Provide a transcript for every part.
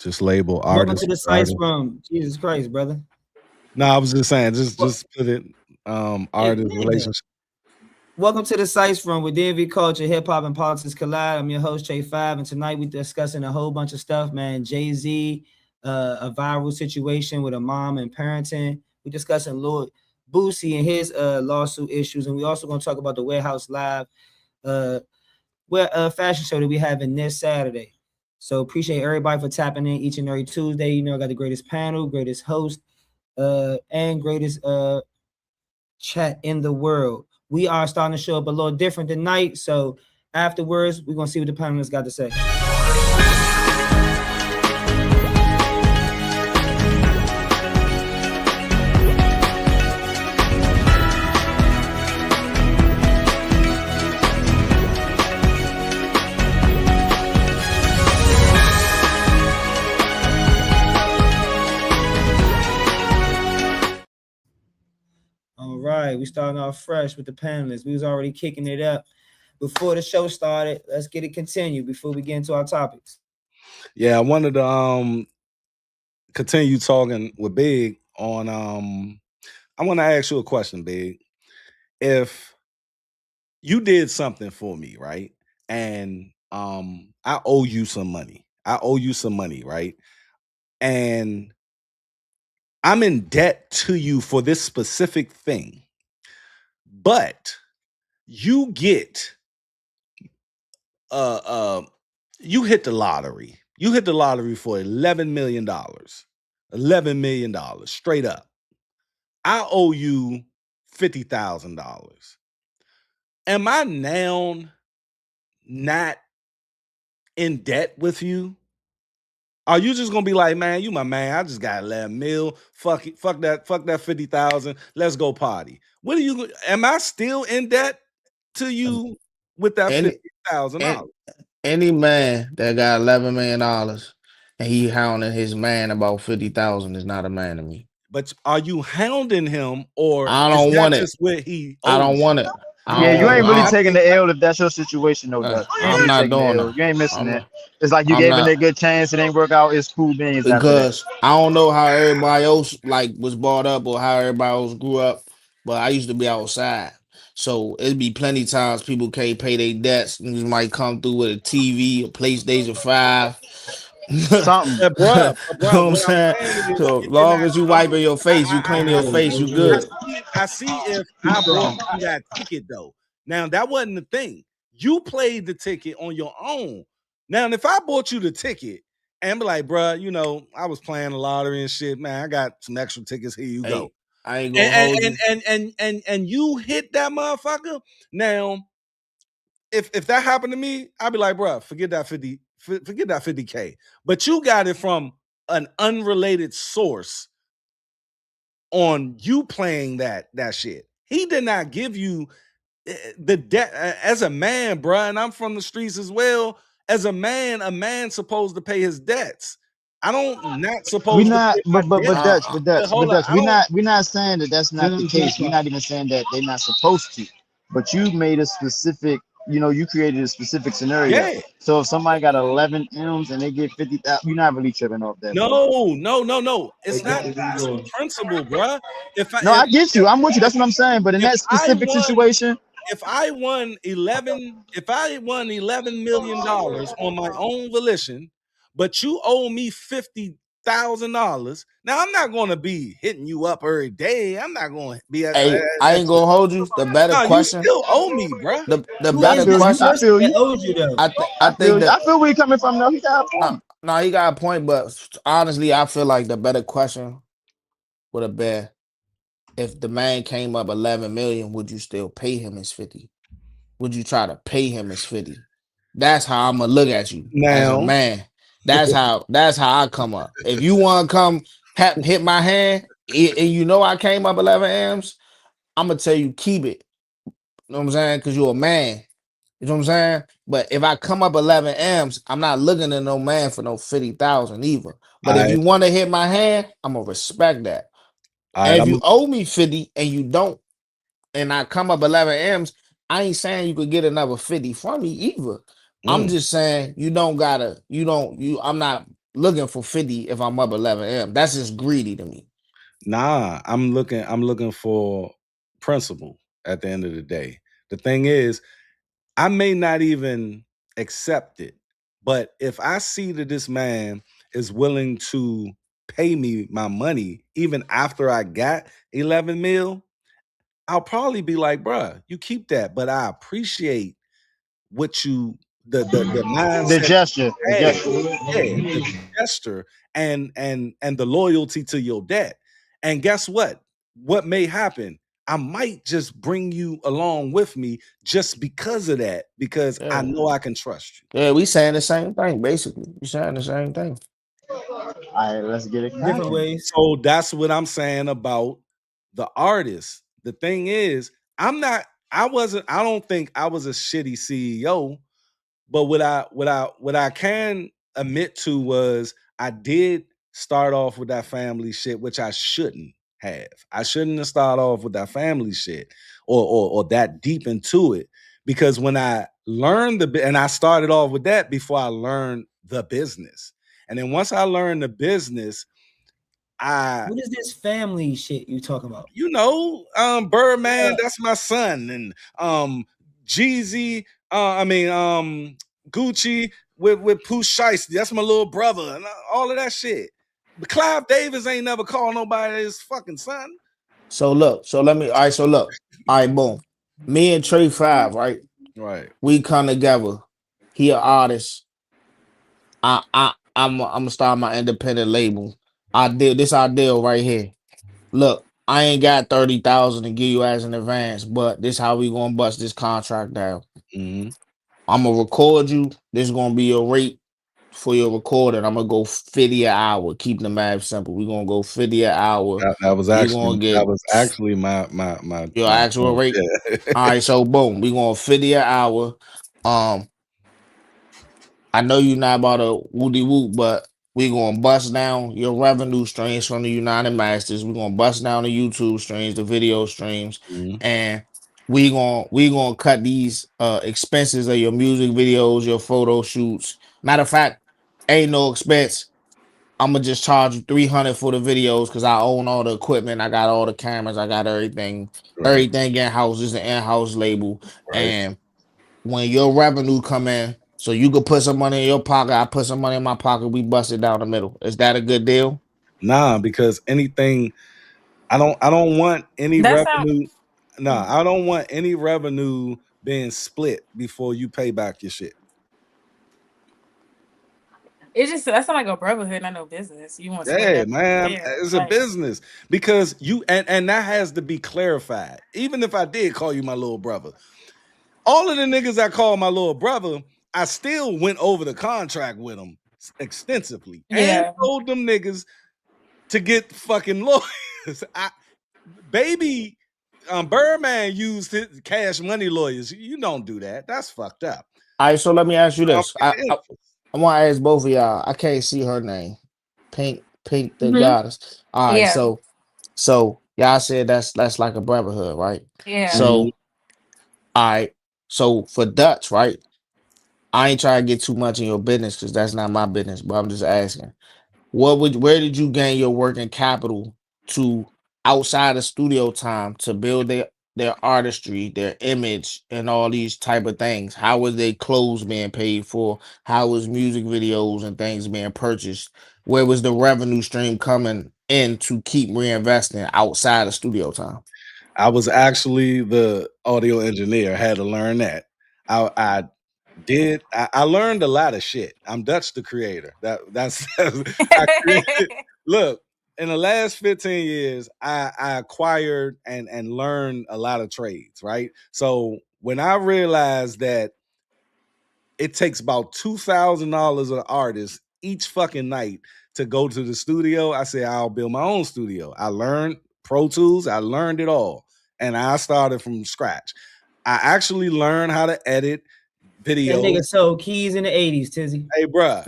Just label Welcome artist. to the Sice Room. Jesus Christ, brother. No, I was just saying, just put it artist relationship. Welcome to the Sice Room, where DMV culture, hip hop, and politics collide. I'm your host, J5, and tonight we're discussing a whole bunch of stuff, man. Jay-Z, a viral situation with a mom and parenting. We're discussing Lord Boosie and his lawsuit issues, and we're also going to talk about the WearHouse Live fashion show that we having this Saturday. So appreciate everybody for tapping in each and every Tuesday. You know, I got the greatest panel, greatest host, and greatest chat in the world. We are starting to show up a little different tonight. So afterwards, we're going to see what the panelists got to say. All right, we starting off fresh with the panelists. We was already kicking it up before the show started. Let's get it continued before we get into our topics. Yeah, I wanted to continue talking with Big on I want to ask you a question, Big. If you did something for me, right? And I owe you some money. Right? And I'm in debt to you for this specific thing. But you get you hit the lottery. You hit the lottery for $11 million. $11 million straight up. I owe you $50,000. Am I now not in debt with you? Are you just gonna be like, man, you my man? I just got 11 mil. Fuck it, fuck that 50,000. Let's go party. What are you? Am I still in debt to you with that $50,000? Any man that got $11 million and he hounding his man about 50,000 is not a man to me. But are you hounding him, or I don't want it? What he owes? I don't want it. Yeah, you ain't really taking the L if that's your situation, though. I'm not doing it. You ain't missing that. It's like you gave him a good chance, it ain't work out. It's cool beans. Because I don't know how everybody else was brought up or how everybody else grew up, but I used to be outside. So it'd be plenty of times people can't pay their debts. Niggas might come through with a TV, a PlayStation 5. Something. You know what I'm saying? So long as you wiping your face, you clean your face, you good. I see if I bought you that ticket, though. Now, that wasn't the thing. You played the ticket on your own. Now, if I bought you the ticket and be like, bruh, you know, I was playing the lottery and shit, man, I got some extra tickets. Here you go. I ain't gonna hold you. And you hit that motherfucker. Now, if that happened to me, I'd be like, bruh, forget that 50K. But you got it from an unrelated source on you playing that shit. He did not give you the debt as a man, bruh, and I'm from the streets as well. As a man supposed to pay his debts. I don't not supposed to. But Dutch, we're not saying that that's not the case. We're not even saying that they're not supposed to. But you made a specific, you created a specific scenario. Yeah. So if somebody got 11 M's and they get 50,000, you're not really tripping off that. No. It's not the principle, bruh. I get you. I'm with you. That's what I'm saying. But in that specific situation. If I won $11 million on my own volition, but you owe me $50,000, now I'm not going to be hitting you up every day. I'm not going to be. I ain't gonna hold you. The better question. You still owe me, bro. The better question. I feel you. I feel where you're coming from. Though he got a point. No, he got a point. But honestly, I feel like the better question would have been, if the man came up 11 million, would you still pay him his 50? Would you try to pay him his 50? That's how I'm gonna look at you as a man. That's how I come up. If you want to come hit my hand and I came up 11 M's, I'm gonna tell you keep it. You know what I'm saying? Because you're a man. You know what I'm saying? But if I come up 11 M's, I'm not looking at no man for no 50,000 either. But if you want to hit my hand, I'm gonna respect that. And if you owe me 50 and you don't, and I come up 11 M's, I ain't saying you could get another 50 from me either. I'm just saying I'm not looking for 50 if I'm up 11M. That's just greedy to me. Nah, I'm looking for principle at the end of the day. The thing is, I may not even accept it, but if I see that this man is willing to pay me my money even after I got 11 mil, I'll probably be like, bruh, you keep that, but I appreciate what you the mindset, The gesture. the gesture and the loyalty to your debt. And guess what? What may happen? I might just bring you along with me just because of that, because I know I can trust you. Yeah, we saying the same thing, basically. We saying the same thing. All right, let's get it. Different ways. So that's what I'm saying about the artist. The thing is, I don't think I was a shitty CEO, but what I can admit to was I did start off with that family shit, which I shouldn't have. I shouldn't have started off with that family shit or that deep into it, because when I learned and I started off with that before I learned the business. And then once I learned the business, what is this family shit you talking about? You know, Birdman, that's my son, and Jeezy, Gucci with Pooh Shiesty, that's my little brother, and all of that shit. But Clive Davis ain't never called nobody his fucking son. So look, all right, boom. Me and Trey 5, right? Right. We come together. He an artist. I'm gonna start my independent label. This our deal right here. Look, I ain't got 30,000 to give you as an advance, but this how we gonna bust this contract down. Mm-hmm. I'm gonna record you. This is gonna be your rate for your recording. I'm gonna go 50 an hour. Keep the math simple. We're gonna go 50 an hour. That was actually my your actual rate. Yeah. All right, so boom, we going 50 an hour. I know you're not about a woody whoop, but we gonna bust down your revenue streams from the United Masters. We're gonna bust down the YouTube streams, the video streams, and we gonna cut these expenses of your music videos, your photo shoots. Matter of fact, ain't no expense. I'm gonna just charge you $300 for the videos because I own all the equipment. I got all the cameras. I got everything. Right. Everything in house. Is an in-house label. Right. And when your revenue come in, so you could put some money in your pocket, I put some money in my pocket. We bust it down the middle. Is that a good deal? Nah, because anything, I don't want any revenue. I don't want any revenue being split before you pay back your shit. That's not like a brotherhood, not no business. You want to man, it's a business, because you and that has to be clarified. Even if I did call you my little brother, all of the niggas I call my little brother, I still went over the contract with them extensively and told them niggas to get fucking lawyers. Birdman used his Cash Money lawyers. You don't do that. That's fucked up. All right, so let me ask you this. I want to ask both of y'all. I can't see her name. Pink the goddess. All right, so y'all said that's like a brotherhood, right? Yeah. So, all right. So for Dutch, right? I ain't trying to get too much in your business because that's not my business, but I'm just asking. Where did you gain your working capital to outside of studio time to build their artistry, their image, and all these type of things? How was their clothes being paid for? How was music videos and things being purchased? Where was the revenue stream coming in to keep reinvesting outside of studio time? I was actually the audio engineer. I had to learn that. I learned a lot of shit. I'm Dutch the creator. That's I created. Look, in the last 15 years, I acquired and learned a lot of trades, right? So when I realized that it takes about $2,000 an artist each fucking night to go to the studio, I said, I'll build my own studio. I learned Pro Tools. I learned it all. And I started from scratch. I actually learned how to edit video. That nigga sold keys in the 80s, Tizzy. Hey, bruh,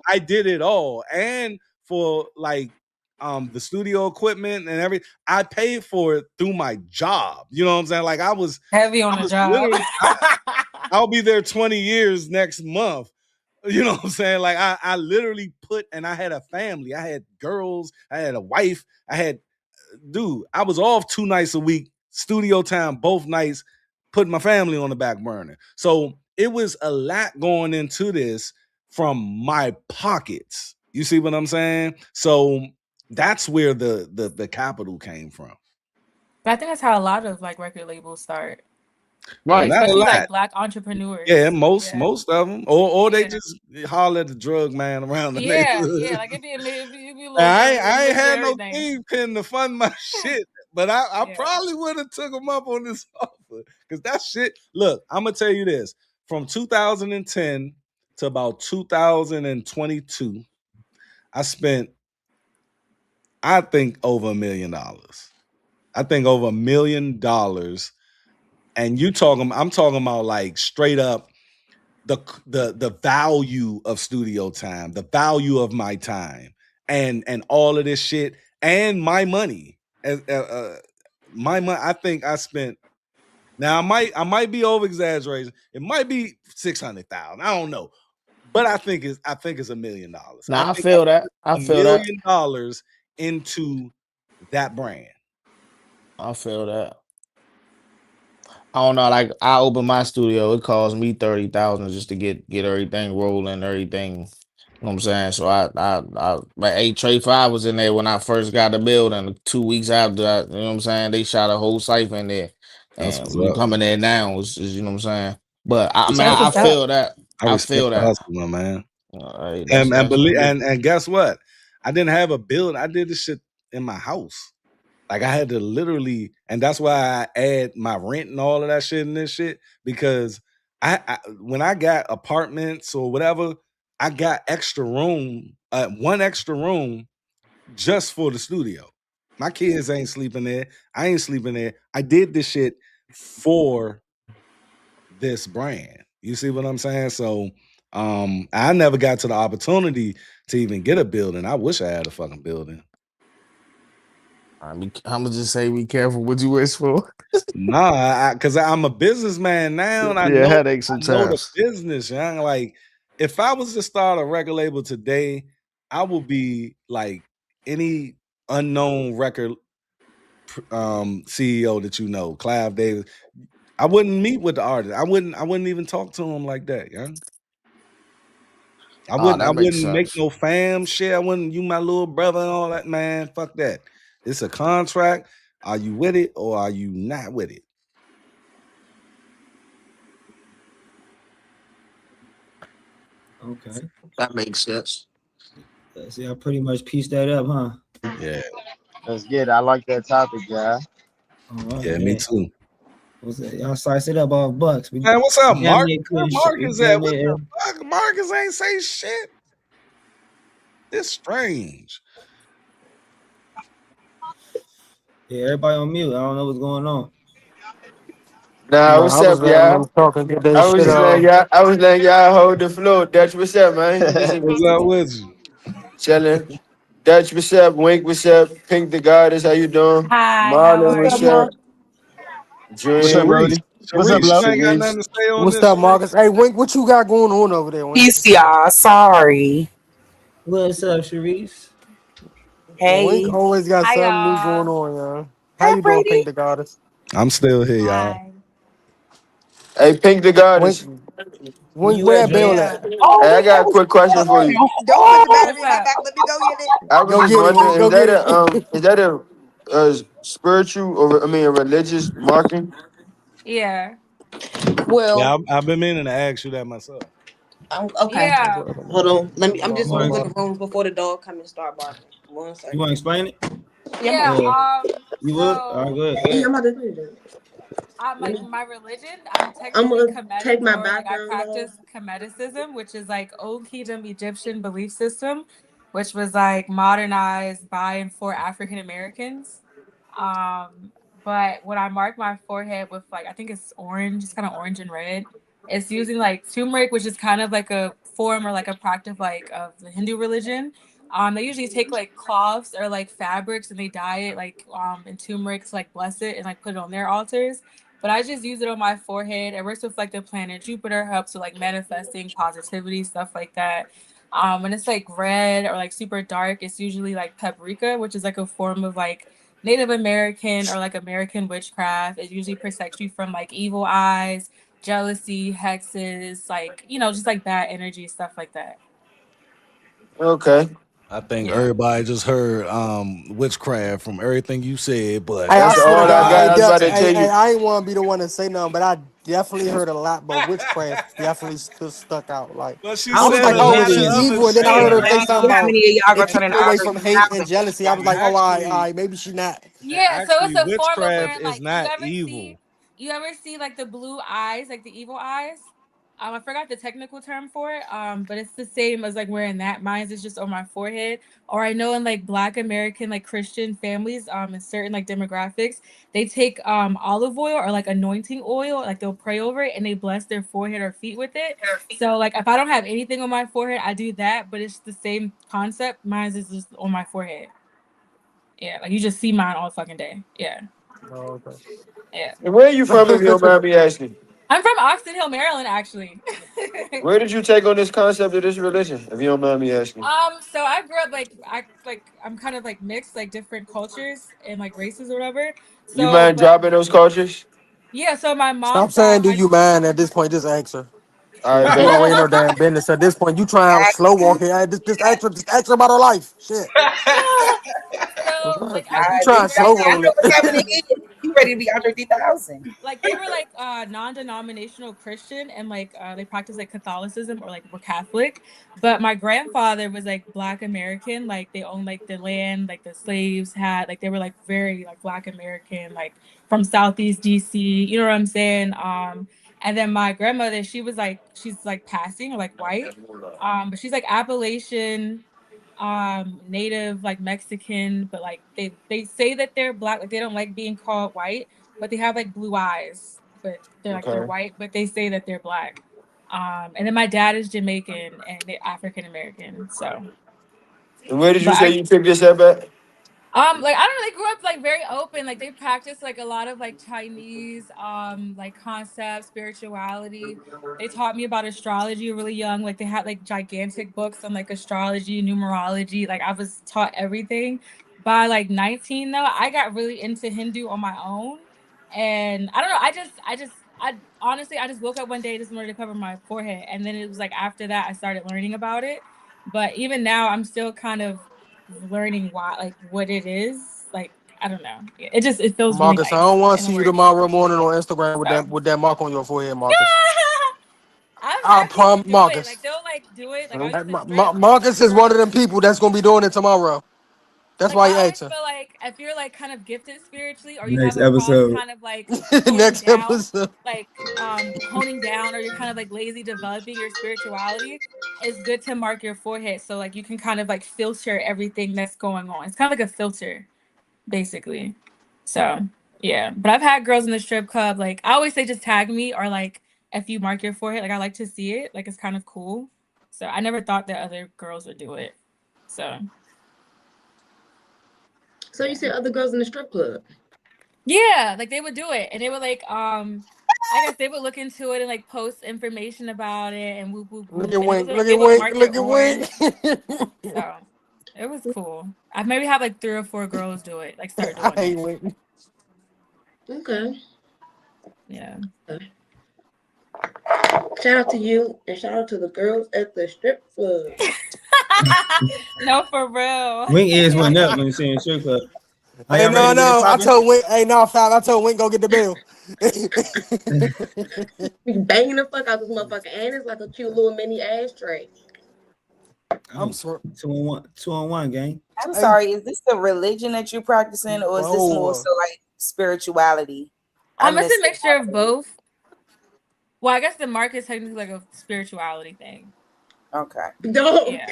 I did it all. And for like the studio equipment and everything, I paid for it through my job. You know what I'm saying? Like I was heavy on the job. I'll be there 20 years next month. You know what I'm saying? Like I literally and I had a family. I had girls. I had a wife. I was off 2 nights a week, studio time both nights, putting my family on the back burner. So it was a lot going into this from my pockets. You see what I'm saying? So that's where the capital came from. But I think that's how a lot of like record labels start. Right. Especially like Black entrepreneurs. Yeah, most of them, or they Yeah. just holler at the drug man around the Yeah, neighborhood. yeah, like it'd be a little I ain't had no everything. kingpin to fund my shit, but I Yeah. probably would have took him up on this offer because that shit. Look, I'm gonna tell you this: from 2010 to about 2022, I spent, I think, over $1 million. I think over $1 million, and I'm talking about like straight up the value of studio time, the value of my time, and all of this shit, and my money. My money. I think I spent. Now I might be over exaggerating. It might be 600,000. I don't know, but I think it's $1 million. Nah, I feel that. I feel that. $1 million into that brand. I feel that. I don't know. Like I open my studio, it costs me 30,000 just to get everything rolling, everything. You know what I'm saying? So my 8 Trey 5 was in there when I first got the building. 2 weeks after that, you know what I'm saying? They shot a whole cipher in there. That's And what's we up. coming there now, you know what I'm saying? But I That's feel that. I I respect feel the that. hustle, my man. That's And guess what? I didn't have a building. I did this shit in my house. Like I had to literally, and that's why I add my rent and all of that shit in this shit, because I when I got apartments or whatever, I got extra room, 1 extra room just for the studio. My kids ain't sleeping there. I ain't sleeping there. I did this shit for this brand. You see what I'm saying? So I never got to the opportunity to even get a building. I wish I had a fucking building. I'm gonna just say be careful what you wish for. Nah, because I'm a businessman now, and I headache know the sometimes. business. Young. Like if I was to start a record label today, I would be like any unknown record CEO that you know, Clive Davis. I wouldn't meet with the artist. I wouldn't even talk to him like that, yeah. I That makes wouldn't make sense. no fam shit. I wouldn't, you my little brother and all that, man. Fuck that. It's a contract. Are you with it or are you not with it? Okay. That makes sense. See, I pretty much pieced that up, huh? Yeah. Let's get it. I like that topic, guy. All right, Yeah, me too. What's that? Y'all slice it up all bucks. Man, what's up, Mark? Where Marcus at? What the the fuck? Marcus ain't say shit. It's strange. Yeah, everybody on mute. I don't know what's going on. Nah, what's up, y'all? I was letting y'all hold the floor. Dutch, what's up, man? What's up with you? Chilling. Dutch, what's up? Wink, what's up? Pink the Goddess, how you doing? Hi, how Marlon, are what's you? up? What's up, Dream. Brody? What's up, Sharice, love? you ain't got nothing to say on What's this, up, Sharice? Marcus? Hey, Wink, what you got going on over there, Wink? Peace, y'all. Sorry. What's up, Sharice? Wink Hey. always got Hi, something new y'all. going on, y'all. How Hi, you doing, Brady. Pink the Goddess? I'm still here, y'all. Hi. Hey, Pink the Wink, Goddess. Where Wink, you where at, that bill Dre? at? Yeah. Oh, Hey, I we got a quick question for you. Don't put the What's battery in my up? back. Let me go get it. I was Go just get it, Wink. wondering, Go get it. is that a spiritual or a religious marking? Yeah. Well, Yeah, I've been meaning to ask you that myself. okay. Yeah. Hold on. I'm You just want moving to the rooms before the dog come and start barking. 1 you want to second. explain it? Yeah, Yeah. You would? All right, So go ahead. yeah, I'm about to finish it. I'm like my religion, I'm I'm technically gonna Kemetic, take my or like I background off. practice Kemeticism, which is like Old Kingdom Egyptian belief system, which was like modernized by and for African Americans. Um, but when I mark my forehead with like I think it's orange, it's kind of orange and red. It's using like turmeric, which is kind of like a form or like a practice like of the Hindu religion. They usually take like cloths or like fabrics and they dye it like in turmeric to like bless it and like put it on their altars. but I just use it on my forehead. It works with like the planet Jupiter, helps with like manifesting positivity, stuff like that. When it's like red or like super dark, it's usually like paprika, which is like a form of like Native American or like American witchcraft. It usually protects you from like evil eyes, jealousy, hexes, like, you know, just like bad energy, stuff like that. Okay. I think everybody just heard witchcraft from everything you said, but Hey, I That's swear to all I God, got. I was about to tell you. I ain't want to be the one to say nothing, but I definitely heard a lot, but witchcraft definitely still stuck out. Like, but she I was said like, a oh, lot is of she other evil? And then I heard her say shit. something How about many of y'all gonna it turn keep in you away Audrey from hate 3000? and jealousy. I was like, oh, all right, maybe she not. Yeah, so it's Actually, a form of witchcraft wearing is like not evil. you ever see like the blue eyes, like the evil eyes? I forgot the technical term for it. But it's the same as like wearing that. Mine is just on my forehead. Or I know in like Black American like Christian families, in certain like demographics, they take olive oil or like anointing oil, like they'll pray over it and they bless their forehead or feet with it. So like if I don't have anything on my forehead, I do that, but it's the same concept. Mine is just on my forehead. Yeah, like you just see mine all fucking day. Yeah. Oh, okay. Yeah. And where are you from, if you don't mind me asking? I'm from Oxon Hill, Maryland, actually. Where did you take on this concept of this religion, if you don't mind me asking? So I grew up I'm kind of like mixed, like different cultures and like races or whatever. You So, mind but dropping those cultures? yeah, so my Stop mom's saying, side, do you mind at this point? Just ask her. All right, You bet. already know damn business. At this point, you trying to slow walk here. Hey, just ask her about her life. Shit. so like I You grew up trying to in slow very I roll know it. what time it is. You ready to be Andre 3000? like they were like non-denominational Christian and like they practiced like Catholicism or like were Catholic, but my grandfather was like Black American, like they owned like the land, like the slaves had, like they were like very like Black American, like from Southeast DC, you know what I'm saying? And then my grandmother, she's like passing or like white, but she's like Appalachian, Native, like Mexican, but like they say that they're Black, like they don't like being called white, but they have like blue eyes, but they're like they're Okay. white, but they say that they're Black. And then my dad is Jamaican and they're African American. So, And where did you but say you picked this up at? like I don't know, they grew up like very open. Like they practice like a lot of like Chinese like concepts, spirituality. They taught me about astrology really young. Like they had like gigantic books on like astrology, numerology. Like I was taught everything. By like 19 though, I got really into Hindu on my own. And I don't know, I honestly I just woke up one day, just wanted to cover my forehead. And then it was like after that I started learning about it. But even now I'm still kind of learning what it is. Like I don't know. It feels really Marcus, nice I don't want to and it see you works. tomorrow morning on Instagram So. with that mark on your forehead, Marcus. I've I had people promise, do it. Like Marcus. they'll like do it. Like I Huh? used to strip. Marcus is one of them people that's gonna be doing it tomorrow. That's Like why I he always asked her. feel like if you're like kind of gifted spiritually or you have Next a problem episode. kind of like honing Next down, episode. like honing down, or you're kind of like lazy developing your spirituality, it's good to mark your forehead so like you can kind of like filter everything that's going on. It's kind of like a filter, basically. So yeah. But I've had girls in the strip club, like I always say just tag me, or like if you mark your forehead, like I like to see it. Like it's kind of cool. So I never thought that other girls would do it. So You said other girls in the strip club? yeah, like they would do it, and they would like I guess they would look into it and like post information about it and whoop whoop Look whoop, at and Wink. Look they at would Wink. mark it Look at orange. Wink. So it was cool. I've maybe had like 3 or 4 girls do it, like start doing I hate it. Wink. Okay. Yeah. Shout out to you and shout out to the girls at the strip club. No, for real. Wing ears went up when you saying strip club. Hey, no. I told Wink. Hey, no, Fab. I told Wink go get the bill. Be banging the fuck out this motherfucker, and it's like a cute little mini ashtray. I'm sorry. 2-on-1 gang. I'm sorry, is this the religion that you're practicing, or is this more so like spirituality? It's a mixture of both. Well, I guess the mark is technically like a spirituality thing. Okay. No. Yeah.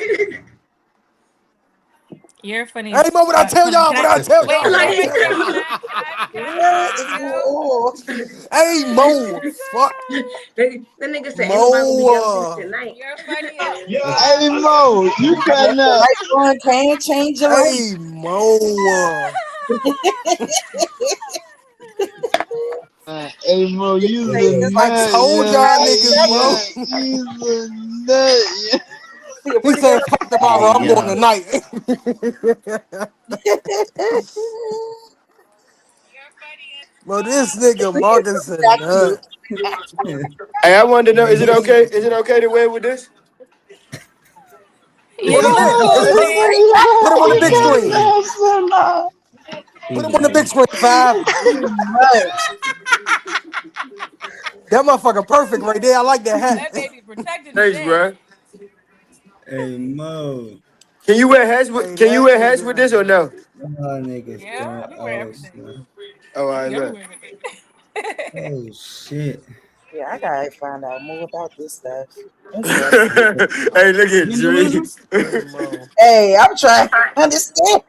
You're funny. Hey, Mo, what I tell y'all? What I tell y'all? Hey, Mo. Fuck. The nigga said Mo. tonight. You're funny. Hey, Mo, you cutting up. Right, can't change your life. Hey, Mo. Hey, Mo, you's a I nut, told yeah. y'all Hey, niggas, Mo. yeah, you's a nut, yeah. He said, "Fuck tomorrow, I'm going Yeah. tonight." Well, this nigga Marcus a nut. Hey, I wanted to know, is it okay? Is it okay to win with this? You Put him in. cool, Put him on the You big got screen. that, son. Put him on the big screen, 5. That motherfucker perfect right there. I like that That hat. baby protecting Thanks, today. bro. Hey Mo. Can you wear hats with? Hey, Can you that wear hats with this or nigga. no? Oh, niggas. Yeah, you wear everything. Oh, I You look. everywhere with it. Oh shit. Yeah, I gotta find out more about this stuff. Hey, look at You losing? Drees. Hey, Mo. Hey, I'm trying to understand.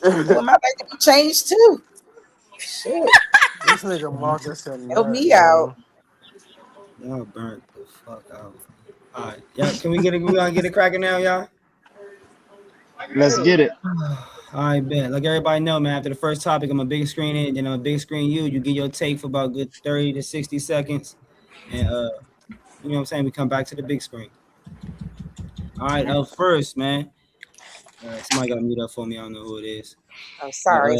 Well, my life changed too. Shit, This nigga Marcus a help nut, me out. yo. Y'all burnt the fuck out. All right, y'all. Can we get it? We gonna get it cracking now, y'all. Let's get it. All right, bet. Like everybody know, man. After the first topic, I'm a big screen it, then I'm a big screen you. You get your take for about good 30 to 60 seconds, and you know what I'm saying. We come back to the big screen. All right. First, man. Somebody got to mute up for me. I don't know who it is. Oh, sorry.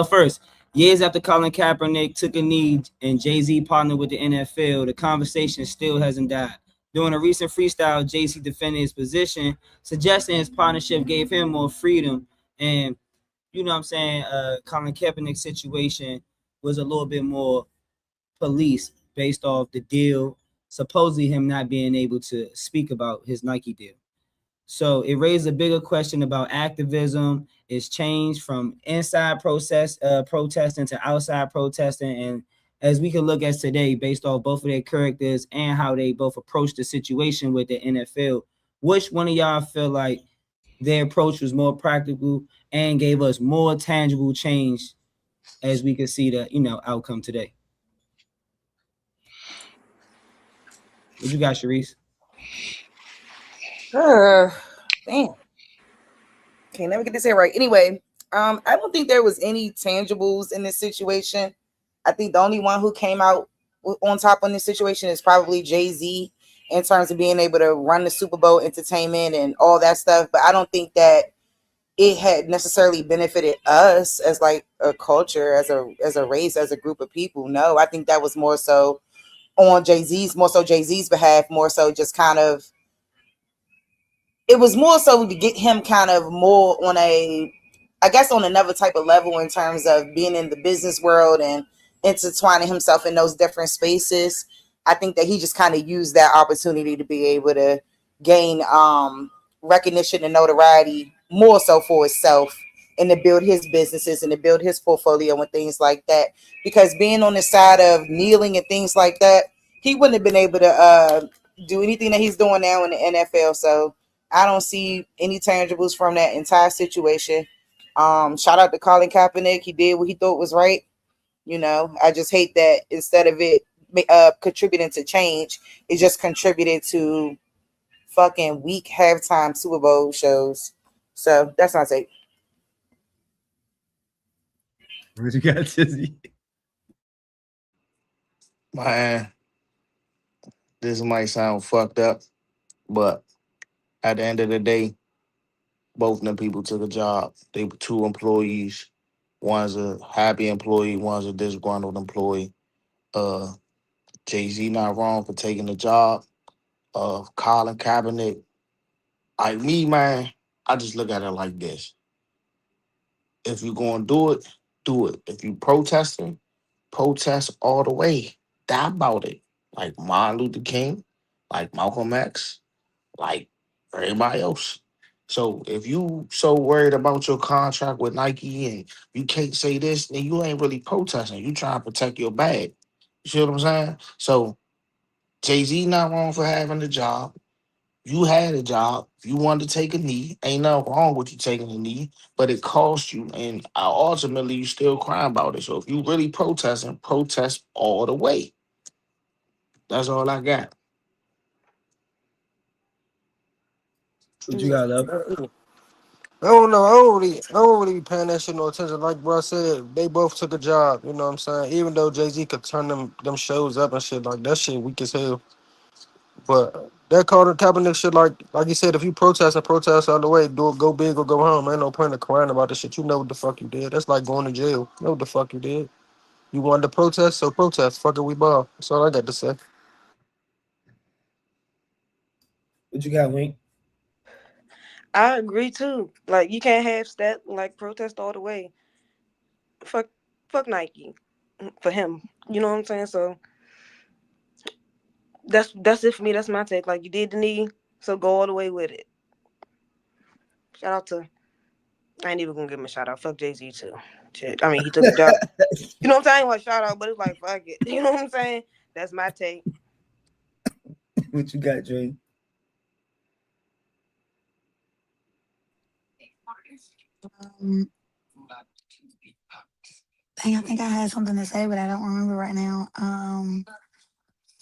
First, years after Colin Kaepernick took a knee and Jay-Z partnered with the NFL, the conversation still hasn't died. During a recent freestyle, Jay-Z defended his position, suggesting his partnership gave him more freedom. And, you know what I'm saying, Colin Kaepernick's situation was a little bit more police based off the deal, supposedly him not being able to speak about his Nike deal. So it raised a bigger question about activism. It's changed from inside protesting to outside protesting. And as we can look at today, based off both of their characters and how they both approached the situation with the NFL, which one of y'all feel like their approach was more practical and gave us more tangible change as we could see the, outcome today? What you got, Sharice? Damn. Okay, let me get this here right. Anyway, I don't think there was any tangibles in this situation. I think the only one who came out on top on this situation is probably Jay-Z in terms of being able to run the Super Bowl entertainment and all that stuff. But I don't think that it had necessarily benefited us as like a culture, as a race, as a group of people. No, I think that was more so on Jay-Z's behalf, more so just kind of, it was more so to get him kind of more on on another type of level in terms of being in the business world and intertwining himself in those different spaces. I think that he just kind of used that opportunity to be able to gain recognition and notoriety more so for himself and to build his businesses and to build his portfolio and things like that. Because being on the side of kneeling and things like that, he wouldn't have been able to do anything that he's doing now in the NFL. So I don't see any tangibles from that entire situation. Shout out to Colin Kaepernick. He did what he thought was right. I just hate that instead of it contributing to change, it just contributed to fucking weak halftime Super Bowl shows. So that's my take. What you got, Tizzy? Man, this might sound fucked up, but at the end of the day, both of them people took a job. They were two employees. One's a happy employee, one's a disgruntled employee. Jay-Z not wrong for taking the job. Colin Kaepernick, like me, man, I just look at it like this. If you're going to do it, do it. If you protesting, protest all the way. Die about it. Like Martin Luther King, like Malcolm X, like everybody else. So if you so worried about your contract with Nike and you can't say this, then you ain't really protesting. You trying to protect your bag. You see what I'm saying? So Jay-Z not wrong for having the job. You had a job. If you wanted to take a knee, ain't nothing wrong with you taking a knee, but it cost you, and ultimately you still crying about it. So if you really protesting, protest all the way. That's all I got. What you got, love? I don't know. I don't really be paying that shit no attention. Like bro said, they both took a job. You know what I'm saying? Even though Jay-Z could turn them shows up and shit, like that shit weak as hell. But that Colin Kaepernick shit, like you said, if you protest out the way, do it, go big or go home. Ain't no point in crying about this shit. You know what the fuck you did. That's like going to jail. You know what the fuck you did. You wanted to protest, so protest. Fuck it, we ball. That's all I got to say. What you got, Wink? I agree too. Like you can't have that like protest all the way. Fuck Nike for him. You know what I'm saying? So that's it for me. That's my take. Like you did the knee, so go all the way with it. Shout out to I ain't even gonna give him a shout out. Fuck Jay-Z too. Shit. I mean he took a job. You know what I'm saying? Like shout out, but it's like fuck it. You know what I'm saying? That's my take. What you got, Dre? I think I had something to say, but I don't remember right now.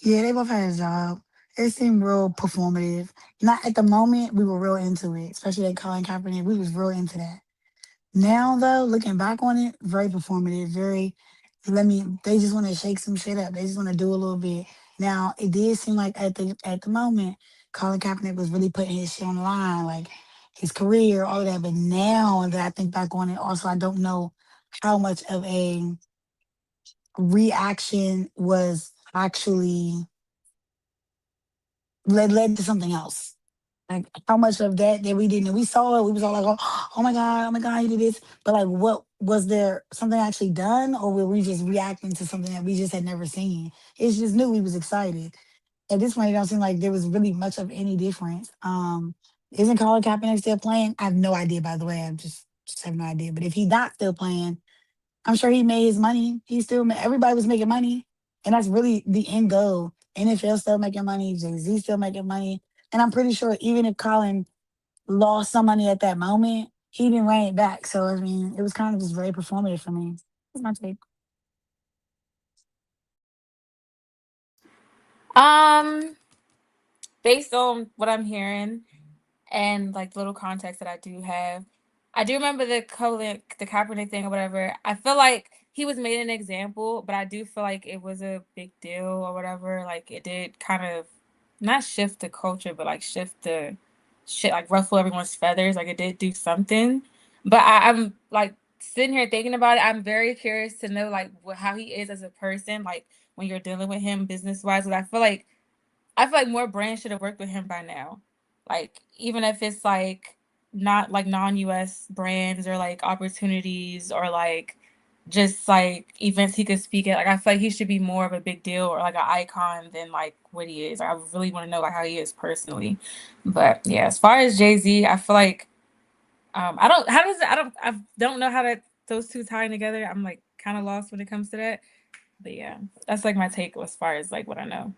Yeah, they both had a job. It seemed real performative. Not at the moment, we were real into it, especially that Colin Kaepernick. We was real into that. Now though, looking back on it, very performative, they just want to shake some shit up. They just want to do a little bit. Now, it did seem like at the moment, Colin Kaepernick was really putting his shit on the line, like his career, all of that. But now that I think back on it, also I don't know how much of a reaction was actually led to something else. Like how much of that we didn't. We saw it. We was all like, oh my god, he did this. But like, what was there something actually done, or were we just reacting to something that we just had never seen? It's just new. We was excited. At this point, it don't seem like there was really much of any difference. Isn't Colin Kaepernick still playing? I have no idea. By the way, I just have no idea. But if he's not still playing, I'm sure he made his money. Everybody was making money, and that's really the end goal. NFL still making money. Jay-Z still making money, and I'm pretty sure even if Colin lost some money at that moment, he didn't rein it back. So I mean, it was kind of just very performative for me. That's my take. Based on what I'm hearing and like little context that I do have, I do remember the Kaepernick thing or whatever. I feel like he was made an example, but I do feel like it was a big deal or whatever. Like it did kind of not shift the culture, but like shift the shit, like ruffle everyone's feathers. Like it did do something. But I'm like sitting here thinking about it. I'm very curious to know like how he is as a person. Like when you're dealing with him business wise, because I feel like more brands should have worked with him by now. Like, even if it's like not like non-US brands or like opportunities or like just like events he could speak at. Like I feel like he should be more of a big deal or like an icon than like what he is. I really want to know like how he is personally. But yeah, as far as Jay-Z, I feel like I don't know how those two tie together. I'm like kind of lost when it comes to that. But yeah, that's like my take as far as like what I know.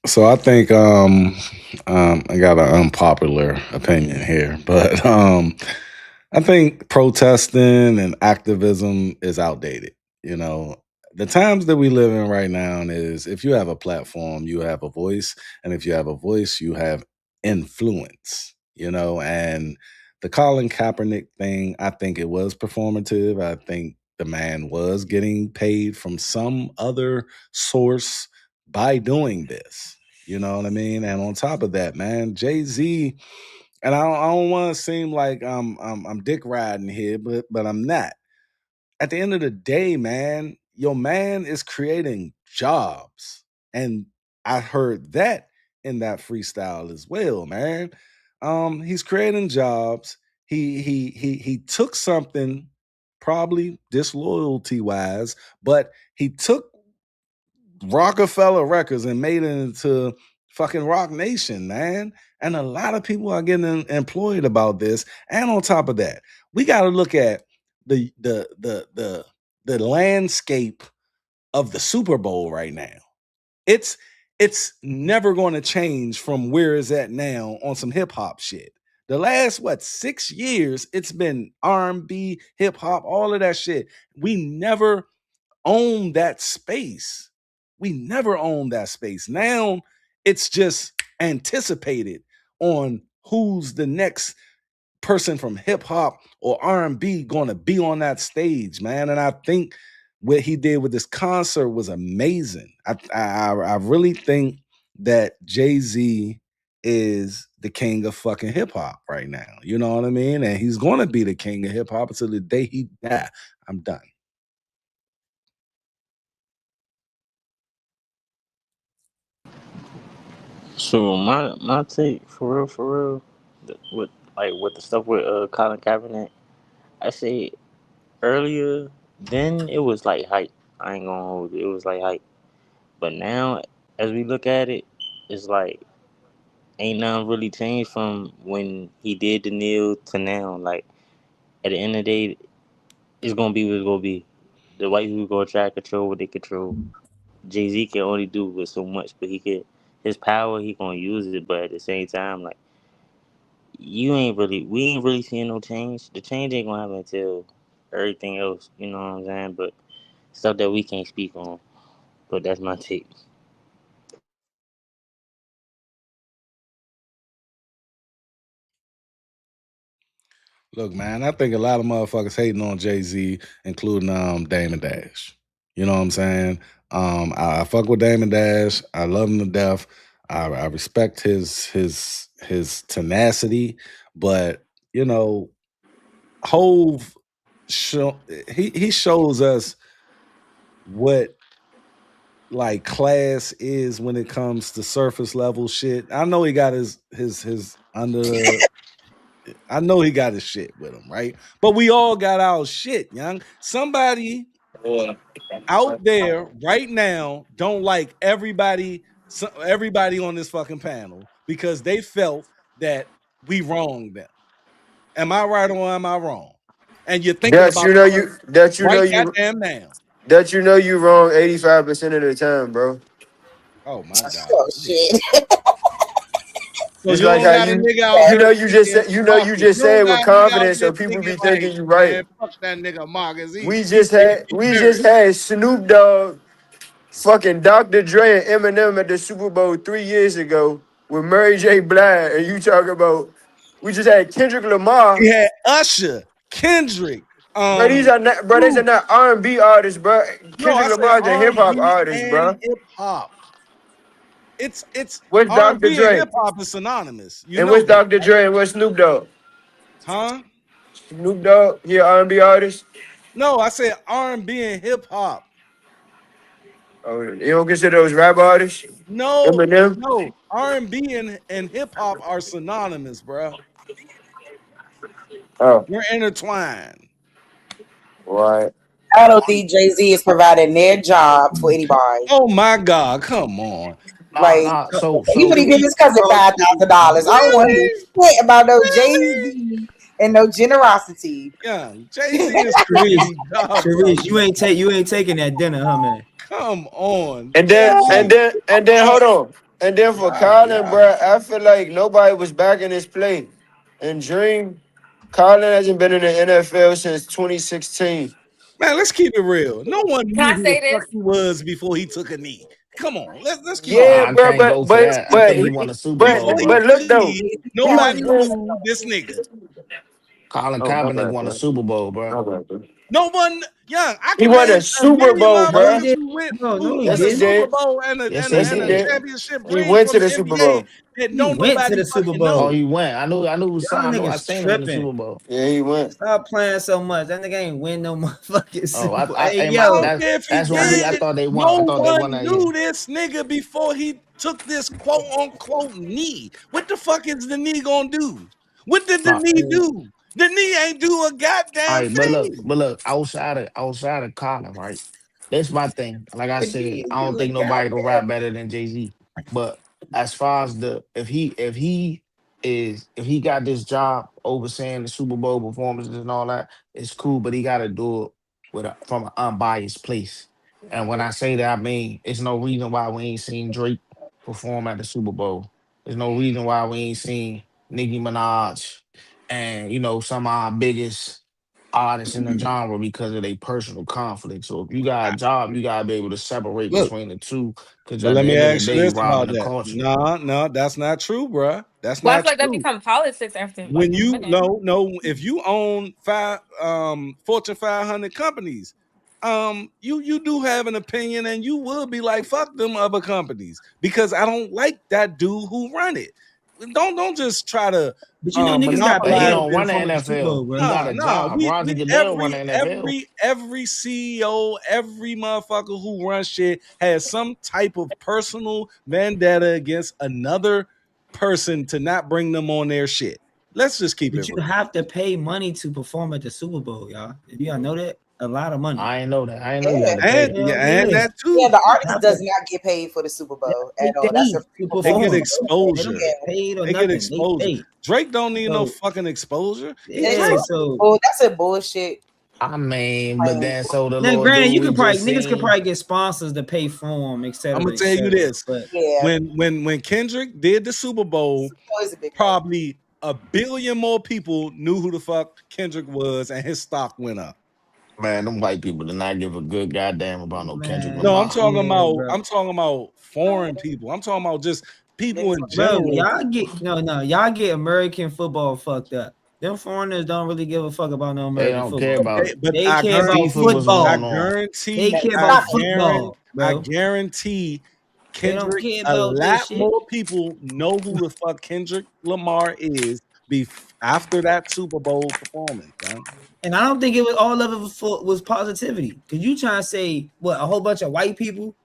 So I think I got an unpopular opinion here, but I think protesting and activism is outdated. You know, the times that we live in right now is if you have a platform, you have a voice, and if you have a voice, you have influence. You know, and the Colin Kaepernick thing, I think it was performative. I think the man was getting paid from some other source by doing this. You know what I mean? And on top of that, man, Jay-Z, and I don't want to seem like I'm dick riding here, but I'm not. At the end of the day, man, your man is creating jobs. And I heard that in that freestyle as well, man. He's creating jobs. He took something probably disloyalty wise, but he took Rockefeller Records and made it into fucking Rock Nation, man. And a lot of people are getting employed about this. And on top of that, we got to look at the landscape of the Super Bowl right now. It's never going to change from where it's at now on some hip hop shit. The last 6 years, it's been R&B, hip hop, all of that shit. We never own that space. We never owned that space. Now it's just anticipated. on who's the next person from hip hop or R&B going to be on that stage, man. And I think what he did with this concert was amazing. I really think that Jay-Z is the king of fucking hip hop right now. You know what I mean? And he's going to be the king of hip hop until the day he die. I'm done. So my take for real, with with the stuff with Colin Kaepernick, I say earlier then it was like hype. I ain't gonna hold it. It was like hype. But now, as we look at it, it's like ain't nothing really changed from when he did the kneel to now. Like at the end of the day, it's gonna be what it's gonna be. The white people gonna try to control what they control. Jay Z can only do with so much, but his power he gonna use it. But at the same time, like we ain't really seeing no change. The change ain't gonna happen until everything else. You know what I'm saying? But stuff that we can't speak on. But that's my take. Look, man, I think a lot of motherfuckers hating on Jay-Z, including Damon Dash. You know what I'm saying? I fuck with Damon Dash. I love him to death. I respect his tenacity, but you know, Hove he shows us what like class is when it comes to surface level shit. I know he got his under I know he got his shit with him, right? But we all got our shit, young. Somebody out there right now don't like everybody on this fucking panel because they felt that we wronged them. Am I right or am I wrong? And you're thinking That about you know you that you know right you goddamn now. that you know you wrong 85% of the time, bro. Oh my God. Oh shit. So Just you like don't how got a nigga out you here know you just thinking said you Marcus. You said don't with got a nigga out confidence here so people thinking be like, thinking you right. man, fuck that nigga Marcus. We He just making had me we nervous. just had Snoop Dogg, fucking Dr. Dre and Eminem at the Super Bowl 3 years ago with Mary J. Blige, and you talk about we just had Kendrick Lamar. He had Usher, Kendrick, Bro, these are Snoop. not R&B artists, bro. No, I Kendrick said Lamar is a hip hop R&B artist, and bro. hip hop. It's What's Dr. R&B and Dre? hip hop is synonymous. You And know what's that, Dr. right? Dre and what's Snoop Dogg? Huh? Snoop Dogg, he an R&B artist? No, I said R&B and hip hop. Oh, you don't consider those rap artists? No, Eminem? no. R&B and hip hop are synonymous, bro. Oh, We're intertwined. right. I don't think Jay-Z is providing their job for anybody. Oh my God, come on. Like Nah. he would So even give his cousin $5,000. I don't want to Really? hear shit about no Really? Jay-Z and no generosity. Young, Jay-Z is Sharice, creating jobs out Sharice, you ain't taking that dinner, huh, man? Come on, And then, and Jay-Z. then, and then, hold on. And then for Yeah, Colin, yeah. bro, I feel like nobody was back in his play. And Dream, Colin hasn't been in the NFL since 2016. Man, let's keep it real. No one Can knew I who the say fuck this? he was before he took a knee. Come on, let's keep it no, Yeah, real. I bro, can't but go for but that. I but think he won a Super Before Bowl, he but bro. took look a though, knee, he was nobody good. knew this nigga. Colin Oh, my Kaepernick bad, won a bro. Super Bowl, bro. My bad, bro. No one, young. I He can won name a a Super million Bowl, No, he bro. motherfuckers did. who went No, who he Yes, won a he didn't. Super did. Bowl and a Yes, and a, he Yes, and he a did. did. championship He ring went from to the the Super NBA Bowl. that He don't went to nobody the Super fucking Oh, know. Bowl. he went. Y'all I know. I niggas seen him in the tripping. Super Bowl. Yeah, he went. Stop playing so much. That nigga ain't win no motherfucking Oh, Super Bowl. Hey, hey, I my, yo. don't care if he that's on me. I did. thought they won. I No thought they won one that year. knew this nigga before he took this quote unquote knee. What the fuck is the knee gonna do? What did the No, knee do? The knee ain't do a all goddamn right, thing. but look, outside of Colin, right? That's my thing. Like I said, Again, I don't do a think nobody can goddamn. rap better than Jay-Z. But as far as if he got this job overseeing the Super Bowl performances and all that, it's cool, but he gotta do it from an unbiased place. And when I say that, I mean it's no reason why we ain't seen Drake perform at the Super Bowl. There's no reason why we ain't seen Nicki Minaj and some of our biggest artists in the genre because of their personal conflict. So if you got a job, you gotta be able to separate Look, between the two. Because but at let the me end of the ask you day, you this robbing about the that. culture. No, that's not true, bruh. That's Well, I not feel like that true. become politics after When like in a you minute. no, if you own Fortune 500 companies, you do have an opinion, and you will be like, fuck them other companies because I don't like that dude who run it. Don't just try to But you know, niggas got But he paid monopolize. to don't run the perform at the Super Bowl, NFL. bro. He got a Nah, job. Roger we Goodell run the NFL. every CEO, every motherfucker who runs shit has some type of personal vendetta against another person to not bring them on their shit. Let's just keep But it you real. have to pay money to perform at the Super Bowl, y'all. Did y'all know that? A lot of money. I ain't know that. I ain't know you Yeah. had to pay. And that too. Yeah, the You artist have does to- not get paid for the Super Bowl They at all. That's a pay to They perform. get They exposure. don't get paid or They nothing. get exposure. They pay. Drake don't need no So- fucking exposure. He's Yeah, Drake. so Oh, that's a bullshit. I mean, but then so the now, little granted, dude you we could probably just niggas could seen. probably get sponsors to pay for them, etc. I'm gonna tell you this: But Yeah. when Kendrick did the Super Bowl, Always a big probably 1 billion more people knew who the fuck Kendrick was, and his stock went up. Man, them white people did not give a good goddamn about no Kendrick Man, No, Lamar. I'm talking about foreign people. I'm talking about just people in bro, general. y'all get American football fucked up. Them foreigners don't really give a fuck about no They American don't football. care about it. But They I care about guarantee, football. I guarantee, They care about football, I bro. guarantee They don't Kendrick, care a about that lot shit. more people know who the fuck Kendrick Lamar is after that Super Bowl performance, man. And I don't think it was all of it was positivity. Cause you trying to say what a whole bunch of white people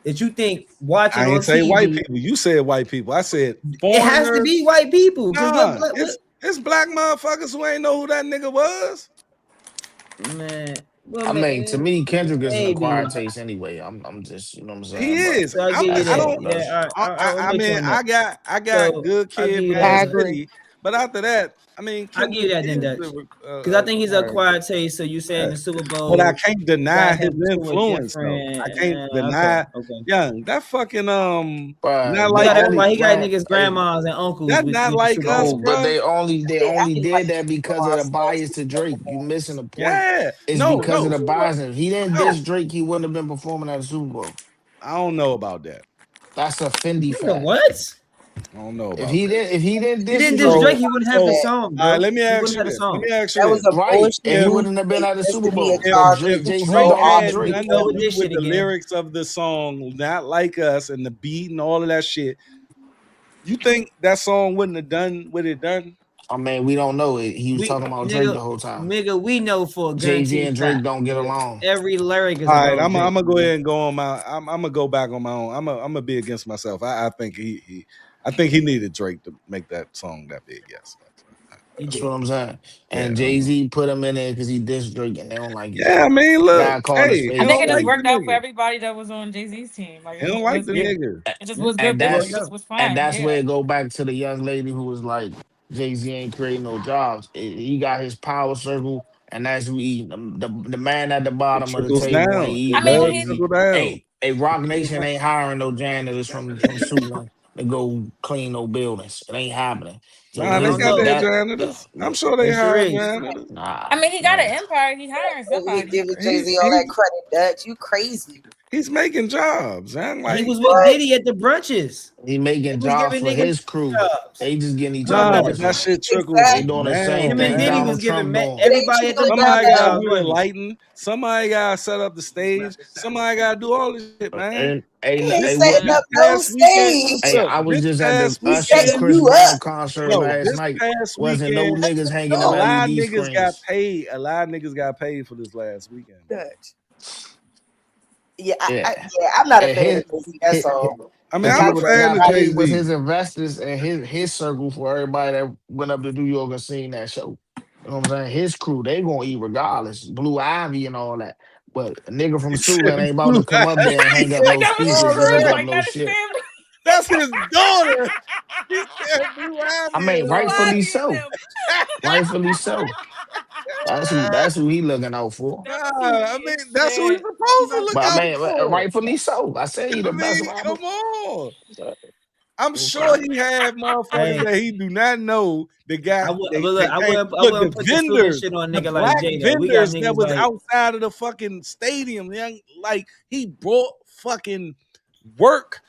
that you think watching I on ain't say TV. white people. You said white people. I said It has to be white people. Nah, it's black motherfuckers who ain't know who that nigga was. Man, I mean, to me, Kendrick is an acquired taste anyway. I'm just, you know what I'm saying. He is. So I give you that. I got Good Kid, Mad City, but after that, I mean, I give you that then, Dutch. Because I think he's a acquired taste. So you saying the Super Bowl, but I can't deny his influence though. I can't deny. Okay. Young, that fucking not like he got niggas, grandmas and uncles. That's not like us, but bro. they only did that because of the bias to Drake. You missing the point. Yeah, it's because of the bias. If he didn't diss Drake, he wouldn't have been performing at the Super Bowl. I don't know about that. That's a Fendi fact. What? I don't know about if he didn't diss Drake, he wouldn't have the song, bro. All right, let me ask you this. That was a bullshit. If he wouldn't have been at the Super Bowl. If Jay-Z Drake don't had like Drake. nothing to do with the lyrics of the song, not like us, and the beat and all of that shit, you think that song wouldn't have done what it done? I mean, we don't know it. He was talking about Drake the whole time. Nigga, we know for Jay-Z and Drake don't get along. Every lyric is all right. I'm gonna go ahead and go on my. I'm gonna go back on my own. I'm gonna be against myself. I think he needed Drake to make that song that big. Yes. That's what I'm saying. And Jay-Z put him in there because he dissed Drake and they don't like it. Yeah, I mean, look. Hey, I think it just worked out for everybody that was on Jay-Z's team. Like, he don't like the nigga. It just was good business. It just was fine. And that's where it go back to the young lady who was like, Jay-Z ain't creating no jobs. He got his power circle, and that's who eat. The man at the bottom of the table ain't eating. Hey, Rock Nation ain't hiring no janitors from Suitland to go clean no buildings. It ain't happening. So nah, they got their janitors. I'm sure they hire janitors. Nah, I mean, he got an empire. He hiring somebody. Giving Jay-Z all that credit, Dutch. You crazy. He's making jobs. Like, he was with Diddy at the brunches. He making jobs for his crew. They just getting each other. But that shit trickles. They doing the same Him thing. and Diddy Donald was giving Trump everybody at the somebody got to do the lighting. Somebody got to set up the stage. Somebody got to do all this shit, man. I was just at the Usher Chris Brown concert last night. Wasn't no niggas hanging up LED screens. A lot of niggas got paid for this last weekend. I'm not a fan of Jay-Z. That's all. I mean, I'm a fan of Jay-Z. With his investors and his circle for everybody that went up to New York and seen that show. You know what I'm saying? His crew, they gonna eat regardless. Blue Ivy and all that. But a nigga from Suitland ain't about to come up there and hang up no speakers and hook up no shit. That's his daughter. He said Blue Ivy. I mean, rightfully so. Rightfully so. That's who he looking out for. I mean, that's who he's supposed to look out for. Rightfully so. I say he the best rapper. Come on. I'm sure he had motherfuckers that he do not know. The guy, I wouldn't the put vendors, shit on a the nigga black like Jay. We got vendors that niggas was like outside of the fucking stadium. Young, like he brought fucking work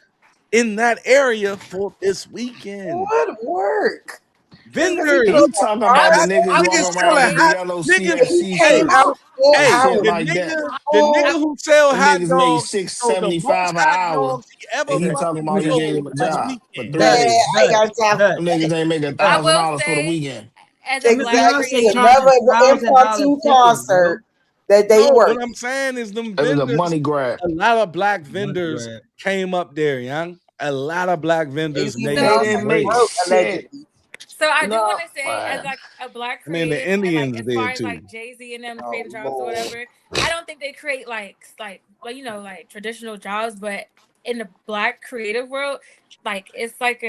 in that area for this weekend. What work? Vendors. He talking about the niggas Niggas walking around selling in the hot yellow niggas. CFC Hey, shirts and shit the like that. nigga who sell Them hot niggas made dogs, so the most $6.75 an hot hour, dogs he ever and he talking fucking about he gave sold him a this job for weekend. 3 Man, days. I ain't got time. Them niggas ain't make I will $1,000 for the say, weekend. as a black Exactly. creator, Another $1,000 impromptu tickets, bro. concert that they No, work. what I'm saying is them It was a vendors, money grab. a lot of black vendors came up there, young. A lot of black vendors Jay-Z made been They on didn't some make bread. broke, shit. allegedly. So I do No, want to say, as man. like a black I mean, the creative, and like Indians as did far as too. like Jay-Z and them Oh, creative jobs or Lord. whatever, I don't think they create like you know, like traditional jobs, but in the black creative world, like it's like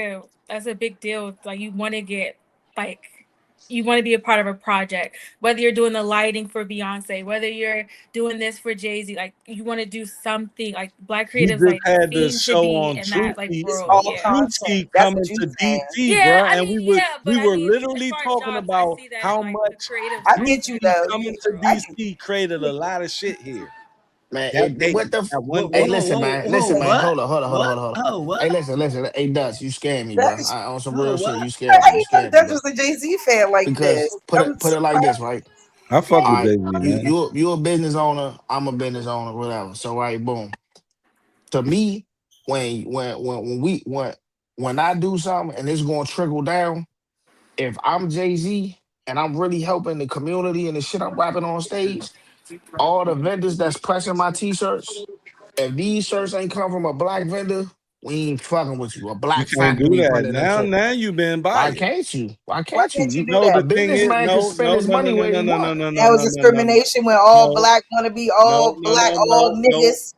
that's a big deal. Like you want to get like you want to be a part of a project, whether you're doing the lighting for Beyonce, whether you're doing this for Jay-Z, like you want to do something. Like black He creatives just like had the seem to show be on in that like It's world. all Yeah. content. That's coming what you to saying. DC, Yeah, bro, I and mean, we but were I mean, as literally far as talking jobs, I about see that how like the much creatives I like get you DC though. coming to DC created a lot of shit here. Man, That day, what the that one hey, day. listen, man. What? Hold on. Oh, what? Hey, listen. Hey, Dutch, you scared me, bro. That's, On some Oh, real what? shit, you I scared me. You ain't know scared me, that bro. was a Jay-Z fan like Because this. put I'm it like this, right? I fuck All with right, Jay-Z, man. you a business owner. I'm a business owner, whatever. So right, boom. To me, when I do something and it's gonna trickle down, if I'm Jay-Z and I'm really helping the community and the shit I'm rapping on stage, all the vendors that's pressing my t-shirts, if these shirts ain't come from a black vendor, we ain't fucking with you. A You black can't do factory that printed them now. shirts. Now you been Why biased. can't you? Why Why can't you? can't you do No, that? A the thing is, businessman can spend his money where he want. That was discrimination when all black want to be all black, all niggas.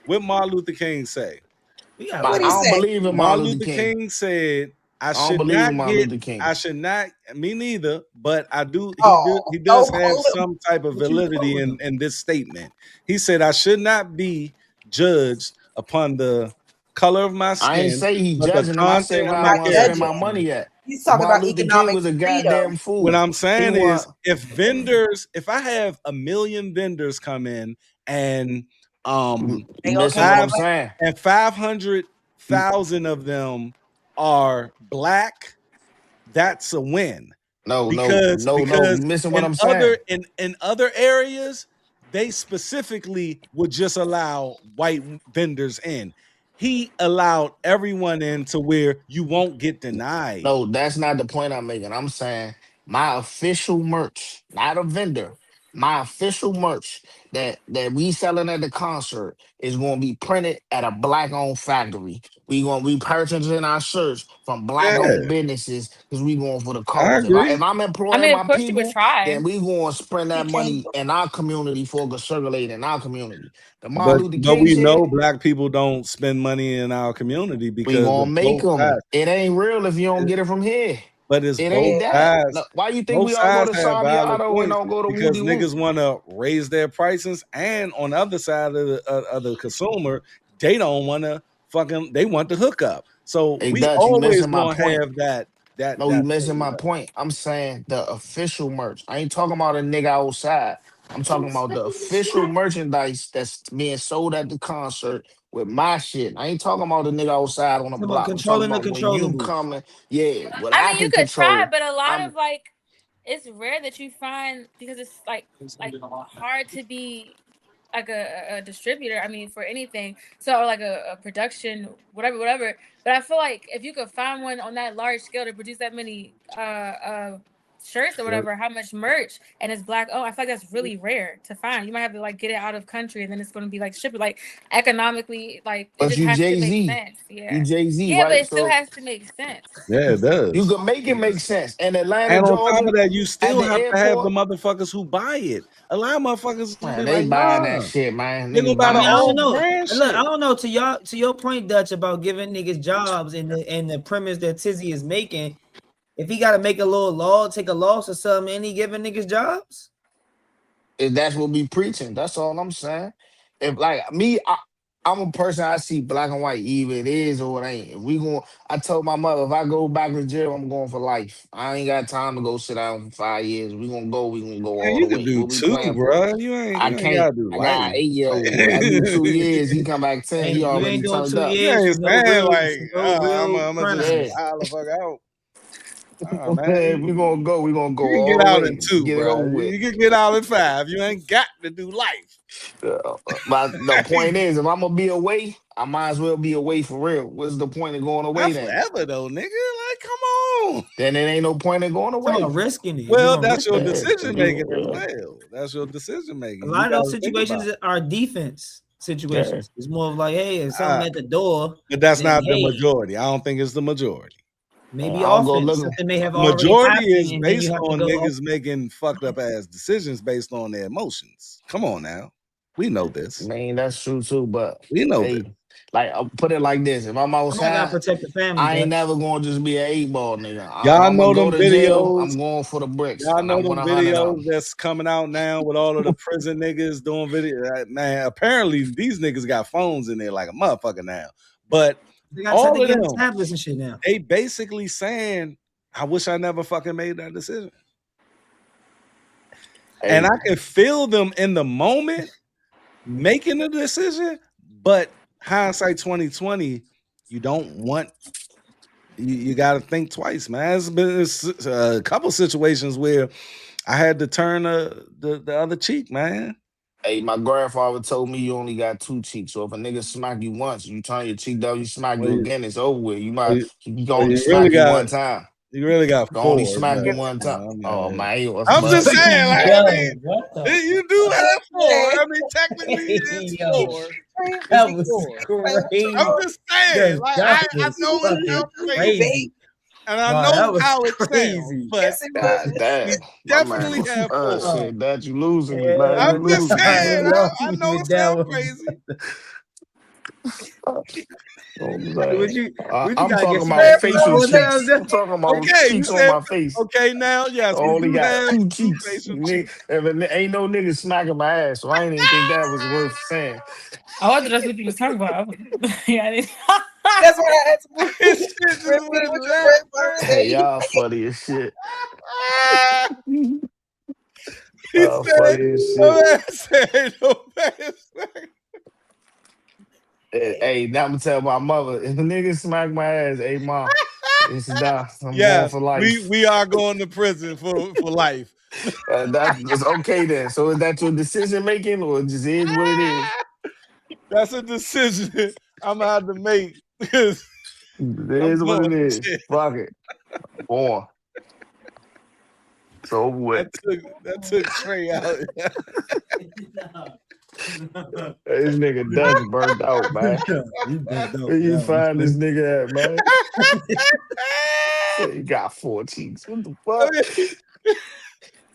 What Martin Luther King say? I What he don't say? believe in Martin Martin Luther Luther King. King said, I don't believe in Martin Luther King. me neither, but I do, Oh, he does have hold up. some type of validity in this statement. He said, I should not be judged upon the color of my I ain't skin, say he but the judging him. I said content where of I my Not want to spend character. my judging. money at. He's talking Martin about Luther King economic was a freedom. goddamn fool. What I'm saying is, want, if I have 1 million vendors come in and you They all missing came what from I'm saying. 500,000 of them are black, that's a win. No. Because You missing what in I'm saying. other areas, they specifically would just allow white vendors in. He allowed everyone in to where you won't get denied. No, that's not the point I'm making. I'm saying my official merch, not a vendor. My official merch that we selling at the concert is going to be printed at a black owned factory. We going to be purchasing our shirts from black Yeah, owned businesses because we going for the I cause. agree. If I'm I employing mean, of my course you would people, then try. we going to spend He that came money in our community for it to circulate in our community. The Martin But Luther but King we shit, know black people don't spend money in our community we because gonna of make both them. sides. It ain't real if you don't get it from here. But it's It both ain't Yeah. that. No, sides. why you think Both we all go sides to have valid Saviano and points don't go to because Woody Woo? niggas want to raise their prices, and on the other side of the consumer, they don't want to they want the hookup. So Hey we Dutch, you always missing my gonna point. have that No, you missing my point. I'm saying the official merch. I ain't talking about a nigga outside. I'm talking about the official merchandise that's being sold at the concert with my shit. I ain't talking about the nigga outside on the About block. I'm talking controlling the about when you controllables. coming, yeah, what I I mean, you can could try, control. but a lot I'm of like, it's rare that you find because it's like hard to be like a distributor. I mean, for anything, so or like a production, whatever. But I feel like if you could find one on that large scale to produce that many shirts or whatever, how much merch and it's black owned, I feel like that's really rare to find. You might have to like get it out of country and then it's going to be like shipped like economically, like it but just you has to make Jay-Z. sense. You Yeah, Jay-Z, yeah, but right? it still So has to make sense. Yeah, it you does. can make it make sense. In Atlanta, And on top Georgia, of that, you at still the have to have the airport, motherfuckers who buy it. A lot of motherfuckers gonna man, be they like, buying that nah, shit, man. they gonna Niggas buy I the mean, buying I that don't all shit. know. brand Look, I shit. don't know. To your point, Dutch, about giving niggas jobs and the premise that Tizzy is making. If he got to make a little law, take a loss or something, and he giving niggas jobs. If that's what we preaching, that's all I'm saying. If like me, I'm a person, I see black and white, either it is or it ain't. If we going, I told my mother, if I go back to jail, I'm going for life. I ain't got time to go sit down for 5 years. We gonna go Man, all the you can way. do What we 2, playing for? bro. You ain't I can't. gotta do I got life. an 8-year-old. I do 2 years. He come back 10. Hey, He you already ain't doing turned 2 up. You years ain't for saying like, no I'm real gonna just Yeah. crimes. file the fuck out. Man, we gonna go. We gonna go You can all get the out way. in 2, Get it bro. over with. You can get out in 5. You ain't got to do life. But the point is, if I'm gonna be away, I might as well be away for real. What's the point of going away Not then? forever though, nigga. Like, come on. Then it ain't no point in going Talking away. about risking it. You Well, gonna that's risk your it. decision making as Yeah. well. That's your decision A making. You lot of those gotta think about situations it. are defense situations. It's more of like, hey, if Uh, something at the door, But that's then not the hey, majority. I don't think it's the majority. maybe I'll go offense. look. Something may have already Majority happened, is and then you based have to on go. niggas making fucked up ass decisions based on their emotions. Come on now. We know I this. mean, that's true too. But We know this. hey, like I'll put it like this: if I'm Somebody gotta outside, protect the family, I bro. ain't never gonna just be an 8-ball nigga. If Y'all I'm gonna know go them to jail, videos. I'm going for the bricks, Y'all and I know want them 100 of videos them. that's coming out now with all of the prison niggas doing video. Man, apparently these niggas got phones in there like a motherfucker now. But They got all of getting them, tablets and shit now. they basically saying, I wish I never fucking made that decision. Hey, And I can feel them in the moment making the decision, but hindsight 2020, you don't want you got to think twice, man. It's been a couple situations where I had to turn the other cheek, man. hey, my grandfather told me you only got 2 cheeks. So if a nigga smack you once, you turn your cheek down, you smack Or you you, again, it's over with. You or might you, he can or only you really smack you got one time. you really got Can only 4, smack but you one time. Oh man, I'm just but saying, like, I Yo, mean, what the you do have 4. I mean, technically it's yo, 4. that It's was 4. crazy. I'm just saying, like, That I was know it fucking sounds crazy, crazy. and I Wow, know that was how it sounds, crazy. but God damn, you my man definitely was have 4. shit. That you losing me, man. Yeah, You I'm just losing me, saying, you man. lost I me know with it that sounds one. crazy. I'm What saying. you I'm gotta get talking about smacked facial one cheeks. time? I'm talking about Okay, you cheeks on said my face. okay now. I Yes, we only do got have 2 2 cheeks. facial cheeks. Ain't no nigga smacking my ass, so I ain't even think that was worth saying. Oh, that's what you was talking about. Yeah, I didn't. That's what I asked. His shit just Repeat went what your left, grandfather Hey, said. y'all funny as shit. man. He Y'all said, funny as "No shit. man said no man smack." Hey, now I'm gonna tell my mother if a nigga smack my ass, hey mom, it's done. I'm going Yes, for life. we are going to prison for life. That's okay then. So is that your decision making, or it just is what it is? That's a decision I'm gonna have to make because It I'm is what going it to is. jail. Fuck it. I'm going. It's over with. That took Trey out. This nigga Dutch burnt out, man. You bent Where over you that one. find this nigga at, man? Say he got 4 cheeks. What the fuck?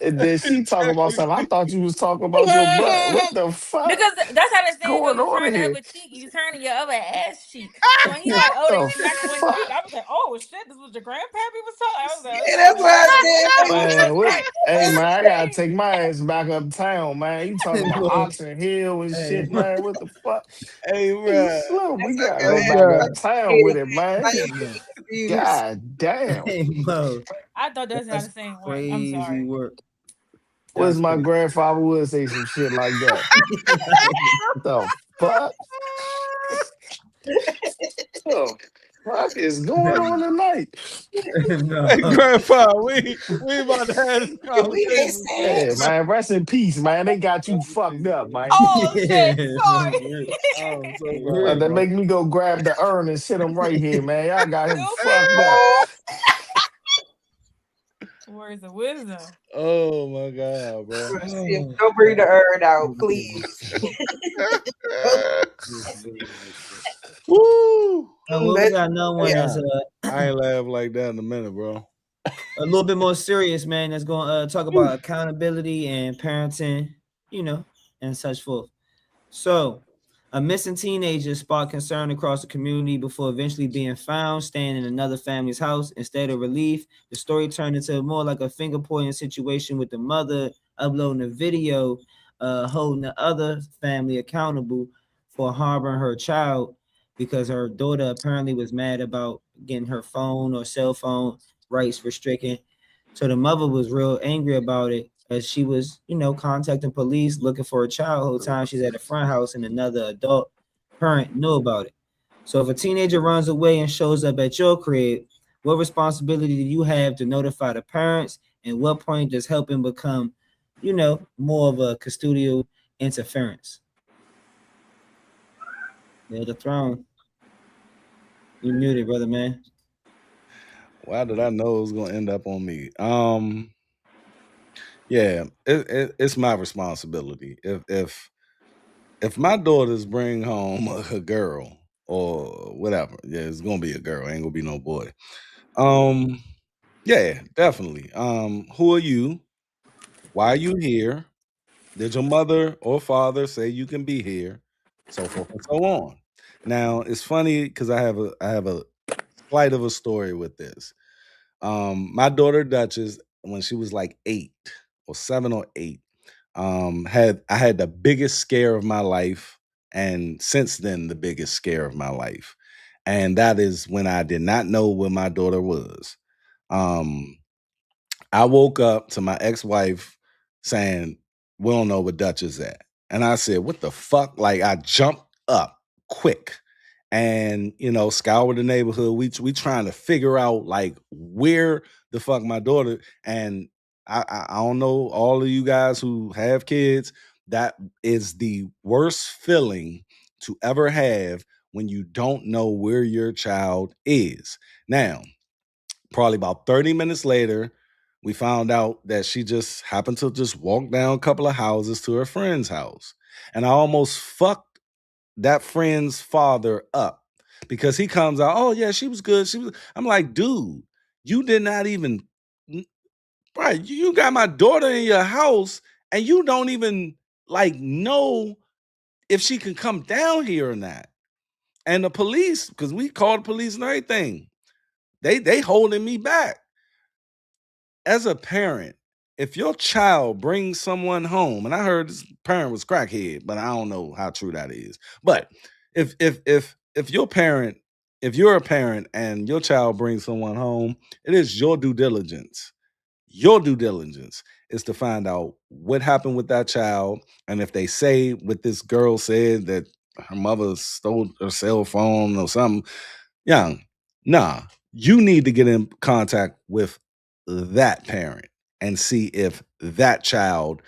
And then she talking about something. I thought you was talking about your butt. What the fuck Because that's how they say it, though. going You on turn the here? other cheek, you turn your other ass cheek. So when he What like, oh, they the smacked one cheek, fuck? I was like, oh shit, this was your grandpappy was talking. I was like, Yeah, okay, that's what I said. man. Like, what the Man, what? fuck? Hey, man, I gotta Okay. take my ass back uptown, man. You talking about Oxon Hill and Hey, shit, man? What the fuck? Hey, You bro. slow. We That's gotta okay. go Hey, back bro. uptown with it, man. Mo. Confused. God damn. Hey, Mo. I thought that's how the That's saying went. I'm crazy sorry. work. Where's That's my crazy. grandfather would say some shit like that? The fuck? Oh, what is going on tonight? Hey, No. Grandpa, we about to have this We ain't conversation. saying Hey, man, rest in peace, man. They got you fucked up, man. Oh shit, Yeah, Oh, I'm so for sorry, real. They bro. make me go grab the urn and sit him right here, man. Y'all got him you fucked up. words of wisdom. Oh my god, bro. don't bring the urn out, please. Woo! Well, we got another one Yeah. that's I ain't laughed like that in a minute, bro. a little bit more serious, man. That's going to talk about accountability and parenting, and such forth. So, a missing teenager sparked concern across the community before eventually being found staying in another family's house. Instead of relief, the story turned into more like a finger pointing situation with the mother uploading a video, holding the other family accountable for harboring her child because her daughter apparently was mad about getting her phone or cell phone rights restricted. So the mother was real angry about it as she was, contacting police looking for a child the whole time she's at the front house and another adult parent knew about it. So if a teenager runs away and shows up at your crib, what responsibility do you have to notify the parents? And what point does helping become, more of a custodial interference? Yeah, the throne. You muted, brother, man. Why did I know it was gonna end up on me? Yeah, it's my responsibility. If my daughters bring home a girl or whatever, yeah, it's gonna be a girl. Ain't gonna be no boy. Yeah, definitely. Who are you? Why are you here? Did your mother or father say you can be here? So forth and so on. Now it's funny because I have a slight of a story with this. My daughter Duchess, when she was like 8 or 7 or 8, I had the biggest scare of my life, and since then the biggest scare of my life, and that is when I did not know where my daughter was. Um, I woke up to my ex-wife saying, "We don't know where Dutch is at." And I said, "What the fuck?" Like I jumped up quick and scoured the neighborhood. We trying to figure out like where the fuck my daughter. And I don't know, all of you guys who have kids, that is the worst feeling to ever have when you don't know where your child is. Now, probably about 30 minutes later, we found out that she just happened to just walk down a couple of houses to her friend's house. And I almost fucked that friend's father up because he comes out, "Oh yeah, she was good. I'm like, dude, you did not even right. You got my daughter in your house and you don't even like know if she can come down here or not." And the police, because we called the police and everything, they holding me back. As a parent, if your child brings someone home, and I heard this parent was crackhead, but I don't know how true that is. But if you're a parent and your child brings someone home, it is your due diligence. Your due diligence is to find out what happened with that child, and if they say what this girl said that her mother stole her cell phone or something, young, nah, you need to get in contact with that parent and see if that child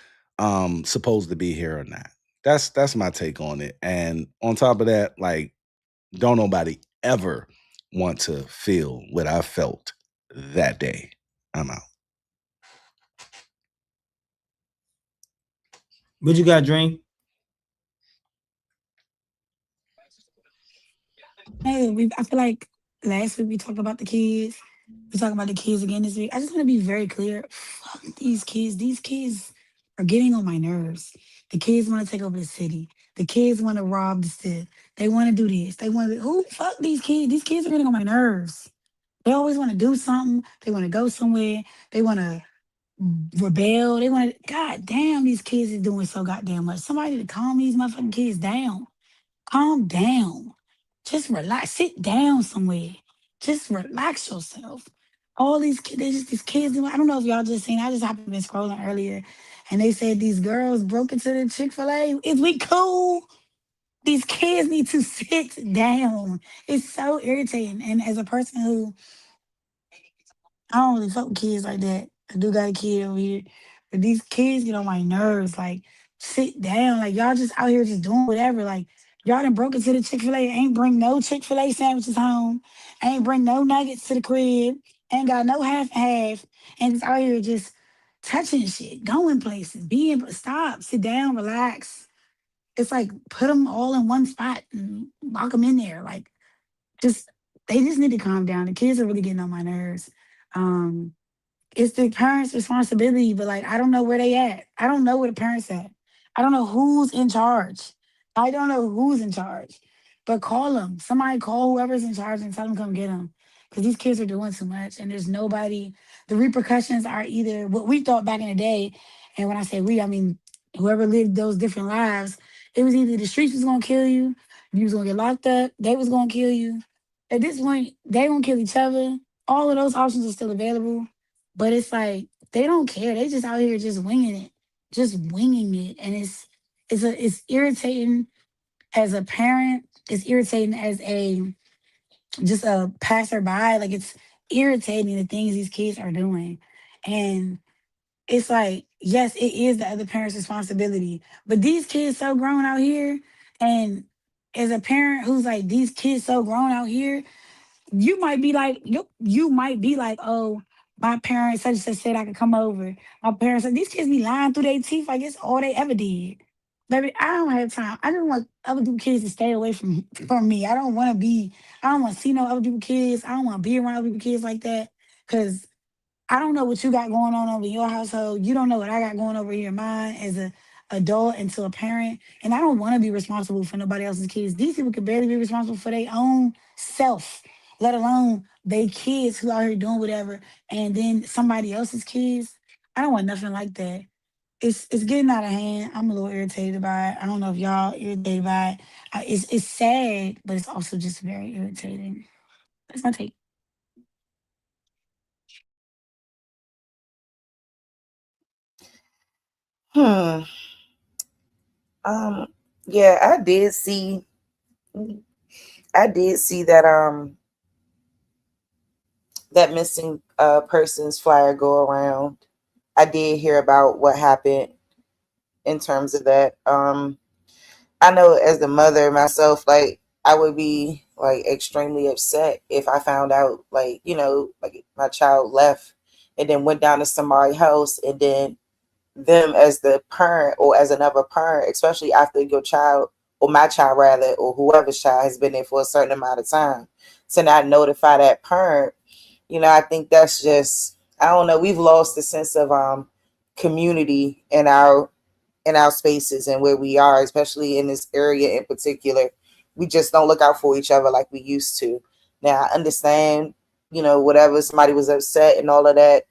supposed to be here or not. That's my take on it. And on top of that, like, don't nobody ever want to feel what I felt that day. I'm out. What you got, Dream? Hey, I feel like last week we talked about the kids. We're talking about the kids again this week. I just want to be very clear. Fuck these kids. These kids are getting on my nerves. The kids want to take over the city. The kids want to rob the city. They want to do this. They want to. Who fuck these kids? These kids are getting on my nerves. They always want to do something. They want to go somewhere. They want to rebel. They want to. God damn, these kids are doing so goddamn much. Somebody to calm these motherfucking kids down. Calm down. Just relax. Sit down somewhere. Just relax yourself. All these kids, they just these kids. I don't know if y'all just seen. I just happened to be scrolling earlier, and they said these girls broke into the Chick-fil-A. Is we cool? These kids need to sit down. It's so irritating. And as a person who I don't really fuck with kids like that. I do got a kid over here. But these kids get on my nerves. Like, sit down. Like, y'all just out here just doing whatever. Like, y'all done broke into the Chick-fil-A. Ain't bring no Chick-fil-A sandwiches home. Ain't bring no nuggets to the crib. Ain't got no half and half. And just out here just touching shit, going places, stop, sit down, relax. It's like, put them all in one spot and lock them in there. Like, just, they just need to calm down. The kids are really getting on my nerves. Um, it's the parents' responsibility, but like I don't know where they at. I don't know where the parents at. I don't know who's in charge. I don't know who's in charge. But call them. Somebody call whoever's in charge and tell them come get them. Because these kids are doing too much and there's nobody. The repercussions are either what we thought back in the day. And when I say we, I mean whoever lived those different lives, It was either the streets was gonna kill you, you was gonna get locked up, they was gonna kill you. At this point, they gonna kill each other. All of those options are still available, but it's like they don't care. They just out here just winging it, just winging it, and it's irritating as a parent. It's irritating as a just a passerby. Like it's irritating the things these kids are doing, and it's like, yes, it is the other parent's responsibility. But these kids so grown out here, and as a parent who's like, these kids so grown out here, you might be like, you might be like, oh, my parents such and such said I could come over. My parents said these kids be lying through their teeth like it's all they ever did. Baby, I don't have time. I just want other people's kids to stay away from me. I don't want to see no other people's kids. I don't want to be around other people's kids like that. Cause I don't know what you got going on over in your household. You don't know what I got going over here in mine as a adult and to a parent. And I don't want to be responsible for nobody else's kids. These people can barely be responsible for their own self, let alone they kids who out here doing whatever. And then somebody else's kids. I don't want nothing like that. It's getting out of hand. I'm a little irritated by it. I don't know if y'all irritated by it. It's sad, but it's also just very irritating. That's my take. Hmm. Yeah, I did see that that missing persons flyer go around. I did hear about what happened in terms of that. I know as the mother myself, like I would be like extremely upset if I found out like, like my child left and then went down to somebody's house, and then them as the parent or as another parent, especially after your child or my child rather, or whoever's child has been there for a certain amount of time, to not notify that parent. I think that's just, I don't know, we've lost the sense of community in our spaces and where we are, especially in this area in particular. We just don't look out for each other like we used to. Now I understand, whatever, somebody was upset and all of that,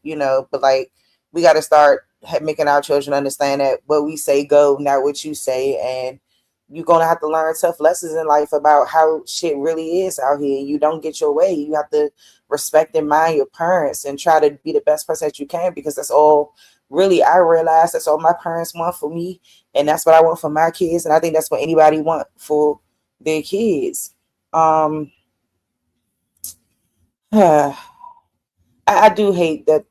but like we got to start making our children understand that what we say go, not what you say, and you're gonna have to learn tough lessons in life about how shit really is out here. You don't get your way. You have to respect and mind your parents and try to be the best person that you can, because that's all really, I realize that's all my parents want for me, and that's what I want for my kids, and I think that's what anybody want for their kids. I do hate that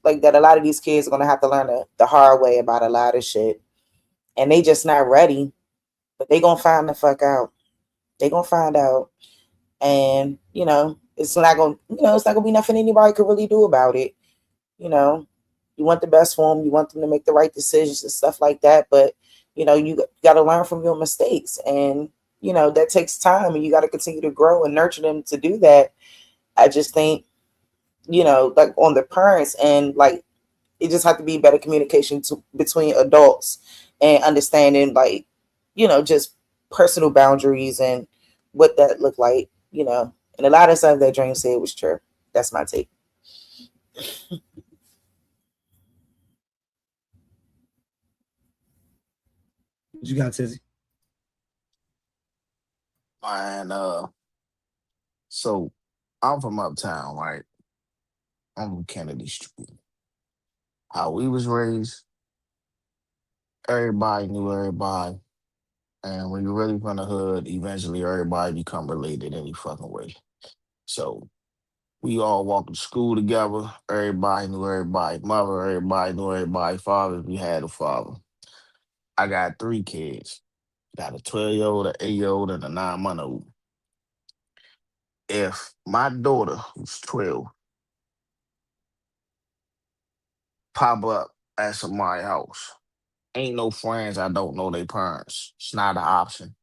like that a lot of these kids are gonna have to learn the hard way about a lot of shit, and they just not ready, but they gonna find the fuck out. They gonna find out, and it's not gonna be nothing anybody could really do about it. You want the best for them, you want them to make the right decisions and stuff like that, but you got to learn from your mistakes, and that takes time, and you got to continue to grow and nurture them to do that. I just think like on the parents, and like it just have to be better communication between adults and understanding, like just personal boundaries and what that looked like, and a lot of stuff that Dream said was true. That's my take. What you got, Tizzy? And so I'm from uptown, right? I'm from Kennedy Street. How we was raised, everybody knew everybody. And when you're really from the hood, eventually everybody become related any fucking way. So we all walked to school together. Everybody knew everybody. Mother, everybody knew everybody. Father, we had a father. I got 3 kids. Got a 12-year-old, an 8-year-old, and a 9-month-old. If my daughter, who's 12, pop up at somebody's house, ain't no friends I don't know their parents. It's not an option.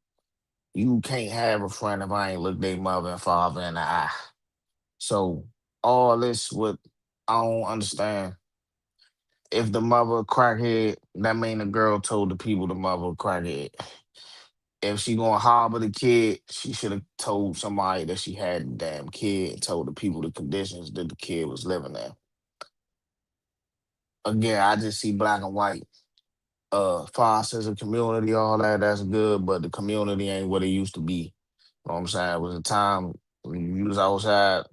You can't have a friend if I ain't look their mother and father in the eye. So all this what I don't understand. If the mother a crackhead, that mean the girl told the people the mother a crackhead. If she gonna harbor the kid, she should have told somebody that she had the damn kid and told the people the conditions that the kid was living in. Again, I just see black and white. fine sense of community, all that's good, but the community ain't what it used to be. You know what I'm saying? It was a time when you was outside,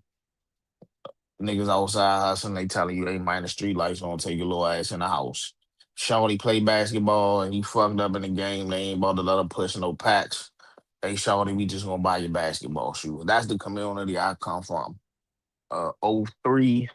niggas outside hustling, they telling you they mind the street lights gonna take your little ass in the house. Shorty play basketball and he fucked up in the game. They ain't about to let him push no packs. Hey, Shorty, we just gonna buy your basketball shoes. That's the community I come from. 03,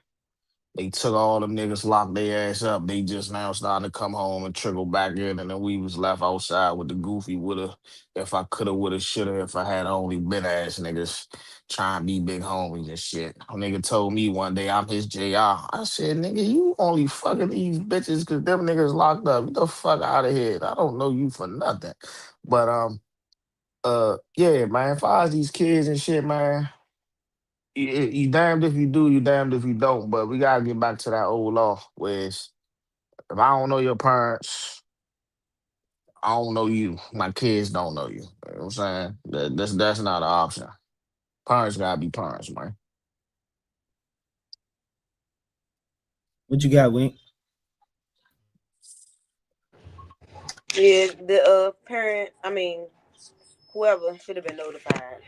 they took all them niggas, locked their ass up. They just now starting to come home and trickle back in, and then we was left outside with the goofy woulda, if I coulda, woulda, shoulda, if I had only been ass niggas trying to be big homies and shit. A nigga told me one day I'm his JR. I said, nigga, you only fucking these bitches because them niggas locked up. Get the fuck out of here. I don't know you for nothing. But yeah, man, as far as these kids and shit, man, you damned if you do, you damned if you don't. But we gotta get back to that old law, where it's, if I don't know your parents, I don't know you. My kids don't know you. You know what I'm saying? That's not an option. Parents gotta be parents, man. What you got, Wink? Yeah, the parent, I mean, whoever should have been notified.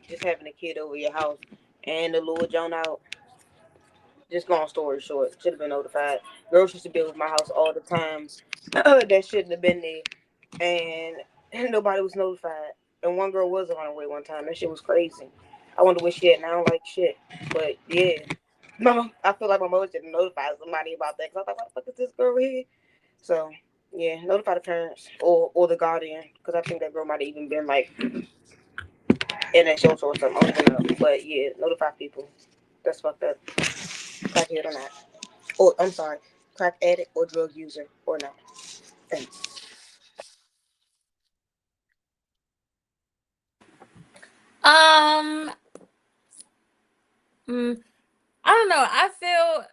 Just having a kid over your house and the Lord John out. Just long story short, should have been notified. Girls used to be with my house all the time. That shouldn't have been there, and nobody was notified. And one girl was a runaway one time. That shit was crazy. I wonder where she at now. Like shit, but yeah, I feel like my mother should have notified somebody about that. Cause I thought, what the fuck is this girl here? So yeah, notify the parents or the guardian, because I think that girl might have even been like in a shelter or something. I don't even know. But yeah, notify people. That's fucked up. Crackhead or not. Or I'm sorry, crack addict or drug user or not. Thanks. Um, I don't know. I feel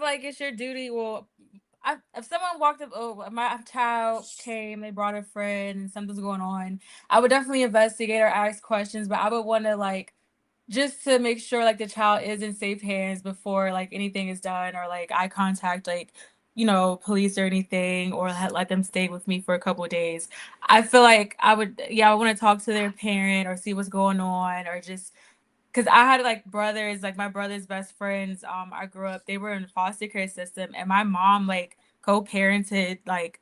like it's your duty. Well, if someone walked up, oh, my child came, they brought a friend, and something's going on, I would definitely investigate or ask questions. But I would want to like just to make sure like the child is in safe hands before like anything is done, or like I contact like police or anything, or let them stay with me for a couple of days. I feel like I want to talk to their parent or see what's going on, or just because I had like brothers, like my brother's best friends. I grew up, they were in the foster care system, and my mom like co-parented like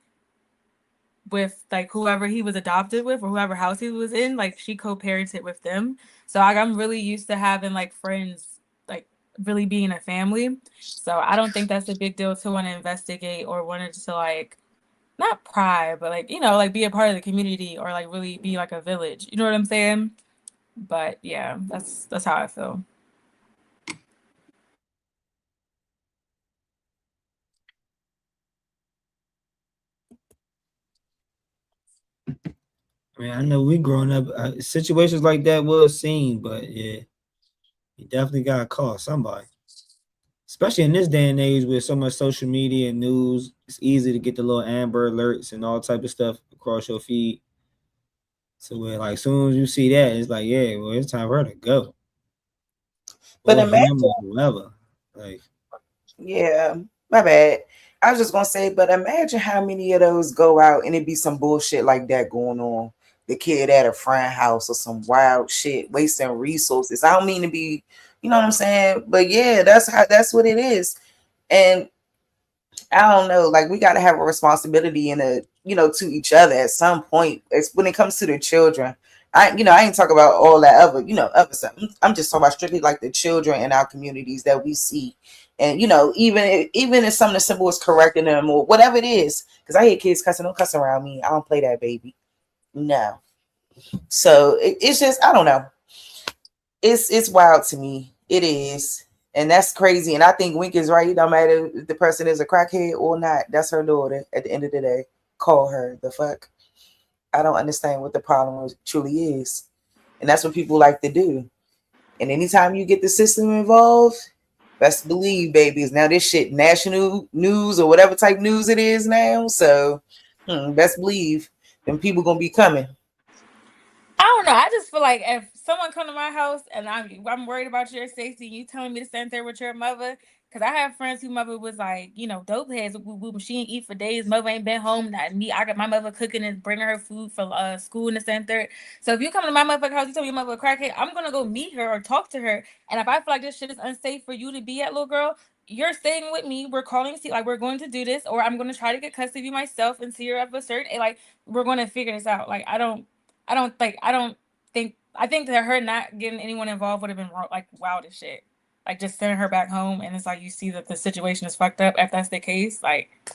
with like whoever he was adopted with or whoever house he was in. Like she co-parented with them. So like I'm really used to having like friends, like really being a family. So I don't think that's a big deal to want to investigate or wanted to like not pry, but like like be a part of the community or like really be like a village. You know what I'm saying? But yeah, that's how I feel. I mean, I know we growing up, situations like that was seen, but yeah, you definitely got to call somebody. Especially in this day and age with so much social media and news, it's easy to get the little Amber Alerts and all type of stuff across your feed. So where like soon as you see that, it's like, yeah, well, it's time for her to go. But or imagine, him or whoever. Like, yeah, my bad. I was just gonna say, but imagine how many of those go out and it be some bullshit like that going on. The kid at a friend house or some wild shit, wasting resources. I don't mean to be, you know what I'm saying? But yeah, that's what it is. And I don't know, like we gotta have a responsibility in to each other at some point. It's when it comes to the children. I ain't talking about all that other stuff. I'm just talking about strictly like the children in our communities that we see. And even if something as simple as correcting them or whatever it is, because I hear kids cussing, don't cuss around me. I don't play that, baby. No. So it's just, I don't know. It's wild to me. It is. And that's crazy. And I think Wink is right. No matter if the person is a crackhead or not, that's her daughter at the end of the day. Call her. The fuck? I don't understand what the problem truly is. And that's what people like to do. And anytime you get the system involved, best believe, babies. Now this shit national news or whatever type news it is now. So best believe them people gonna be coming. I don't know. I just feel like if someone come to my house and I'm worried about your safety, you telling me to stand there with your mother. Because I have friends whose mother was like, you know, dope heads. She ain't eat for days. Mother ain't been home. Not me. I got my mother cooking and bringing her food for school in the center. So if you come to my motherfucking house, you tell me your mother a crackhead, I'm going to go meet her or talk to her. And if I feel like this shit is unsafe for you to be at, little girl, you're staying with me. We're calling, like, we're going to do this. Or I'm going to try to get custody of you myself and see her at a certain, like, we're going to figure this out. Like, I think that her not getting anyone involved would have been like wild as shit. Like just sending her back home, and it's like you see that the situation is fucked up. If that's the case, like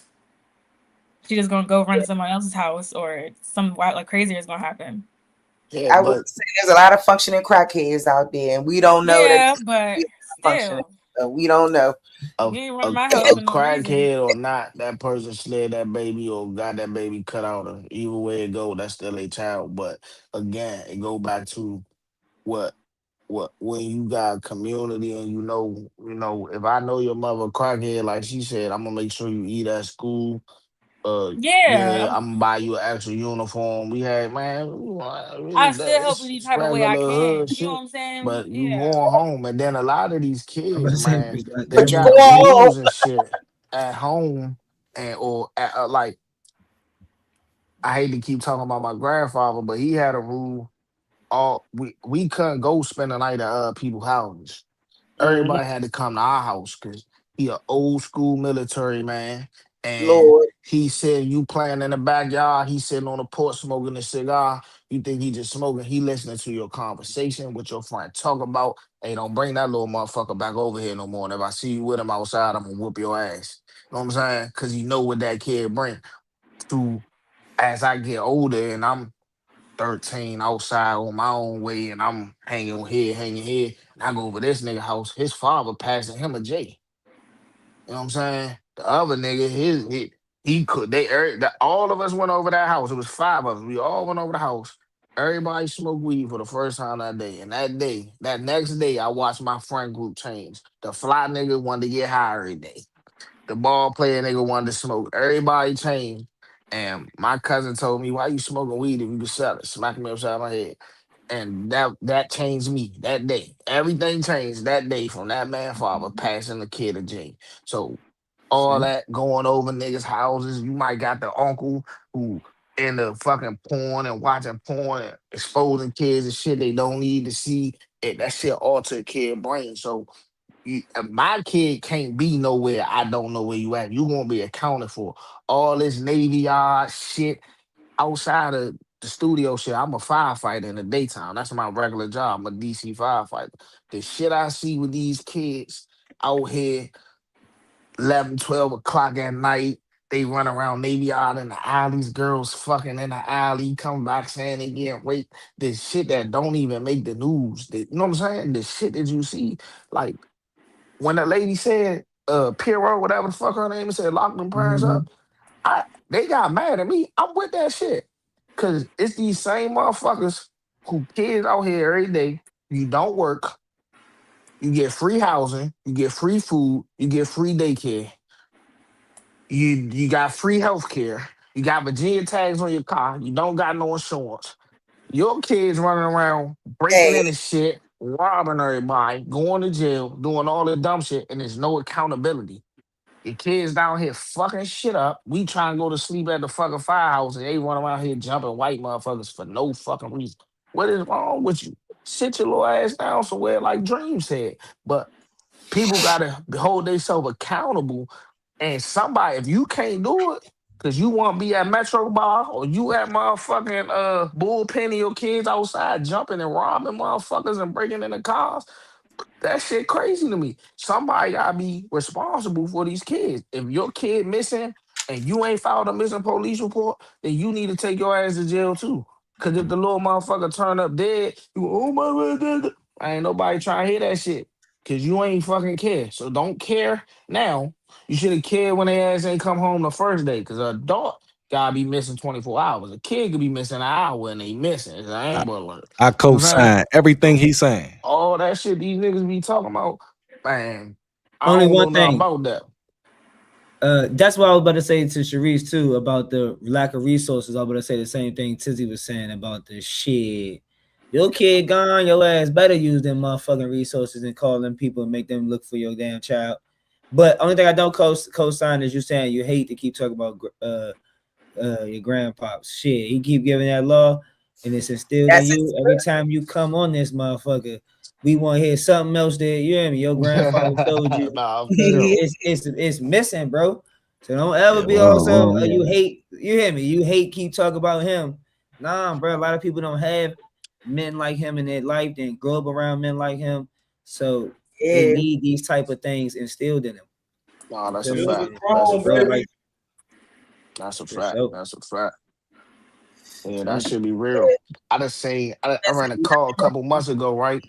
she just gonna go run to someone else's house, or some wild, like crazier is gonna happen. Yeah, I would say there's a lot of functioning crackheads out there, and we don't know that. But still, so we don't know. A crackhead or not, that person slid that baby or got that baby cut out, or either way it go, that's still a child. But again, it go back to what when you got community and you know, if I know your mother crackhead, like she said, I'm gonna make sure you eat at school. Yeah, I'm gonna buy you an extra uniform. We had, man, I still help in any type of way I can. Shit, You know what I'm saying? but you going home, and then a lot of these kids, man, they But got rules and shit at home, and like, I hate to keep talking about my grandfather, but he had a rule. We couldn't go spend the night at people's houses. Everybody had to come to our house because he an old school military man. And Lord. he said, you playing in the backyard, he sitting on the porch smoking a cigar. You think he just smoking? He listening to your conversation, what your friend talk about. Hey, don't bring that little motherfucker back over here no more. And if I see you with him outside, I'm gonna whoop your ass. You know what I'm saying? Because you know what that kid bring. To as I get older and I'm 13 outside on my own way, and I'm hanging here. And I go over this nigga house. His father passing him a J. You know what I'm saying? The other nigga, he could. All of us went over that house. It was 5 of us. We all went over the house. Everybody smoked weed for the first time that day. And that next day, I watched my friend group change. The fly nigga wanted to get high every day. The ball player nigga wanted to smoke. Everybody changed. And my cousin told me, why you smoking weed if you can sell it? Smacking me upside my head. And that changed me that day. Everything changed that day from that man father passing the kid a J. So all that going over niggas' houses, you might got the uncle who in the fucking porn and watching porn and exposing kids and shit they don't need to see. That shit alter a kid brain. So my kid can't be nowhere I don't know where you at. You gonna be accounted for. All this Navy Yard shit outside of the studio shit. I'm a firefighter in the daytime. That's my regular job. I'm a DC firefighter. The shit I see with these kids out here 11, 12 o'clock at night, they run around Navy Yard in the alleys, girls fucking in the alley, come back saying they getting raped. This shit that don't even make the news. You know what I'm saying? The shit that you see, like, when that lady said, Piero, whatever the fuck her name is, said, lock them parents up, they got mad at me. I'm with that shit. Cause it's these same motherfuckers who kids out here every day. You don't work. You get free housing. You get free food. You get free daycare. You got free health care. You got Virginia tags on your car. You don't got no insurance. Your kids running around breaking into shit, robbing everybody, going to jail, doing all the dumb shit, and there's no accountability. Your kids down here fucking shit up. We trying to go to sleep at the fucking firehouse, and they run around here jumping white motherfuckers for no fucking reason. What is wrong with you? Sit your little ass down somewhere, like Dream said. But people gotta hold themselves accountable. And somebody, if you can't do it, because you want to be at Metro Bar or you at motherfucking bullpen your kids outside jumping and robbing motherfuckers and breaking into cars, that shit crazy to me. Somebody gotta be responsible for these kids. If your kid missing and you ain't filed a missing police report, then you need to take your ass to jail too. Cause if the little motherfucker turn up dead, you go, oh my God, ain't nobody trying to hear that shit. Cause you ain't fucking care. So don't care now. You should have cared when they ass ain't come home the first day. Cause an adult gotta be missing 24 hours. A kid could be missing an hour and they missing. It's an Amber Alert. I co-sign everything he's saying. All that shit these niggas be talking about, man. Only one know thing about that. That's what I was about to say to Sharice too about the lack of resources. I was about to say the same thing Tizzy was saying about the shit. Your kid gone, your ass better use them motherfucking resources and call them people and make them look for your damn child. But only thing I don't co-sign is you saying you hate to keep talking about your grandpops. Shit, he keep giving that law, and it's instilled in you. Every time you come on this motherfucker, we want to hear something else that you hear me. Your grandfather told you. Nah, for sure. it's missing, bro. So don't ever be also you hate. You hear me? You hate keep talking about him. Nah, bro. A lot of people don't have men like him in their life. They grow up around men like him, so they need these type of things instilled in them. Nah, that's a fact. That's a fact. That's a fact. That's a fact. Yeah, that should be real. I ran a call a couple months ago, right?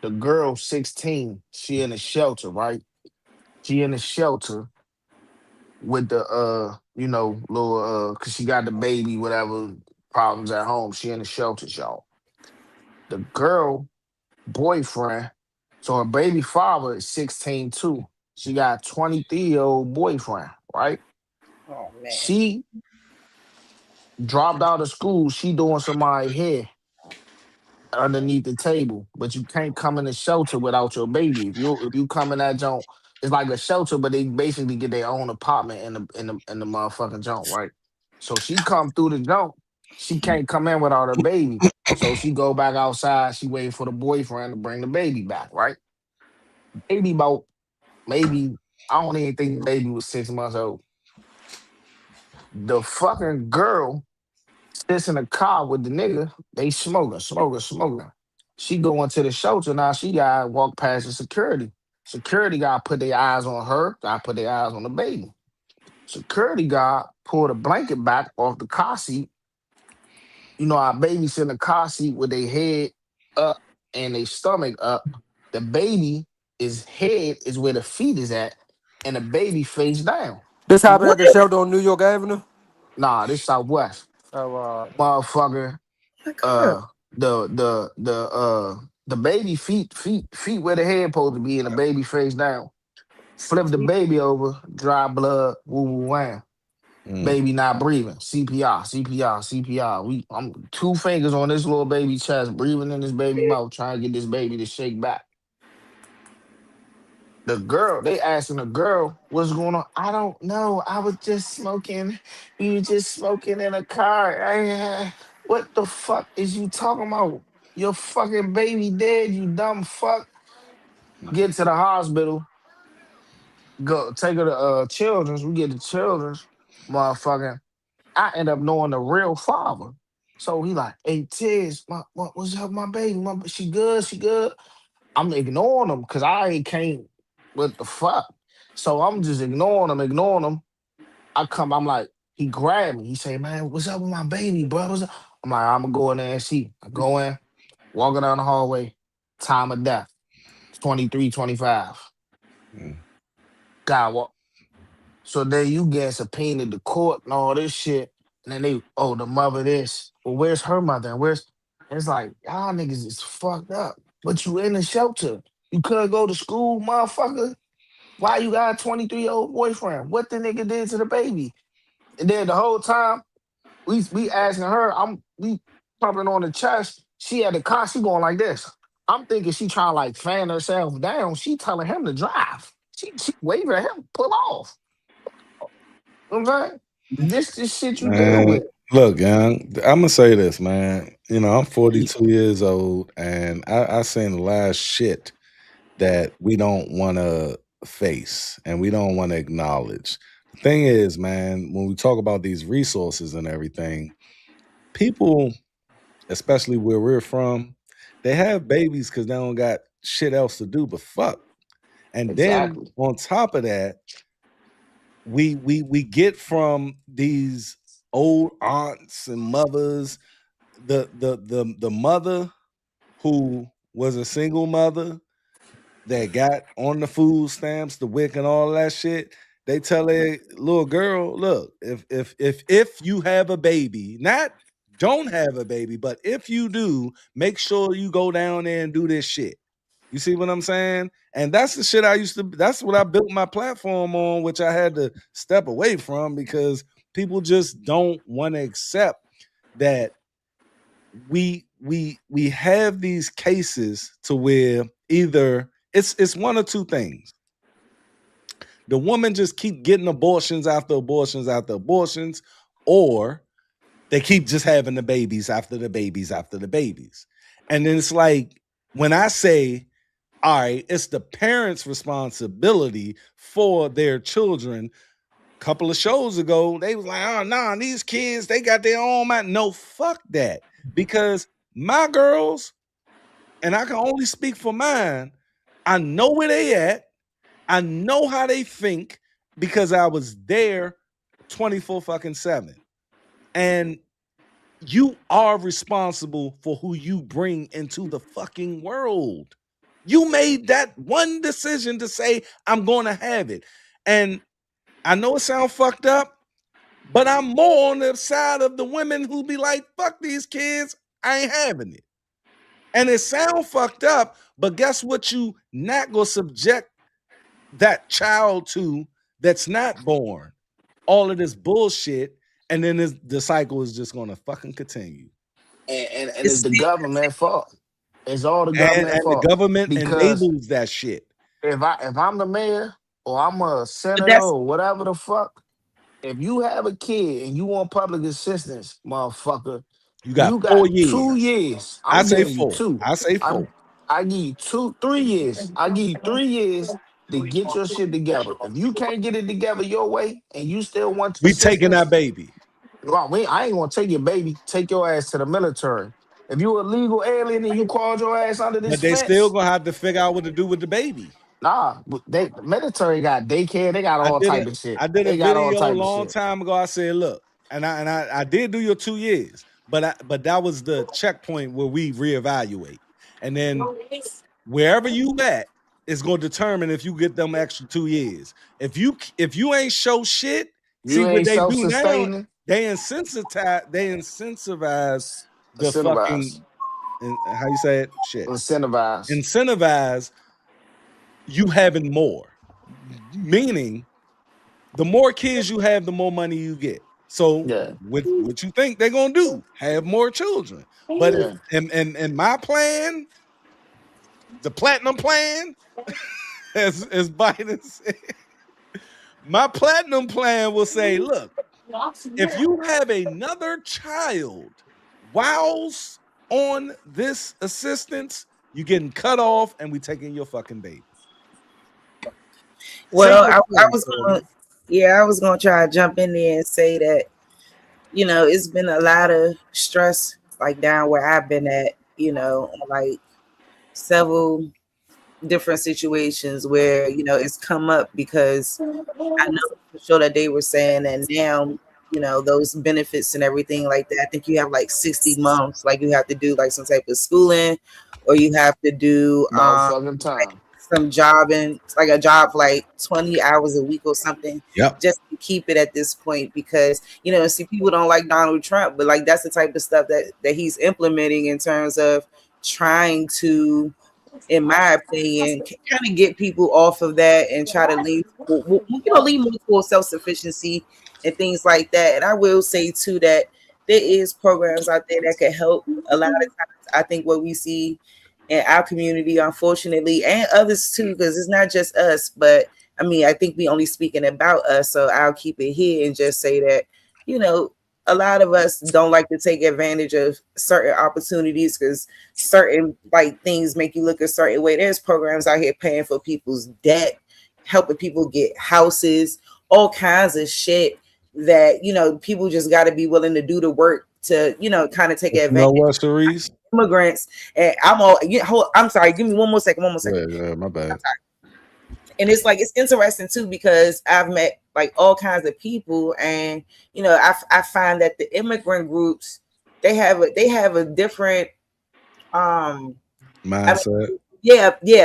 The girl, 16, she in a shelter, right? She in a shelter with the little cause she got the baby, whatever problems at home. She in the shelter, y'all. The girl boyfriend, so her baby father is 16 too. She got a 23-year-old boyfriend, right? Oh man. She dropped out of school. She doing somebody hair underneath the table, but you can't come in the shelter without your baby. If you come in that joint, it's like a shelter, but they basically get their own apartment in the motherfucking joint, right? So she come through the joint, she can't come in without her baby. So she go back outside. She waiting for the boyfriend to bring the baby back, right? Baby about maybe I don't even think the baby was 6 months old. The fucking girl sits in the car with the nigga. They smoking. She go into the shelter now. She got to walk past the security. Security guard put their eyes on her. Got put their eyes on the baby. Security guard pulled a blanket back off the car seat. You know, our baby's in the car seat with their head up and their stomach up. The baby, his head is where the feet is at, and the baby face down. This happened at the shelter on New York Avenue? Nah, this Southwest. Oh, Motherfucker. The baby feet where the head supposed to be and the baby face down. Flip the baby over, dry blood, woo woo wham. Baby not breathing. CPR. I'm 2 fingers on this little baby chest, breathing in this baby mouth, trying to get this baby to shake back. The girl, they asking the girl, what's going on? I don't know. I was just smoking. We were just smoking in a car. What the fuck is you talking about? Your fucking baby dead, you dumb fuck. Get to the hospital. Go take her to children's. We get to children's, motherfucking. I end up knowing the real father. So he like, hey Tiz, what's up, my baby? She good, she good. I'm ignoring him because I ain't came. What the fuck? So I'm just ignoring him. I'm like, he grabbed me. He say, man, what's up with my baby, bro? What's up? I'm like, I'm gonna go in there and see. I go in, walking down the hallway, time of death, 23:25. God walk. So then you get subpoenaed to court and all this shit. And then the mother this. Well, where's her mother? And it's like, y'all niggas is fucked up. But you in the shelter. You couldn't go to school, motherfucker. Why you got a 23-year-old boyfriend? What the nigga did to the baby? And then the whole time, we asking her, we pumping on the chest. She had the car, she going like this. I'm thinking she trying to like fan herself down. She telling him to drive. She waving at him, pull off. You know what I'm saying? This shit you deal with. Look, young, I'm gonna say this, man. You know, I'm 42 years old, and I seen a lot of shit that we don't want to face and we don't want to acknowledge. The thing is, man, when we talk about these resources and everything, people, especially where we're from, they have babies because they don't got shit else to do but fuck. And then on top of that, we get from these old aunts and mothers, the mother who was a single mother that got on the food stamps, the WIC and all that shit. They tell a little girl, look, if you have a baby, not don't have a baby, but if you do, make sure you go down there and do this shit. You see what I'm saying? And that's the shit that's what I built my platform on, which I had to step away from because people just don't want to accept that we have these cases to where either it's one or two things. The woman just keep getting abortions after abortions after abortions, or they keep just having the babies after the babies after the babies. And then it's like, when I say, all right, it's the parents' responsibility for their children. A couple of shows ago, they was like, oh, nah, these kids, they got their own mind. No, fuck that. Because my girls, and I can only speak for mine, I know where they at. I know how they think because I was there 24/7. And you are responsible for who you bring into the fucking world. You made that one decision to say, I'm going to have it. And I know it sounds fucked up, but I'm more on the side of the women who be like, fuck these kids, I ain't having it. And it sounds fucked up, but guess what you not going to subject that child to that's not born? All of this bullshit, and then the cycle is just going to fucking continue. And it's the government fault. It's all the government and fault. the government Because enables that shit. if I'm the mayor or I'm a senator or whatever the fuck, if you have a kid and you want public assistance, motherfucker, you got 4 years. 2 years. I I'm say giving you 4. 2. I say 4. I give you 3 years. I give you 3 years to get your shit together. If you can't get it together your way and you still want We taking assistance, that baby. well, I ain't gonna take your baby. Take your ass to the military. If you a legal alien and you called your ass under this But they still fence, gonna have to figure out what to do with the baby. nah, the military got daycare. They got all type of shit. I did a They got all video a type of long shit. time ago. I said, look, and I did do your 2 years, but that was the checkpoint where we reevaluate. And then wherever you at is gonna determine if you get them extra 2 years. If you ain't show shit, see You what ain't they do now. self-sustaining. They incentivize the Incentivize. fucking, and how you say it? Shit. Incentivize. Incentivize you having more. Meaning, the more kids you have, the more money you get. So Yeah. what you think they're gonna do? Have more children. But if in my plan, the platinum plan, as Biden said, my platinum plan will say, look, if you have another child whilst on this assistance, you're getting cut off and we taking your fucking baby. Well, I was gonna try to jump in there and say that, you know, it's been a lot of stress like down where I've been at, you know, like several different situations where, you know, it's come up because I know for sure that they were saying that now, you know, those benefits and everything like that. I think you have like 60 months, like you have to do like some type of schooling, or you have to do Motherfucking time. some jobbing, like a job for like 20 hours a week or something. Yep. Just to keep it at this point, because, you know, see, people don't like Donald Trump, but like that's the type of stuff that he's implementing in terms of trying to, in my opinion, kind of get people off of that and try to lean more towards self-sufficiency and things like that. And I will say too that there is programs out there that could help. A lot of times, I think what we see in our community, unfortunately, and others too, because it's not just us, but I mean, I think we only speaking about us, so I'll keep it here and just say that, you know, a lot of us don't like to take advantage of certain opportunities because certain like things make you look a certain way. There's programs out here paying for people's debt, helping people get houses, all kinds of shit that, you know, people just got to be willing to do the work to, you know, kind of take advantage. You know what, Cerise? Immigrants, and I'm sorry, give me one more second. Yeah, my bad. And it's like, it's interesting too, because I've met like all kinds of people, and you know, I find that the immigrant groups, they have a different mindset.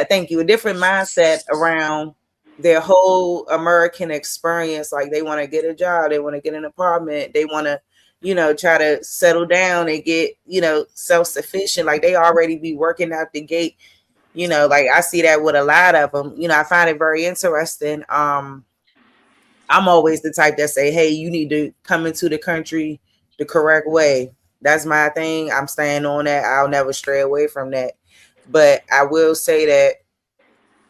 Thank you. A different mindset around their whole American experience. Like they want to get a job, they want to get an apartment, they want to, you know, try to settle down and get, you know, self-sufficient. Like they already be working out the gate, you know, like I see that with a lot of them. You know, I find it very interesting. I'm always the type that say, hey, you need to come into the country the correct way. That's my thing. I'm staying on that. I'll never stray away from that. But I will say that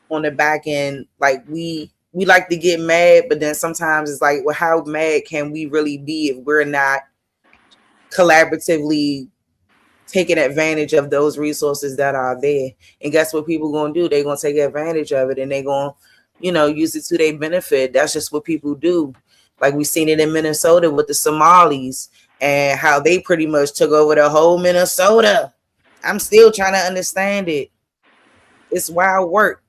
on the back end, like we like to get mad, but then sometimes it's like, well, how mad can we really be if we're not collaboratively taking advantage of those resources that are there? And guess what people gonna do? They're gonna take advantage of it, and they're gonna, use it to their benefit. That's just what people do. Like we seen it in Minnesota with the Somalis and how they pretty much took over the whole Minnesota. I'm still trying to understand it. It's wild work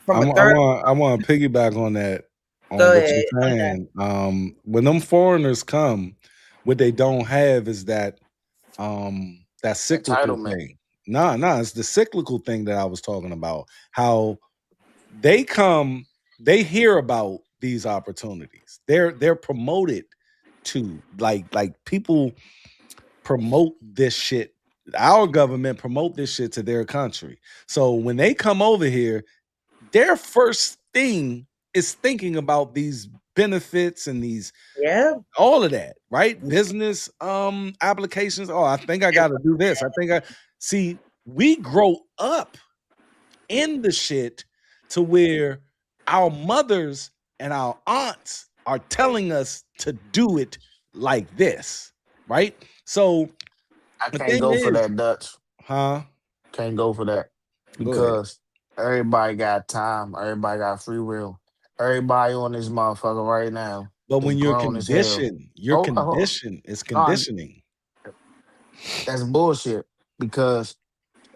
from a third. I want to piggyback on that, on Go what ahead. you're saying. When them foreigners come, what they don't have is that cyclical Entitlement. thing. Nah, it's the cyclical thing that I was talking about. How they come, they hear about these opportunities. They're promoted to, like people promote this shit. Our government promote this shit to their country. So when they come over here, their first thing is thinking about these benefits and these all of that, right? Business applications. Oh, I think I got to do this. See, we grow up in the shit to where our mothers and our aunts are telling us to do it like this, right? So I the can't thing go for is, that, Dutch. huh? Can't go for that Go ahead. because everybody got time. Everybody got free will. Everybody on this motherfucker right now. But is when you're grown as hell. conditioned, it's conditioning. That's bullshit because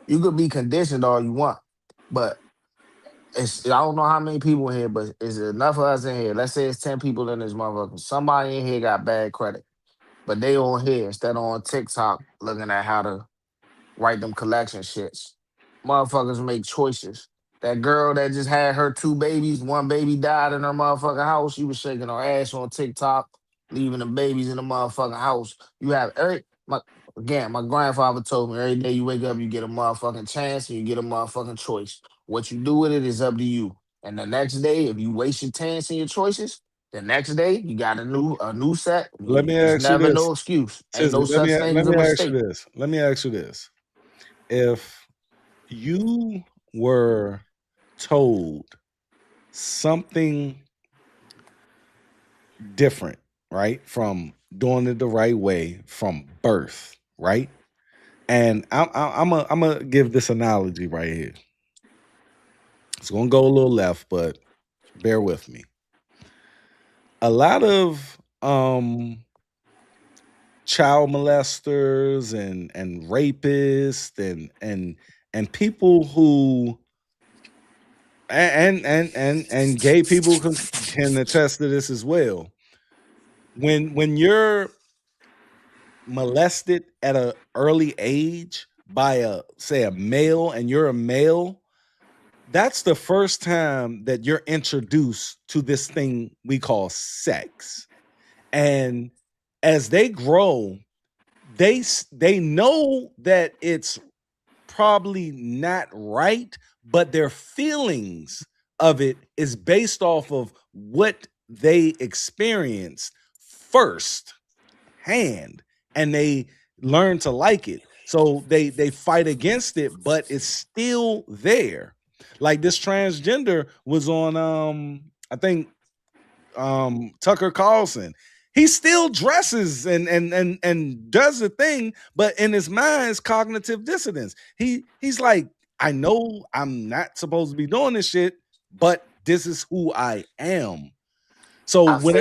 you could be conditioned all you want, but I don't know how many people in here, but is enough of us in here? Let's say it's 10 people in this motherfucker. Somebody in here got bad credit, but they on here instead of on TikTok looking at how to write them collection shits. Motherfuckers make choices. That girl that just had her 2 babies, 1 baby died in her motherfucking house. She was shaking her ass on TikTok, leaving the babies in the motherfucking house. You have my grandfather told me every day you wake up, you get a motherfucking chance and you get a motherfucking choice. What you do with it is up to you. And the next day, if you waste your chance and your choices, the next day you got a new set. Let me It's ask you never this, no excuse. Ain't Sizzy, no such thing as a mistake. Let me ask you this. If you were told something different, right, from doing it the right way from birth, right? And I'm gonna give this analogy right here. It's gonna go a little left, but bear with me. A lot of child molesters and rapists and people who and gay people can attest to this as well. When you're molested at an early age by a male, and you're a male, that's the first time that you're introduced to this thing we call sex. And as they grow, they know that it's probably not right, but their feelings of it is based off of what they experienced first hand, and they learn to like it. So they fight against it, but it's still there. Like this transgender was on I think Tucker Carlson. He still dresses and does the thing, but in his mind is cognitive dissonance. He's like, I know I'm not supposed to be doing this shit, but this is who I am. So when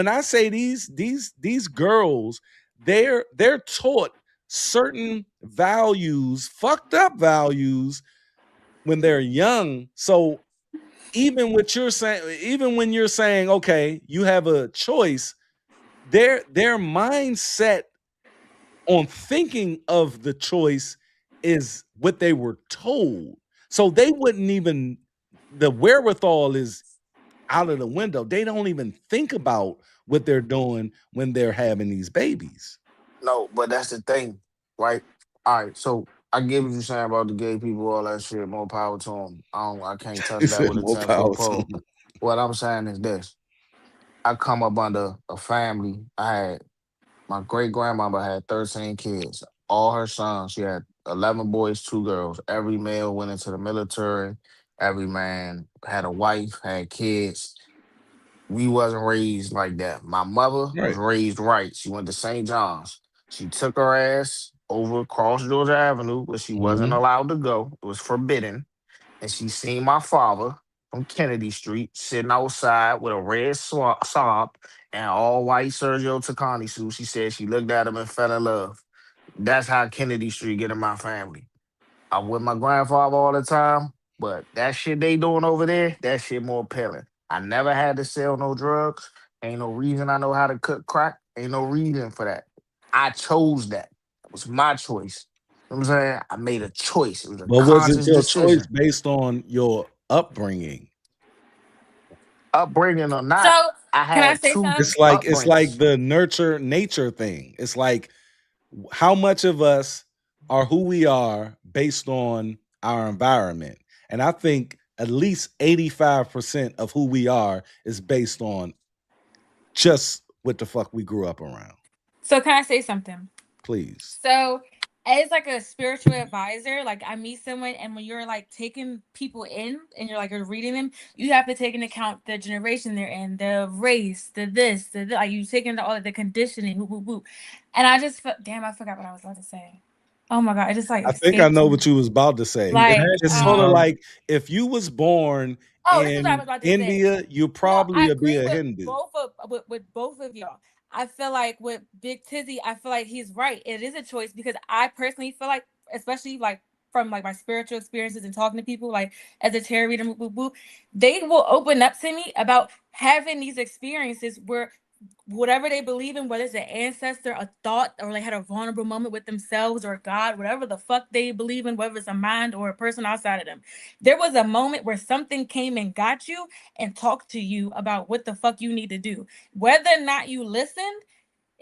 I say these girls, they're taught certain values, fucked up values, when they're young. So even what you're saying, even when you're saying, okay, you have a choice, their mindset on thinking of the choice is what they were told. So they wouldn't even, the wherewithal is out of the window. They don't even think about what they're doing when they're having these babies. No, but that's the thing, right? All right, so I get what you're saying about the gay people, all that shit. More power to them. I can't touch He that said with a more 10-foot power to pole. them. What I'm saying is this: I come up under a family. I had My great grandmother had 13 kids. All her sons, she had 11 boys, 2 girls. Every male went into the military. Every man had a wife, had kids. We wasn't raised like that. My mother was Right. raised right. She went to St. John's. She took her ass over across Georgia Avenue, where she wasn't allowed to go. It was forbidden. And she seen my father from Kennedy Street sitting outside with a red sob and all white Sergio Tacani suit. She said she looked at him and fell in love. That's how Kennedy Street get in my family. I'm with my grandfather all the time, but that shit they doing over there, that shit more appealing. I never had to sell no drugs. Ain't no reason I know how to cook crack. Ain't no reason for that. I chose that. It was my choice. You know what I'm saying? I made a choice. It was a But was it conscious your choice decision. based on your upbringing? Upbringing or not, So I can I had say 2 something? It's like upbringings. the nurture nature thing. It's like how much of us are who we are based on our environment. And I think at least 85% of who we are is based on just what the fuck we grew up around. So can I say something? Please. So as like a spiritual advisor, like I meet someone, and when you're like taking people in and you're reading them, you have to take into account the generation they're in, the race, the this, the like you take into all of the conditioning, whoop, whoop, whoop. And I just damn, I forgot what I was about to say. Oh my god, it just like I think I escaped know me. what you was about to say. Like It's sort of like if you was born oh, this is what I was in about to say. India, you No, probably I would be agree a with Hindu. both of y'all. I feel like with Big Tizzy, I feel like he's right. It is a choice because I personally feel like, especially like from like my spiritual experiences and talking to people like as a tarot reader, they will open up to me about having these experiences where whatever they believe in, whether it's an ancestor, a thought, or they had a vulnerable moment with themselves or God, whatever the fuck they believe in, whether it's a mind or a person outside of them. There was a moment where something came and got you and talked to you about what the fuck you need to do. Whether or not you listened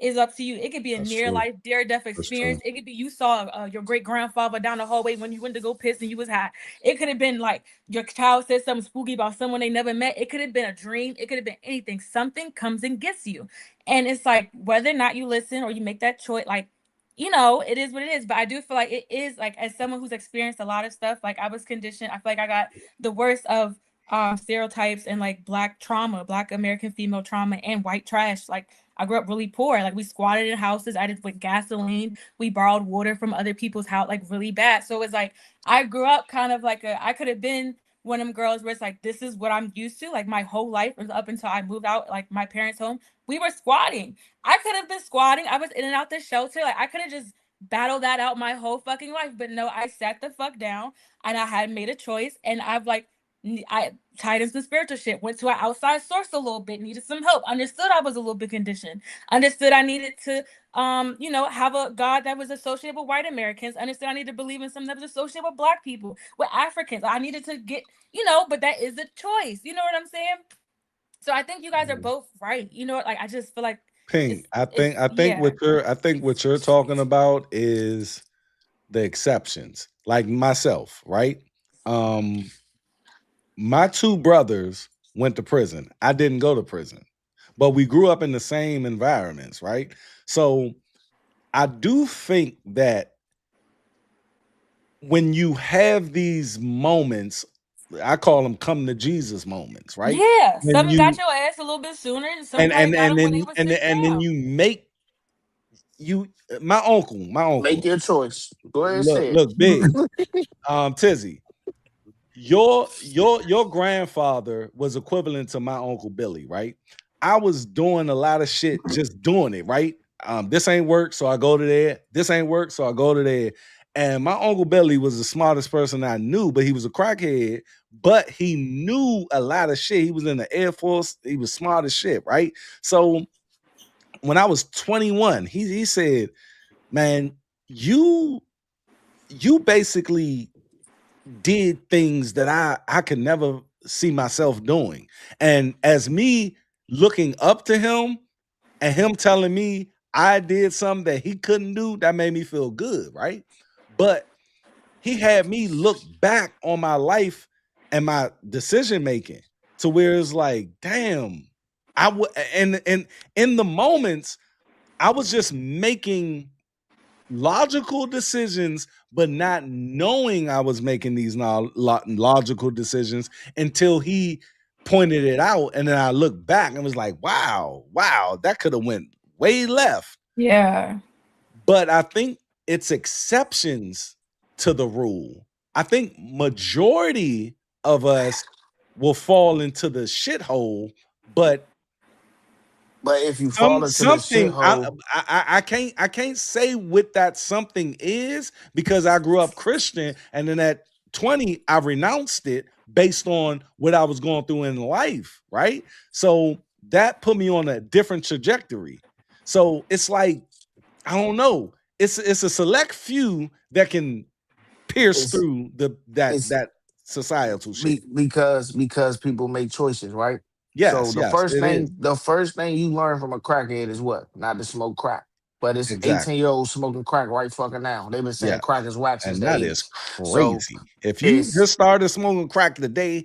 is up to you. It could be a near life, dare death experience. It could be you saw your great grandfather down the hallway when you went to go piss and you was high. It could have been like your child said something spooky about someone they never met. It could have been a dream. It could have been anything. Something comes and gets you. And it's like whether or not you listen or you make that choice, like, you know, it is what it is. But I do feel like it is like, as someone who's experienced a lot of stuff, like I was conditioned. I feel like I got the worst of stereotypes and like Black trauma, Black American female trauma, and white trash. Like I grew up really poor. Like we squatted in houses. I did with gasoline. We borrowed water from other people's house, like really bad. So it's like I grew up kind of like I could have been one of them girls where it's like this is what I'm used to. Like my whole life up until I moved out, like my parents' home, we were squatting. I could have been squatting. I was in and out the shelter. Like I could have just battled that out my whole fucking life. But no, I sat the fuck down and I had made a choice. And I tied into spiritual shit, went to an outside source a little bit, needed some help, understood I was a little bit conditioned, understood I needed to, you know, have a God that was associated with white Americans, understood I needed to believe in something that was associated with Black people, with Africans. I needed to get, you know, but that is a choice. You know what I'm saying? So I think you guys are both right. You know what? Like I just feel like Pink, I think yeah. what you're talking about is the exceptions. Like myself, right? My 2 brothers went to prison. I didn't go to prison, but we grew up in the same environments, right? So I do think that when you have these moments, I call them come to Jesus moments, right? Yeah. When Some got you your ass a little bit sooner, and some and probably and got and them when they then were and sitting then, and then down. you make you my uncle Make your choice. Go ahead and say look big. it. Tizzy, your grandfather was equivalent to my Uncle Billy, right? I was doing a lot of shit, just doing it, right? This ain't work, so I go to there. This ain't work, so I go to there. And my Uncle Billy was the smartest person I knew, but he was a crackhead, but he knew a lot of shit. He was in the Air Force. He was smart as shit, right? So when I was 21, he said, man, you basically did things that I could never see myself doing. And as me looking up to him and him telling me I did something that he couldn't do, that made me feel good, right? But he had me look back on my life and my decision making to where it's like, damn, I would and in the moments I was just making logical decisions, but not knowing I was making these logical decisions until he pointed it out. And then I looked back and was like, wow, that could have went way left. Yeah. But I think it's exceptions to the rule. I think majority of us will fall into the shithole, but if you fall into the something shithole, I can't say what that something is, because I grew up Christian, and then at 20 I renounced it based on what I was going through in life, right? So that put me on a different trajectory. So it's like, I don't know. It's a select few that can pierce through that societal shit. because people make choices, right? Yes, So the first thing you learn from a crackhead is what? Not to smoke crack. But it's Exactly. 18-year-olds smoking crack right fucking now. They've been saying Yeah. crack is whack since And the that 80s. is So crazy. If you just started smoking crack today,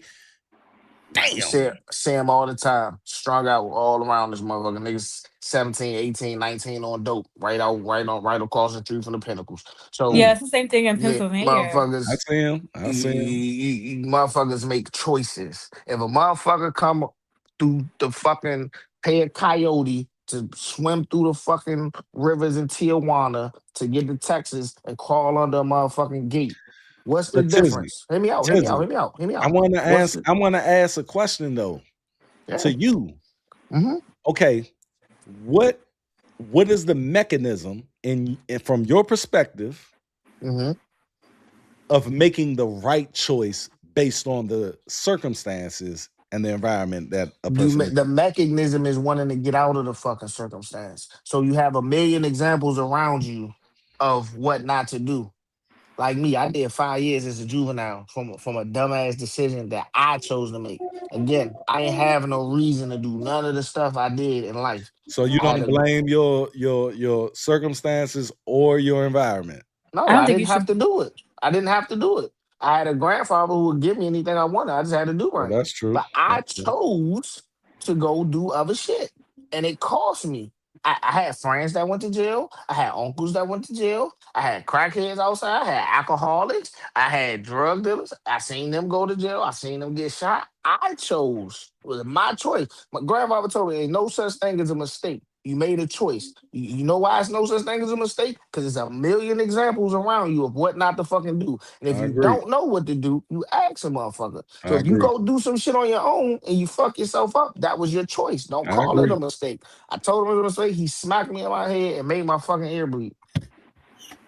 damn. say them all the time. Strung out all around this motherfucker. Niggas 17, 18, 19 on dope. Right across the street from the Pinnacles. So Yeah, it's the same thing in yeah, Pennsylvania. I see him. Motherfuckers make choices. If a motherfucker come through the fucking pay a coyote to swim through the fucking rivers in Tijuana to get to Texas and crawl under a motherfucking gate, what's the But difference? Hear me out. I want to ask a question though to you. Mm-hmm. Okay, what is the mechanism from your perspective of making the right choice based on the circumstances and the environment that a person The mechanism is wanting to get out of the fucking circumstance. So you have a million examples around you of what not to do. Like me, I did 5 years as a juvenile from a dumbass decision that I chose to make. Again, I ain't have no reason to do none of the stuff I did in life. So you don't blame your circumstances or your environment? No, I didn't have to do it. I had a grandfather who would give me anything I wanted. I just had to do right. That's true. But I chose to go do other shit. And it cost me. I had friends that went to jail. I had uncles that went to jail. I had crackheads outside. I had alcoholics. I had drug dealers. I seen them go to jail. I seen them get shot. I chose. It was my choice. My grandfather told me, ain't no such thing as a mistake. You made a choice. You know why it's no such thing as a mistake? Because there's a million examples around you of what not to fucking do. And if you don't know what to do, you ask a motherfucker. So if you go do some shit on your own and you fuck yourself up, that was your choice. Don't call it a mistake. I told him it was a mistake. He smacked me in my head and made my fucking ear bleed.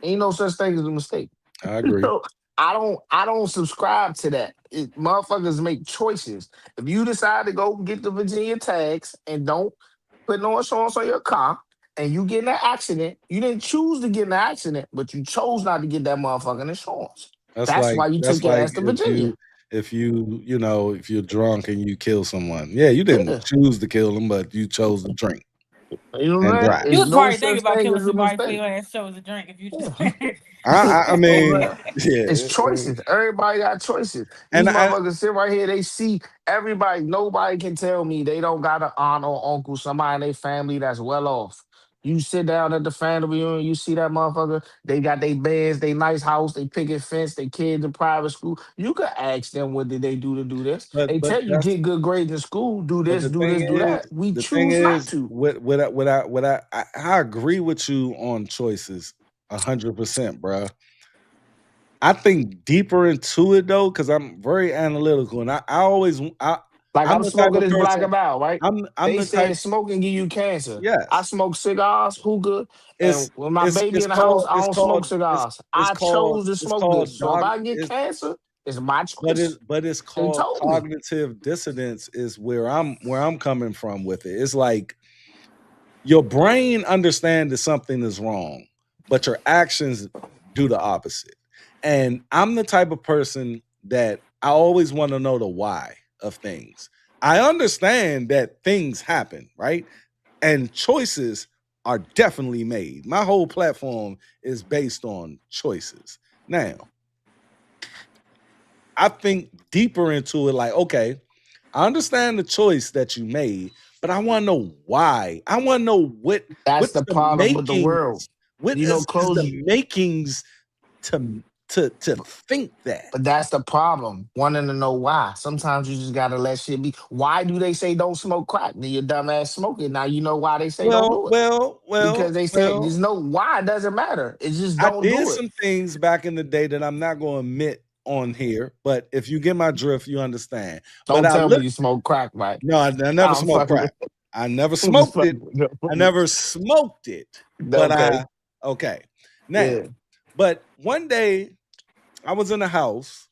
Ain't no such thing as a mistake. I agree. So I don't subscribe to that. Motherfuckers make choices. If you decide to go get the Virginia tags and don't put no insurance on your car, and you get in an accident, you didn't choose to get in an accident, but you chose not to get that motherfucking insurance. That's why you took your ass to Virginia. If you're drunk and you kill someone, you didn't choose to kill them, but you chose to drink. You know what I mean? You was probably thinking about killing somebody before your ass chose a drink. If you just, I mean, it's choices. Everybody got choices. These motherfuckers sit right here. They see everybody. Nobody can tell me they don't got an aunt or uncle, somebody in their family that's well off. You sit down at the family reunion, you see that motherfucker. They got their beds, they nice house, they picket fence, they kids in private school. You could ask them what did they do to do this. They tell you get good grades in school, do this, do this, do that. We choose not to. I agree with you on choices 100%, bro. I think deeper into it though, because I'm very analytical, and I'm smoking this black about, right? They the said type, smoking give you cancer. Yes. I smoke cigars, hookah, and with my baby in the house, I don't smoke cigars. I chose to smoke this. So if I get cancer, it's my choice. But it's called cognitive dissonance is where I'm coming from with it. It's like your brain understands that something is wrong, but your actions do the opposite. And I'm the type of person that I always want to know the why of things. I understand that things happen, right? And choices are definitely made. My whole platform is based on choices. Now, I think deeper into it, like, okay, I understand the choice that you made, but I want to know why. I want to know That's the problem with the world. What You know, is the makings to think that? But that's the problem. Wanting to know why. Sometimes you just gotta let shit be. Why do they say don't smoke crack? Then your dumb ass smoke it. Now you know why they say don't do it. Because they say there's no why. It doesn't matter. It's just don't do it. I did some things back in the day that I'm not going to admit on here, but if you get my drift, you understand. Don't tell me you smoke crack, right? No, I never smoked crack. I never smoked it. I never smoked it. But okay. Now, but one day I was in the house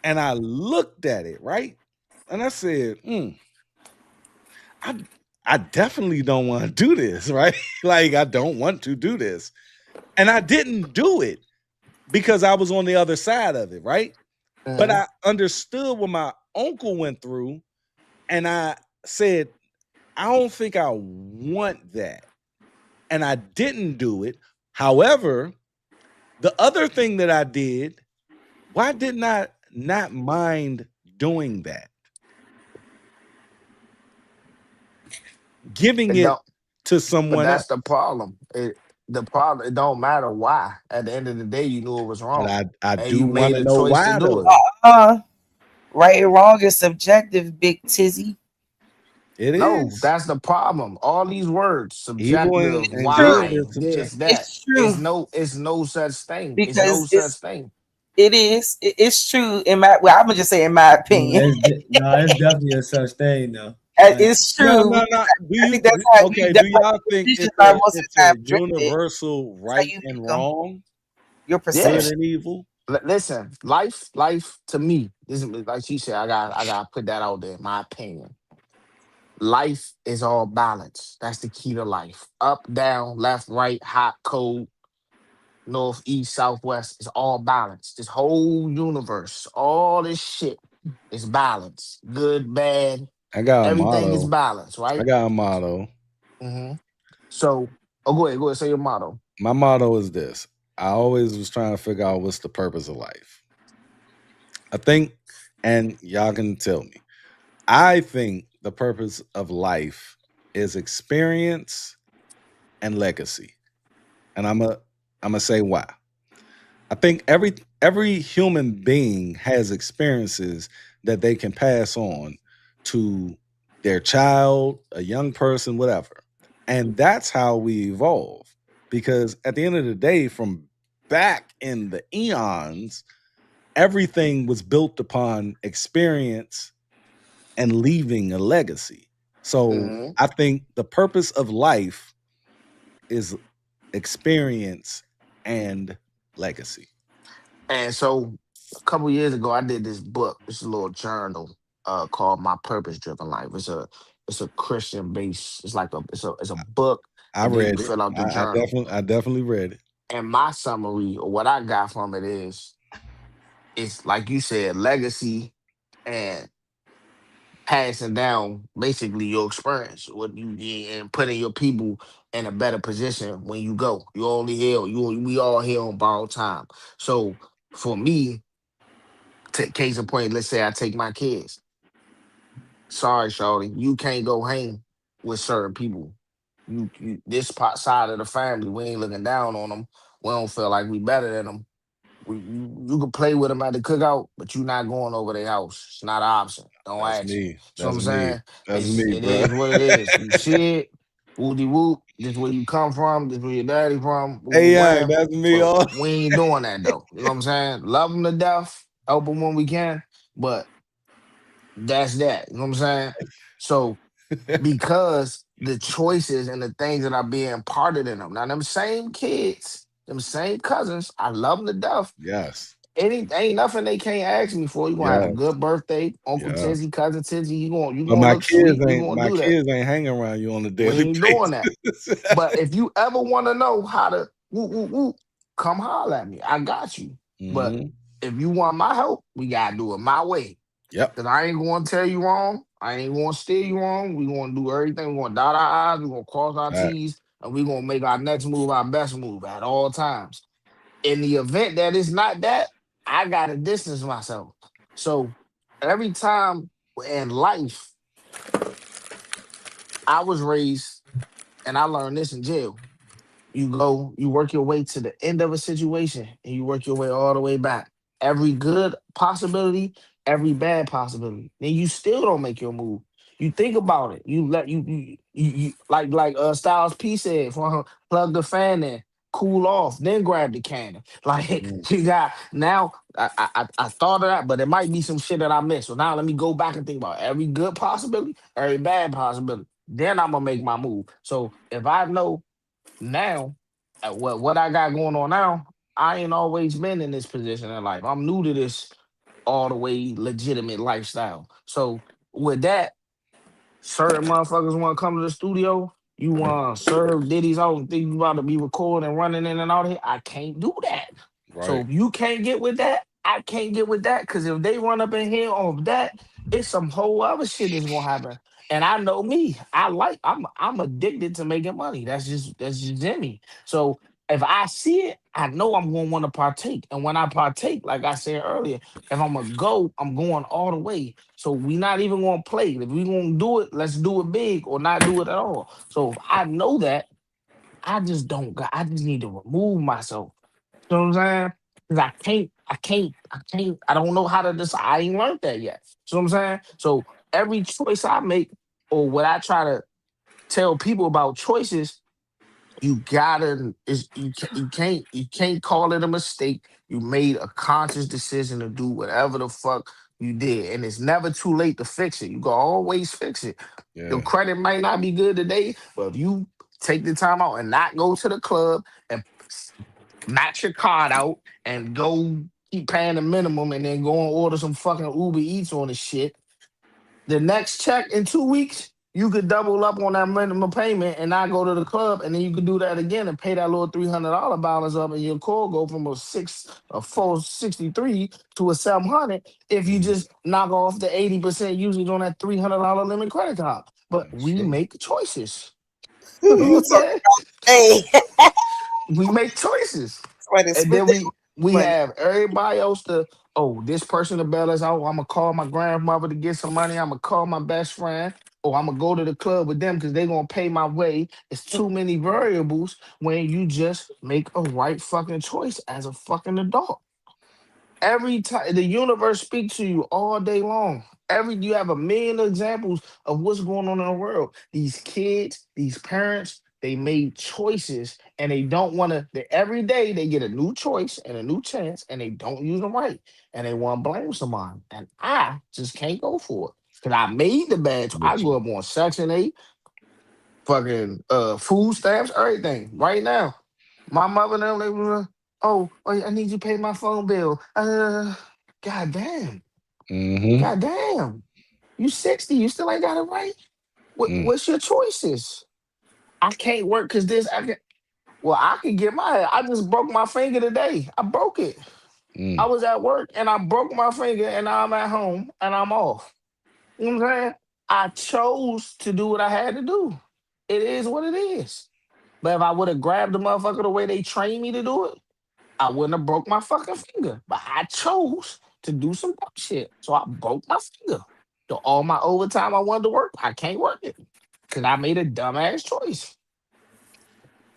and I looked at it, right? And I said, I definitely don't want to do this, right? Like, I don't want to do this. And I didn't do it because I was on the other side of it, right? But I understood what my uncle went through, and I said, I don't think I want that. And I didn't do it. However, the other thing that I did, why did I not mind doing that? Giving it to someone else. That's the problem. It don't matter why. At the end of the day, you knew it was wrong. But I do want to know why though. Right and wrong is subjective, big tizzy. It is. That's the problem. All these words, subjective, and why, this, that. It's true. It's no such thing. Because it's no such thing. It is. It's true. I'm gonna just say in my opinion. No, it's definitely a such thing though. It's true. No. Do y'all think it's a universal right and wrong? Your perception. Good and evil. Listen, life to me, this is like she said, I gotta put that out there, my opinion. Life is all balance. That's the key to life. Up, down, left, right, hot, cold, north, east, southwest. It's all balance. This whole universe, all this shit is balance. Good, bad. I got everything is balanced, right? I got a motto. So, go ahead. Say your motto. My motto is this. I always was trying to figure out what's the purpose of life. I think, and y'all can tell me, I think the purpose of life is experience and legacy. And I'm gonna say why. I think every human being has experiences that they can pass on to their child, a young person, whatever. And that's how we evolve. Because at the end of the day, from back in the eons, everything was built upon experience and leaving a legacy. So I think the purpose of life is experience and legacy. And so a couple years ago, I did this book. It's a little journal called My Purpose Driven Life. It's a Christian base. It's like it's a book. I read it. Fill out the journal. I definitely read it. And my summary, or what I got from it is, it's like you said, legacy and passing down basically your experience, what you did, and putting your people in a better position when you go. You only here, we all here on borrowed time. So for me, case in point, let's say I take my kids. Sorry, Shawty, you can't go hang with certain people. You this side of the family, we ain't looking down on them. We don't feel like we better than them. You can play with them at the cookout, but you're not going over their house. It's not an option. Don't ask me. That's what I'm saying? It is what it is. You see it, woody whoop. This where you come from. This where your daddy from. Hey, yeah, that's me. We ain't doing that though. You know what I'm saying? Love them to death. Help them when we can. But that's that. You know what I'm saying? So because the choices and the things that are being imparted in them. Now, them same kids, them same cousins, I love them to death. Yes. Ain't nothing they can't ask me for. You gonna have a good birthday, Uncle Tizzy, cousin Tizzy. You gonna look sweet. My kids ain't hanging around you on the daily basis. Doing that. But if you ever want to know how to come holler at me. I got you. But if you want my help, we gotta do it my way. Yep. Because I ain't gonna tell you wrong. I ain't gonna steer you wrong. We gonna do everything. We gonna dot our I's. We gonna cross our T's, and we gonna make our next move our best move at all times. In the event that it's not that, I gotta distance myself. So every time in life, I was raised, and I learned this in jail. You work your way to the end of a situation, and you work your way all the way back. Every good possibility, every bad possibility. Then you still don't make your move. You think about it. You let you like Styles P said, plug the fan in, cool off, then grab the cannon. Like you got now. I thought of that, but it might be some shit that I missed. So now let me go back and think about every good possibility, every bad possibility. Then I'm gonna make my move. So if I know now, what I got going on now, I ain't always been in this position in life. I'm new to this all the way legitimate lifestyle. So with that, certain motherfuckers want to come to the studio. You want to serve Diddy's out and think you about to be recording and running in and out of here. I can't do that. So Right. if you can't get with that, I can't get with that. Because if they run up in here on that, it's some whole other shit that's gonna happen. And I know me. I'm addicted to making money. That's just in me. So if I see it, I know I'm gonna want to partake. And when I partake, like I said earlier, if I'm gonna go, I'm going all the way. So we not even gonna play. If we gonna do it, let's do it big or not do it at all. So if I know that, I just don't got. I just need to remove myself. You know what I'm saying? Because I can't. I don't know how to decide. I ain't learned that yet. You know what I'm saying? So every choice I make, or what I try to tell people about choices, you gotta is you can't call it a mistake. You made a conscious decision to do whatever the fuck you did, and it's never too late to fix it. You can always fix it. Your Yeah. credit might not be good today, but if you take the time out and not go to the club and match your card out and go keep paying the minimum and then go and order some fucking Uber Eats on the shit, the next check in 2 weeks, you could double up on that minimum payment and not go to the club, and then you could do that again and pay that little $300 balance up, and your core go from a 463 to a 700 if you Mhm. just knock off the 80% usage on that $300 limit credit card. But That's we true. make choices. You know what I'm So, saying? hey, We make choices, somebody and spent then that we money. have everybody else to, oh, this person to bail us out. I'm gonna call my grandmother to get some money. I'm gonna call my best friend, or I'm gonna go to the club with them because they're gonna pay my way. It's too many variables when you just make a right fucking choice as a fucking adult. Every time the universe speaks to you all day long. You have a million examples of what's going on in the world. These kids, these parents, they made choices and they don't want to. Every day they get a new choice and a new chance and they don't use them right and they want to blame someone. And I just can't go for it because I made the bad. I With grew you. up on Section 8, fucking food stamps, everything. Right now, my mother and them, they was I need you to pay my phone bill. God damn, Mm-hmm. god damn. You 60, you still ain't got it right. Mm, What's your choices? I can't work because this. Well, I can get my. I just broke my finger today. I broke it. I mm. was at work and I broke my finger and now I'm at home and I'm off. You know what I'm saying? I chose to do what I had to do. It is what it is. But if I would have grabbed the motherfucker the way they trained me to do it, I wouldn't have broke my fucking finger. But I chose to do some dumb shit. So I broke my finger. So all my overtime I wanted to work, I can't work it. Because I made a dumbass choice.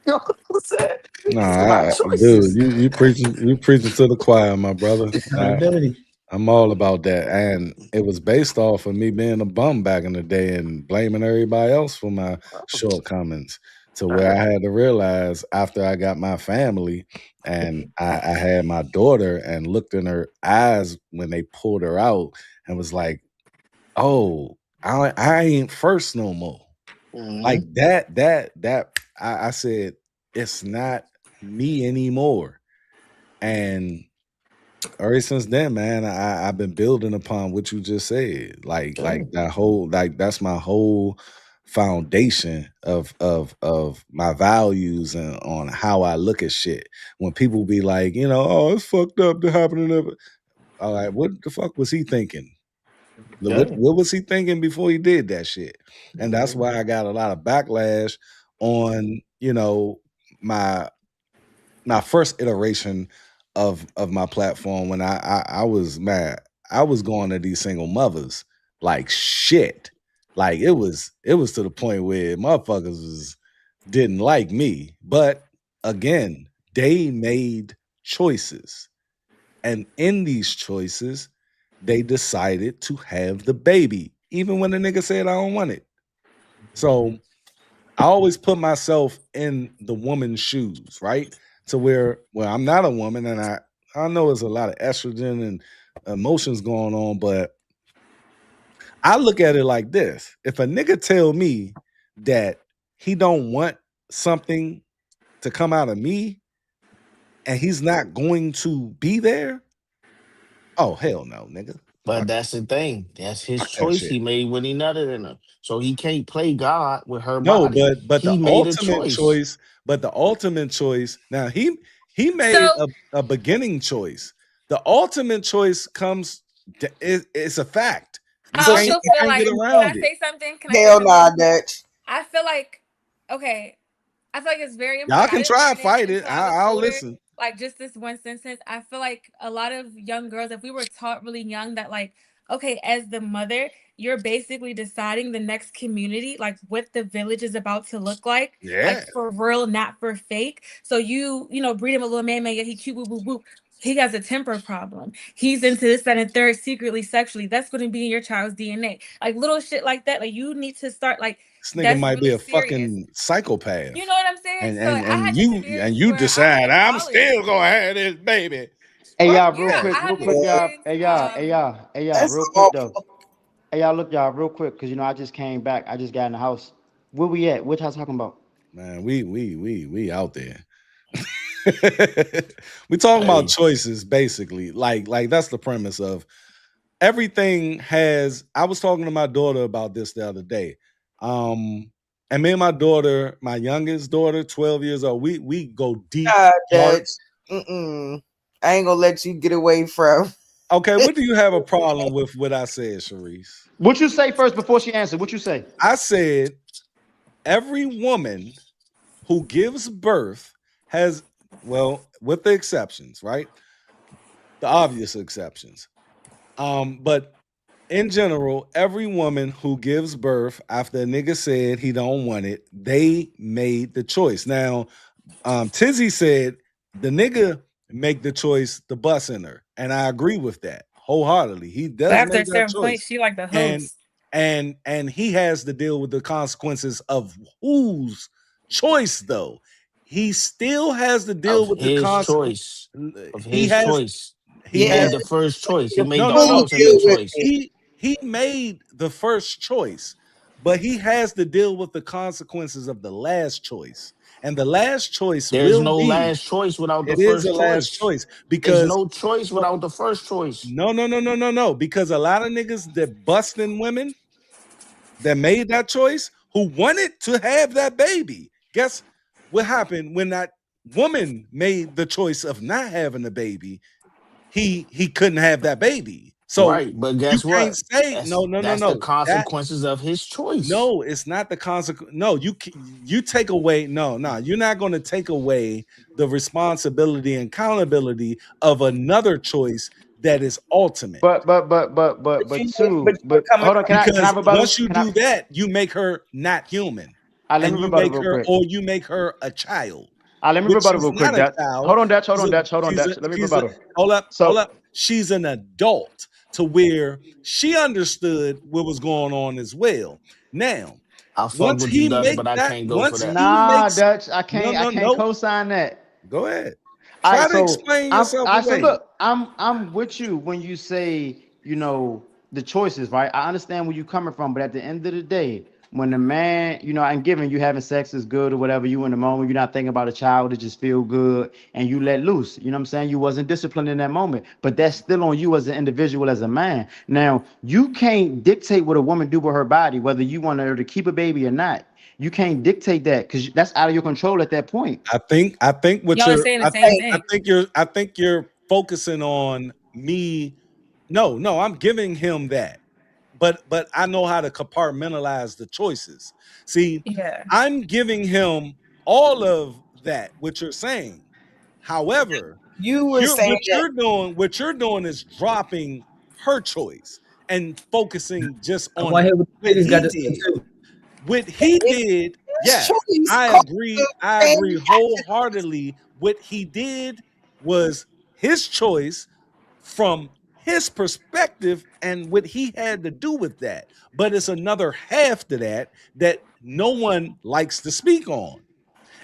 You know what I'm saying? Nah, It's about dude, choices. you preaching to the choir, my brother. Accountability. I'm all about that, and it was based off of me being a bum back in the day and blaming everybody else for my shortcomings. To where I had to realize after I got my family and I had my daughter and looked in her eyes when they pulled her out and was like, "Oh, I ain't first no more." Like Mhm. that I said, it's not me anymore. And ever since then, man, I've been building upon what you just said. Like that whole that's my whole foundation of my values and on how I look at shit. When people be like, oh, it's fucked up to happen to all right, what the fuck was he thinking? What was he thinking before he did that shit? And that's why I got a lot of backlash on, my my first iteration of my platform when I was mad. I was going to these single mothers like shit. Like it was to the point where motherfuckers didn't like me. But again, they made choices. And in these choices, they decided to have the baby, even when the nigga said I don't want it. So I always put myself in the woman's shoes, right? To where I'm not a woman, and I know there's a lot of estrogen and emotions going on, but I look at it like this. If a nigga tell me that he don't want something to come out of me and he's not going to be there, oh hell no, nigga. But that's the thing. That's his Fuck that choice shit. he made when he nutted in her. So he can't play God with her No, body. but He made a choice. the ultimate choice. Now he made So a beginning choice. The ultimate choice comes. It's a fact. You I So can't she also you feel can't get like, can I around it. say something? Can I say hell something? nah, Dutch. I feel like, okay, I feel like it's very Y'all important. I can didn't try learn to fight it. until I was I'll older. listen. Like just this one sentence, I feel like a lot of young girls, if we were taught really young that like, okay, as the mother, you're basically deciding the next community, like what the village is about to look like Yeah. for real, not for fake. So you breed him a little man, yeah, he cute, woo, woo, woo. He has a temper problem. He's into this, that, and third secretly, sexually. That's going to be in your child's DNA. Like little shit like that. Like you need to start like This nigga that's might be really a serious. fucking psychopath. You know what I'm saying? And So and I and had this you experience you where I went decide to I'm college. still gonna have this baby. Hey Fuck y'all, Yeah, yeah. I had real an quick, y'all. experience. Hey y'all, That's real quick though. awful. Hey y'all, look y'all, real quick, cause I just came back. I just got in the house. Where we at? What y'all talking about? Man, we out there. We talking about Hey, choices, basically. Like that's the premise of everything has. I was talking to my daughter about this the other day. And me and my daughter, my youngest daughter, 12 years old, we go deep, Nah, dark. Dutch. I ain't gonna let you get away from. Okay, what do you have a problem with what I said, Sharice? What you say first before she answered? What you say? I said every woman who gives birth has, well, with the exceptions, right? The obvious exceptions. But in general, every woman who gives birth after a nigga said he don't want it, they made the choice. Now, Tizzy said the nigga make the choice to bust in her, and I agree with that wholeheartedly. He But does after make a that certain point, choice, she like the and host. and he has to deal with the consequences of whose choice though. He still has to deal of with the his consequence. choice. Of He his has choice. He he Yeah, made has the first choice. He made no the no who no ultimate deal with choice. it? he made the first choice, but he has to deal with the consequences of the last choice. And the last choice There's will no be, last choice without the it is first the last choice. choice There's because no choice without the first choice. no, because a lot of niggas that busting women that made that choice who wanted to have that baby. Guess what happened when that woman made the choice of not having a baby? He couldn't have that baby. So Right. But you guess can't what? say no. That's the That consequences of his choice. no, it's not the consequence. No, you take away. No, you're not going to take away the responsibility and accountability of another choice that is ultimate. But But two. you're But coming hold on, from. can I Because rebuttal? once you Can I? do that, you make her not human, Let and me rebuttal real quick. you make her a child, Let me which rebuttal she's real quick, not a Dutch. child. Hold on, Dutch. Hold She's on, a Dutch. Hold on, she's a Dutch. Let me she's a rebuttal. hold So up. She's an adult to where she understood what was going on as well. Now, I fuck with you, Dutch, but I can't go for that. nah, Dutch. I can't no, co-sign that. go ahead. All right, Try to so explain yourself so away. look, I'm with you when you say, the choices, right? I understand where you're coming from, but at the end of the day, when the man, and given you having sex is good or whatever, you in the moment, you're not thinking about a child, it just feel good, and you let loose. You know what I'm saying? You wasn't disciplined in that moment, but that's still on you as an individual, as a man. Now, you can't dictate what a woman do with her body, whether you want her to keep a baby or not. You can't dictate that because that's out of your control at that point. I think what Y'all are saying the same thing. I think you're focusing on me. No, I'm giving him that. But I know how to compartmentalize the choices. See, Yeah. I'm giving him all of that, what you're saying. However, You were saying that. what you're doing is dropping her choice. and focusing just I'm on right here with the what ladies got he this did. too. What he did, yes, I agree wholeheartedly. What he did was his choice from his perspective and what he had to do with that. But it's another half to that no one likes to speak on.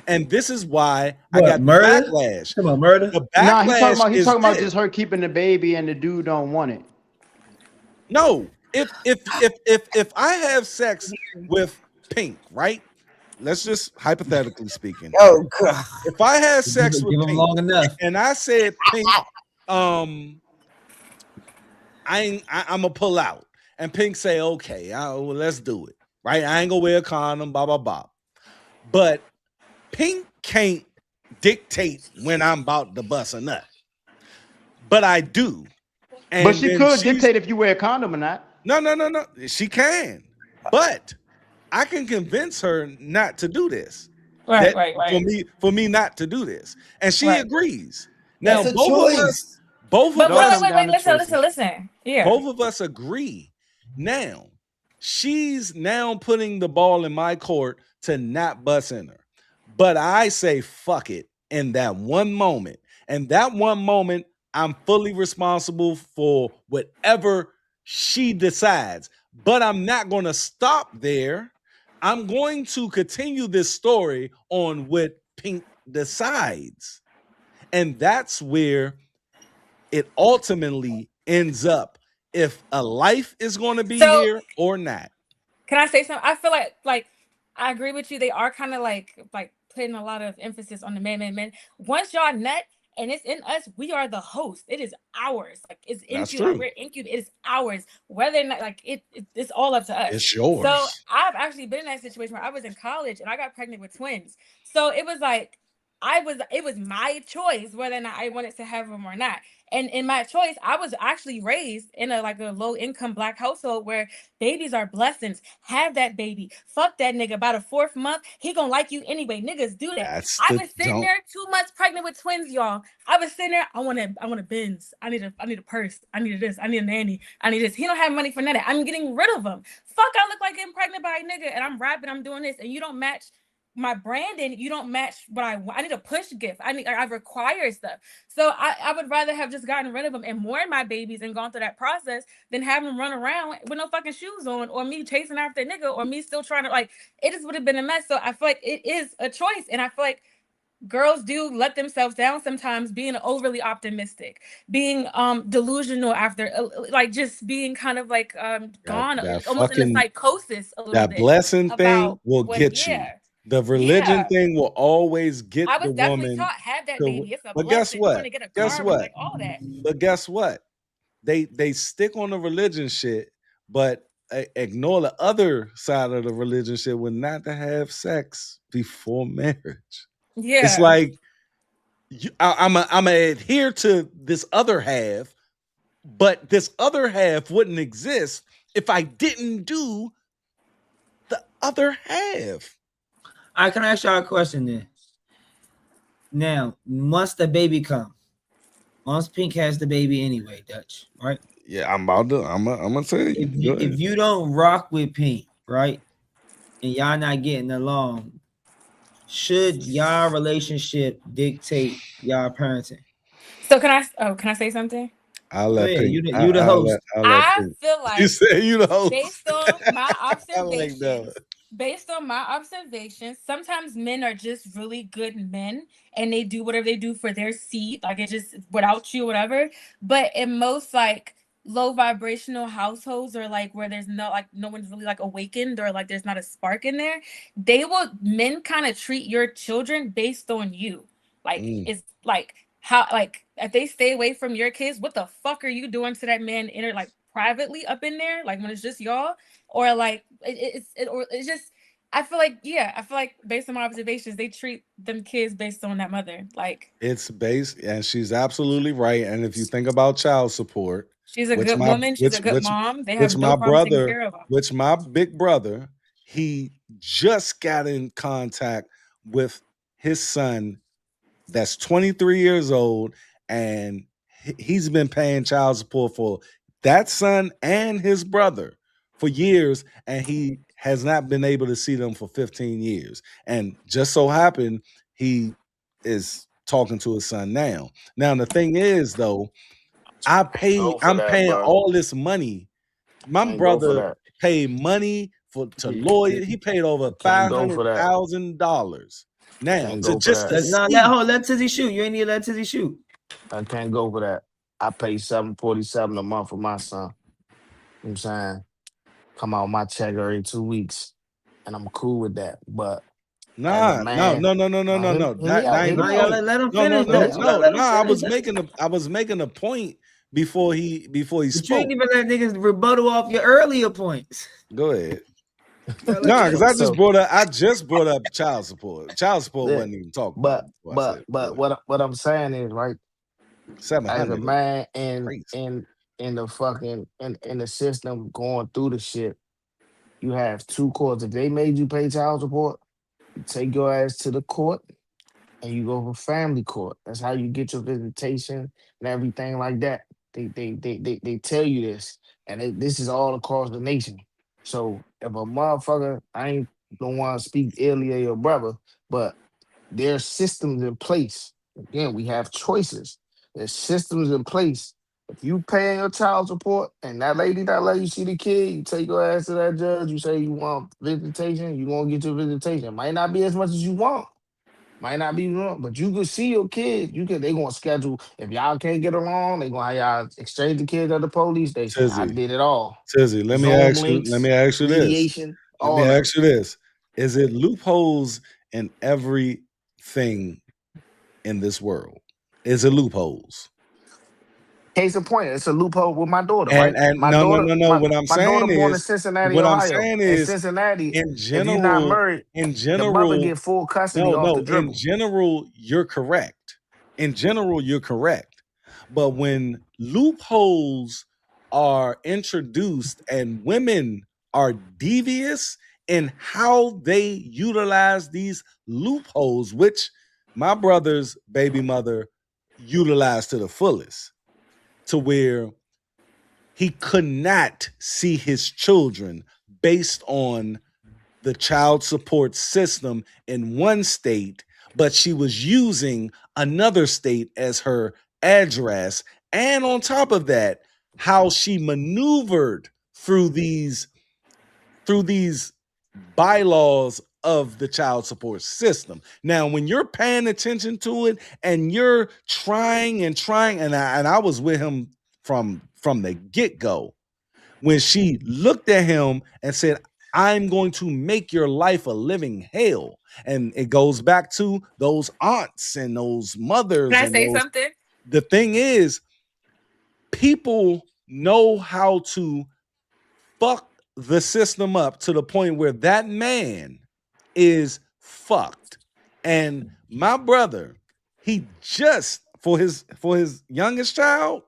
And this is why I got the backlash. Come on, murder. The Nah, backlash he's is talking about this. just her keeping the baby and the dude don't want it. No, if I have sex with Pink, right? Let's just hypothetically speaking. Oh God. If I had sex with Give him Pink long enough. and I said, Pink, I'm gonna pull out, and Pink say, okay, well, let's do it, right? I ain't gonna wear a condom, blah blah blah. But Pink can't dictate when I'm about to bust a nut, but I do. And but she could dictate if you wear a condom or not. No. She can, but I can convince her not to do this. Right. For me not to do this, and she agrees. Now That's a both choice. of But us, wait, listen. Yeah. both of us agree. Now she's now putting the ball in my court to not bust in her, but I say fuck it in that one moment, and that one moment I'm fully responsible for whatever she decides. But I'm not going to stop there. I'm going to continue this story on what Pink decides. And that's where it ultimately ends up, if a life is going to be here or not. Can I say something? I feel like I agree with you. They are kind of like putting a lot of emphasis on the men. Once y'all nut and it's in us, we are the host. It is ours. Like it's incubated. We're incubated. It is ours. Whether or not it's all up to us. It's yours. So I've actually been in that situation where I was in college and I got pregnant with twins. So it was like it was my choice whether or not I wanted to have them or not. And in my choice, I was actually raised in a low income Black household where babies are blessings. Have that baby. Fuck that nigga. By the 4th month, he gonna like you anyway. Niggas do that. I was sitting there 2 months pregnant with twins, y'all. I was sitting there. I want a Benz. I need a purse. I need this. I need a nanny. I need this. He don't have money for none of that. I'm getting rid of him. Fuck, I look like getting pregnant by a nigga, and I'm rapping. I'm doing this, and you don't match my branding. You don't match what I want. I need a push gift. I require stuff. So I would rather have just gotten rid of them and mourned my babies and gone through that process than have them run around with no fucking shoes on, or me chasing after a nigga, or me still trying to it just would have been a mess. So I feel like it is a choice, and I feel like girls do let themselves down sometimes, being overly optimistic, being delusional after just being kind of gone almost in a psychosis a little bit. That blessing thing will get you. The religion thing will always get the woman. I was definitely taught, have that baby. It's a but blessing. guess what? You're gonna get a karma, all that. But guess what? They stick on the religion shit, but ignore the other side of the religion shit, with not to have sex before marriage. Yeah, it's like I'm gonna adhere to this other half, but this other half wouldn't exist if I didn't do the other half. All right, can I ask y'all a question then? Now, once the baby comes, once Pink has the baby anyway, Dutch, right? Yeah, I'm gonna tell you. If you don't rock with Pink, right, and y'all not getting along, should y'all relationship dictate y'all parenting? So can I say something? I'll let Pink. You the host. I feel like you say you the host. Based on my observations. Based on my observations, sometimes men are just really good men and they do whatever they do for their seed, it's just without you, whatever. But in most low vibrational households, or where there's no one's really awakened, or there's not a spark in there, men kind of treat your children based on you. It's how if they stay away from your kids, what the fuck are you doing to that man privately up in there, when it's just y'all, or it's just, I feel like based on my observations, they treat them kids based on that mother. It's based, and she's absolutely right. And if you think about child support, she's a good woman, she's a good mom. They have no problem taking care of them. Which my big brother, he just got in contact with his son that's 23 years old, and he's been paying child support for that son and his brother for years, and he has not been able to see them for 15 years. And just so happened, he is talking to his son now. Now, the thing is, though, I'm paying all this money. My brother paid money to lawyer. He paid over $500,000 now to just to see. Let Tizzy shoot. You ain't need to let Tizzy shoot. I can't go for that. I pay $747 a month for my son. You know what I'm saying? Come out my check every 2 weeks. And I'm cool with that. But no. Let him finish. I was making a point before he spoke. You ain't even let niggas rebuttal off your earlier points. Go ahead. No, because I just brought up child support. Child support wasn't even talked about. But what I'm saying is, right, as a man in the fucking in the system going through the shit, you have two courts. If they made you pay child support, you take your ass to the court and you go for family court. That's how you get your visitation and everything like that. They tell you this, and this is all across the nation. So if a motherfucker, I don't want to speak illy of your brother, but there's systems in place. Again, we have choices. There's systems in place. If you paying your child support and that lady not let you see the kid, you take your ass to that judge, you say you want visitation, you gonna get your visitation. Might not be as much as you want. Might not be wrong, but you can see your kids. They gonna schedule. If y'all can't get along, they gonna have y'all exchange the kids at the police station. Tizzy, I did it all. Tizzy, let me ask you mediation, this. Let me ask you this. Is it loopholes in everything in this world? Is it loopholes? Case in point, it's a loophole with my daughter, right? My no. What I'm saying is, born in Cincinnati, Ohio. In Cincinnati, in general, if you're not married, the mother get full custody off the dribble. In general, you're correct. But when loopholes are introduced and women are devious in how they utilize these loopholes, which my brother's baby mother utilized to the fullest, to where he could not see his children based on the child support system in one state, but she was using another state as her address. And on top of that, how she maneuvered through these bylaws of the child support system. Now, when you're paying attention to it and you're trying, and I was with him from the get-go, when she looked at him and said, I'm going to make your life a living hell. And it goes back to those aunts and those mothers. Can I say something? The thing is, people know how to fuck the system up to the point where that man is fucked. And my brother, he just, for his youngest child,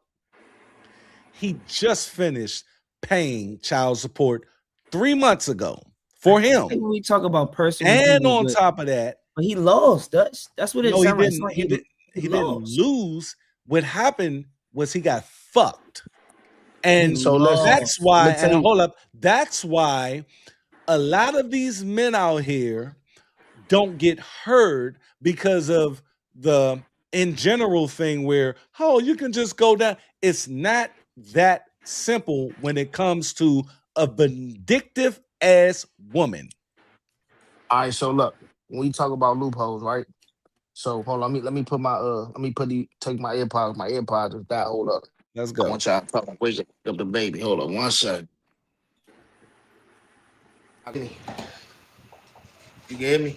he just finished paying child support 3 months ago for him. When we talk about personal, and on top of that, but he lost. That's what it sounds like. He didn't lose. What happened was he got fucked. And so that's why, and hold up, that's why a lot of these men out here don't get heard because of the in general thing where, oh, you can just go down. It's not that simple when it comes to a vindictive ass woman. All right, so look, when we talk about loopholes, right? So hold on, let me put my take my AirPods. My AirPods is that. Hold up. Let's go. I want y'all to wake up the baby. Hold on 1 second. You can hear me?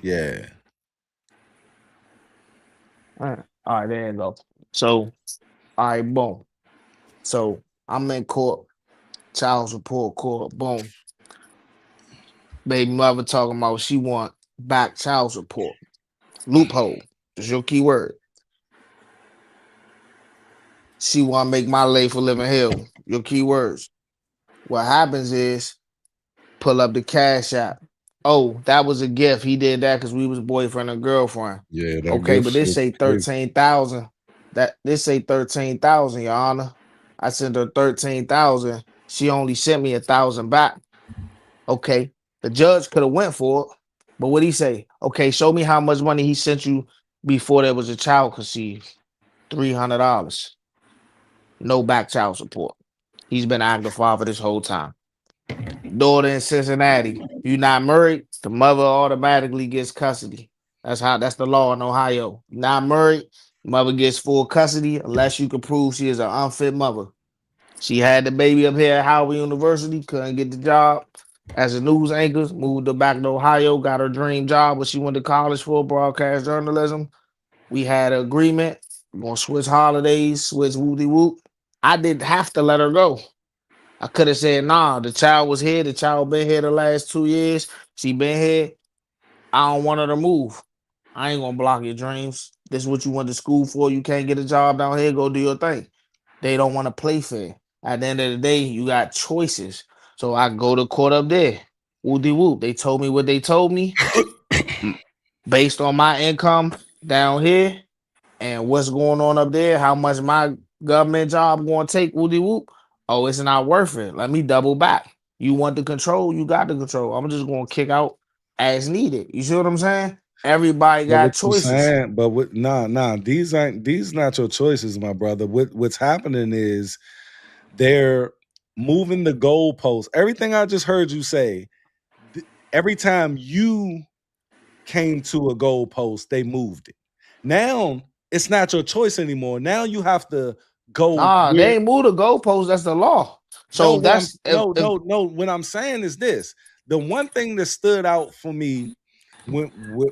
Yeah. All right, there you go. So, all right, boom. So I'm in court, child support court, boom. Baby mother talking about she want back child support. Loophole. That's your key word. She want to make my life a living hell. Your key words. What happens is, pull up the Cash App. Oh, that was a gift. He did that because we was boyfriend and girlfriend. Yeah. Okay, but this say 13,000. This say 13,000, Your Honor. I sent her 13,000. She only sent me 1,000 back. Okay, the judge could have went for it, but what he say? Okay, show me how much money he sent you before there was a child conceived. $300. No back child support. He's been active father this whole time. Daughter in Cincinnati. You're not married, the mother automatically gets custody. That's the law in Ohio. Not married, mother gets full custody unless you can prove she is an unfit mother. She had the baby up here at Howard University, couldn't get the job as a news anchor, moved her back to Ohio, got her dream job, what she went to college for, broadcast journalism. We had an agreement. We're gonna switch holidays, switch whoopty whoop. I didn't have to let her go. I could have said, nah, the child was here. The child been here the last 2 years. She been here. I don't want her to move. I ain't gonna block your dreams. This is what you went to school for. You can't get a job down here. Go do your thing. They don't want to play fair. At the end of the day, you got choices. So I go to court up there. Whoopty whoop. They told me what they told me. Based on my income down here and what's going on up there, how much my government job going to take, whoopty whoop. Oh, it's not worth it. Let me double back. You want the control, you got the control. I'm just going to kick out as needed. You see what I'm saying? Everybody got choices. Saying, but these not your choices, my brother. What's happening is they're moving the goalposts. Everything I just heard you say, every time you came to a goalpost, they moved it. Now it's not your choice anymore. Now you have to go. Nah, they ain't moved the goalpost. That's the law. So that's no. What I'm saying is this: the one thing that stood out for me, when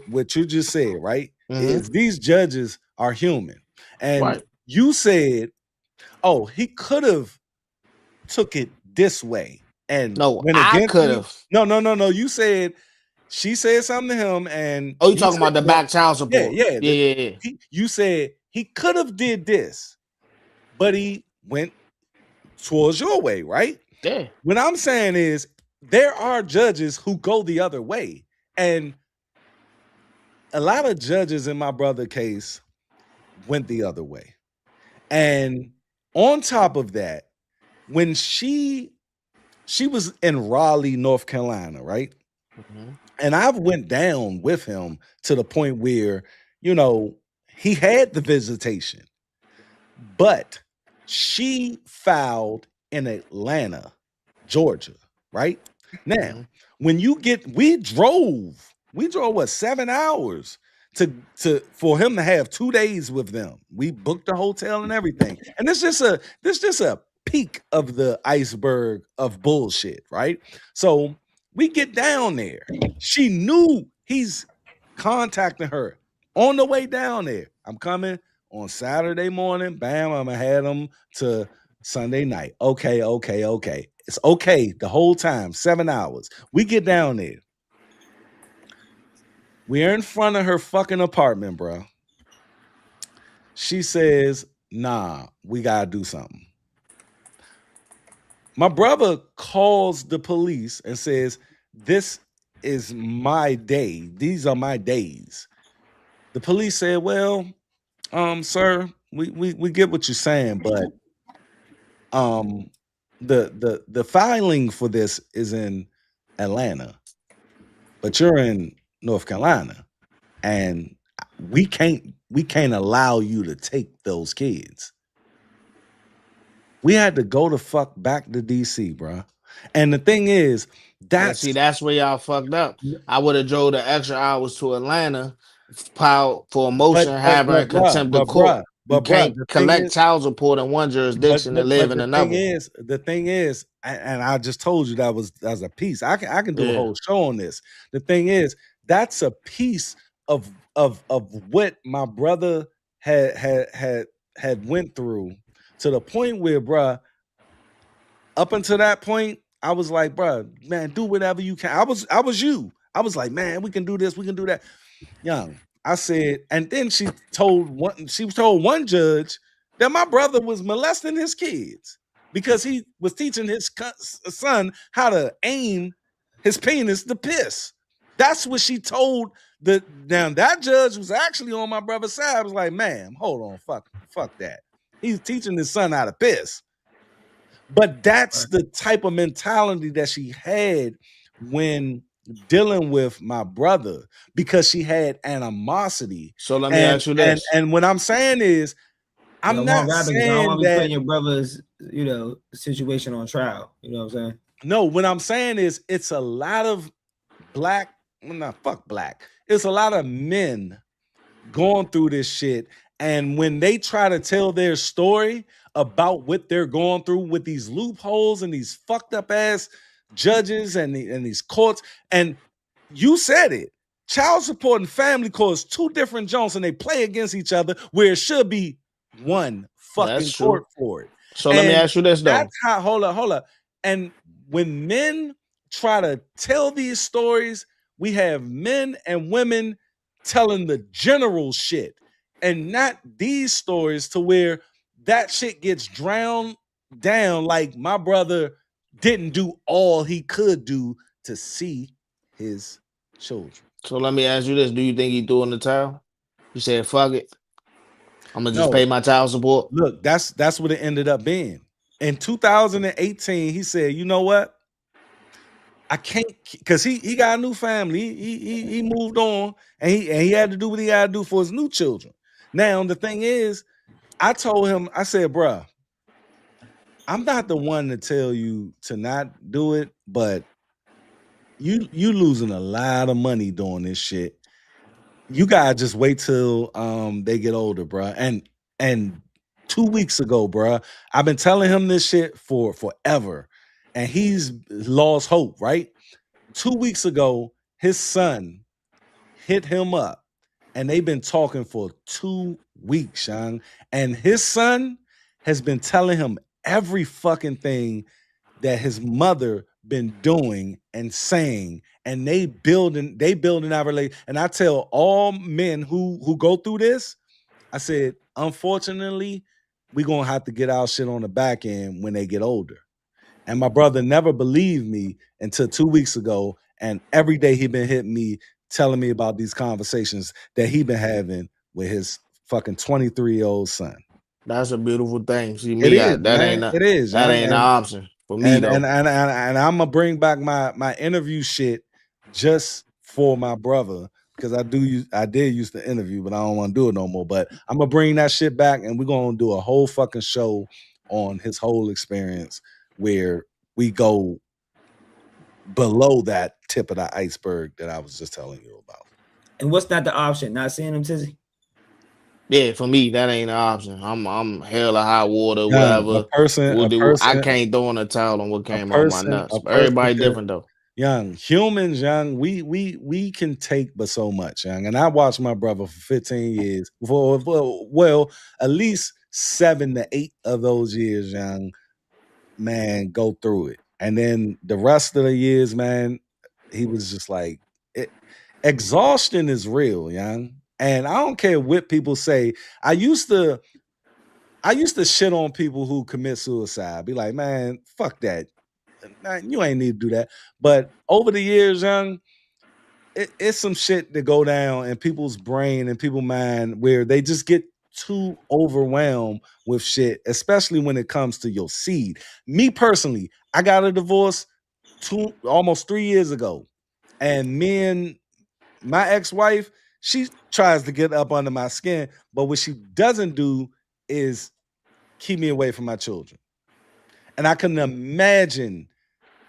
what you just said, right, is these judges are human, and you said, "Oh, he could have took it this way," and no, I could have. No. You said. She said something to him, and you talking about the back child support? Yeah. You said he could have did this, but he went towards your way, right? Yeah. What I'm saying is there are judges who go the other way, and a lot of judges in my brother case went the other way. And on top of that, when she was in Raleigh, North Carolina, right? And I went down with him to the point where, he had the visitation, but she filed in Atlanta, Georgia, right? Now, when we drove what, 7 hours for him to have 2 days with them. We booked the hotel and everything. And this just a peak of the iceberg of bullshit, right? So we get down there. She knew he's contacting her on the way down there. I'm coming on Saturday morning. Bam, I'm gonna have him to Sunday night. Okay. It's okay the whole time, 7 hours. We get down there. We're in front of her fucking apartment, bro. She says, nah, we gotta do something. My brother calls the police and says, this is my day. These are my days. The police said, well, sir, we get what you're saying, but the filing for this is in Atlanta, but you're in North Carolina, and we can't allow you to take those kids. We had to go the fuck back to DC, bro. And the thing is, that's where y'all fucked up. I would have drove the extra hours to Atlanta, filed for a motion, having contempt of court. You can't collect child support in one jurisdiction and live in another. The thing is, and I just told you that was a piece. I can do a whole show on this. The thing is, that's a piece of what my brother had went through, to the point where, bruh, up until that point, I was like, bruh, man, do whatever you can. I was you. I was like, man, we can do this, we can do that. Young, I said, and then she told one judge that my brother was molesting his kids because he was teaching his son how to aim his penis to piss. That's what she told that judge was actually on my brother's side. I was like, man, hold on, fuck that. He's teaching his son how to piss. But that's the type of mentality that she had when dealing with my brother, because she had animosity. So let me ask you this. And what I'm saying is, I'm not saying I don't want to be that putting your brother's, situation on trial. You know what I'm saying? No, what I'm saying is, it's a lot of fuck black. It's a lot of men going through this shit. And when they try to tell their story about what they're going through with these loopholes and these fucked up ass judges and these courts, and you said it, child support and family court is two different joints, and they play against each other where it should be one fucking court for it. So let me ask you this though. That's how, hold up. And when men try to tell these stories, we have men and women telling the general shit and not these stories, to where that shit gets drowned down, like my brother didn't do all he could do to see his children. So let me ask you this. Do you think he threw in the towel? He said, fuck it, I'm gonna just pay my child support? Look, that's what it ended up being. In 2018, he said, you know what? I can't, because he got a new family. He moved on, and he had to do what he had to do for his new children. Now, the thing is, I told him, I said, bruh, I'm not the one to tell you to not do it, but you losing a lot of money doing this shit. You gotta just wait till they get older, bruh. And 2 weeks ago, bruh, I've been telling him this shit for forever, and he's lost hope, right? 2 weeks ago, his son hit him up, and they've been talking for 2 weeks, Sean. And his son has been telling him every fucking thing that his mother been doing and saying, and they building our relationship. And I tell all men who go through this, I said, unfortunately, we're gonna have to get our shit on the back end when they get older. And my brother never believed me until 2 weeks ago. And every day he been hitting me, telling me about these conversations that he been having with his fucking 23-year-old son. That's a beautiful thing. See, It is, man. It is. That ain't an option for me, though. And I'm gonna bring back my interview shit just for my brother, because I did used to interview, but I don't want to do it no more. But I'm gonna bring that shit back, and we're gonna do a whole fucking show on his whole experience, where we go below that tip of the iceberg that I was just telling you about. And what's not the option? Not seeing him, Tizzy? Yeah, for me, that ain't an option. I'm hell or high water, whatever. I can't throw in a towel on what came out my nuts. Everybody different though. Young humans, we can take but so much, young. And I watched my brother for 15 years. Well, at least 7 to 8 of those years, young man, go through it. And then the rest of the years, man, he was just like, exhaustion is real, young. And I don't care what people say. I used to shit on people who commit suicide. Be like, man, fuck that. Man, you ain't need to do that. But over the years, young, it's some shit that go down in people's brain and people's mind where they just get too overwhelmed with shit, especially when it comes to your seed. Me personally, I got a divorce almost 3 years ago. And me and my ex-wife, she tries to get up under my skin, but what she doesn't do is keep me away from my children. And I can imagine,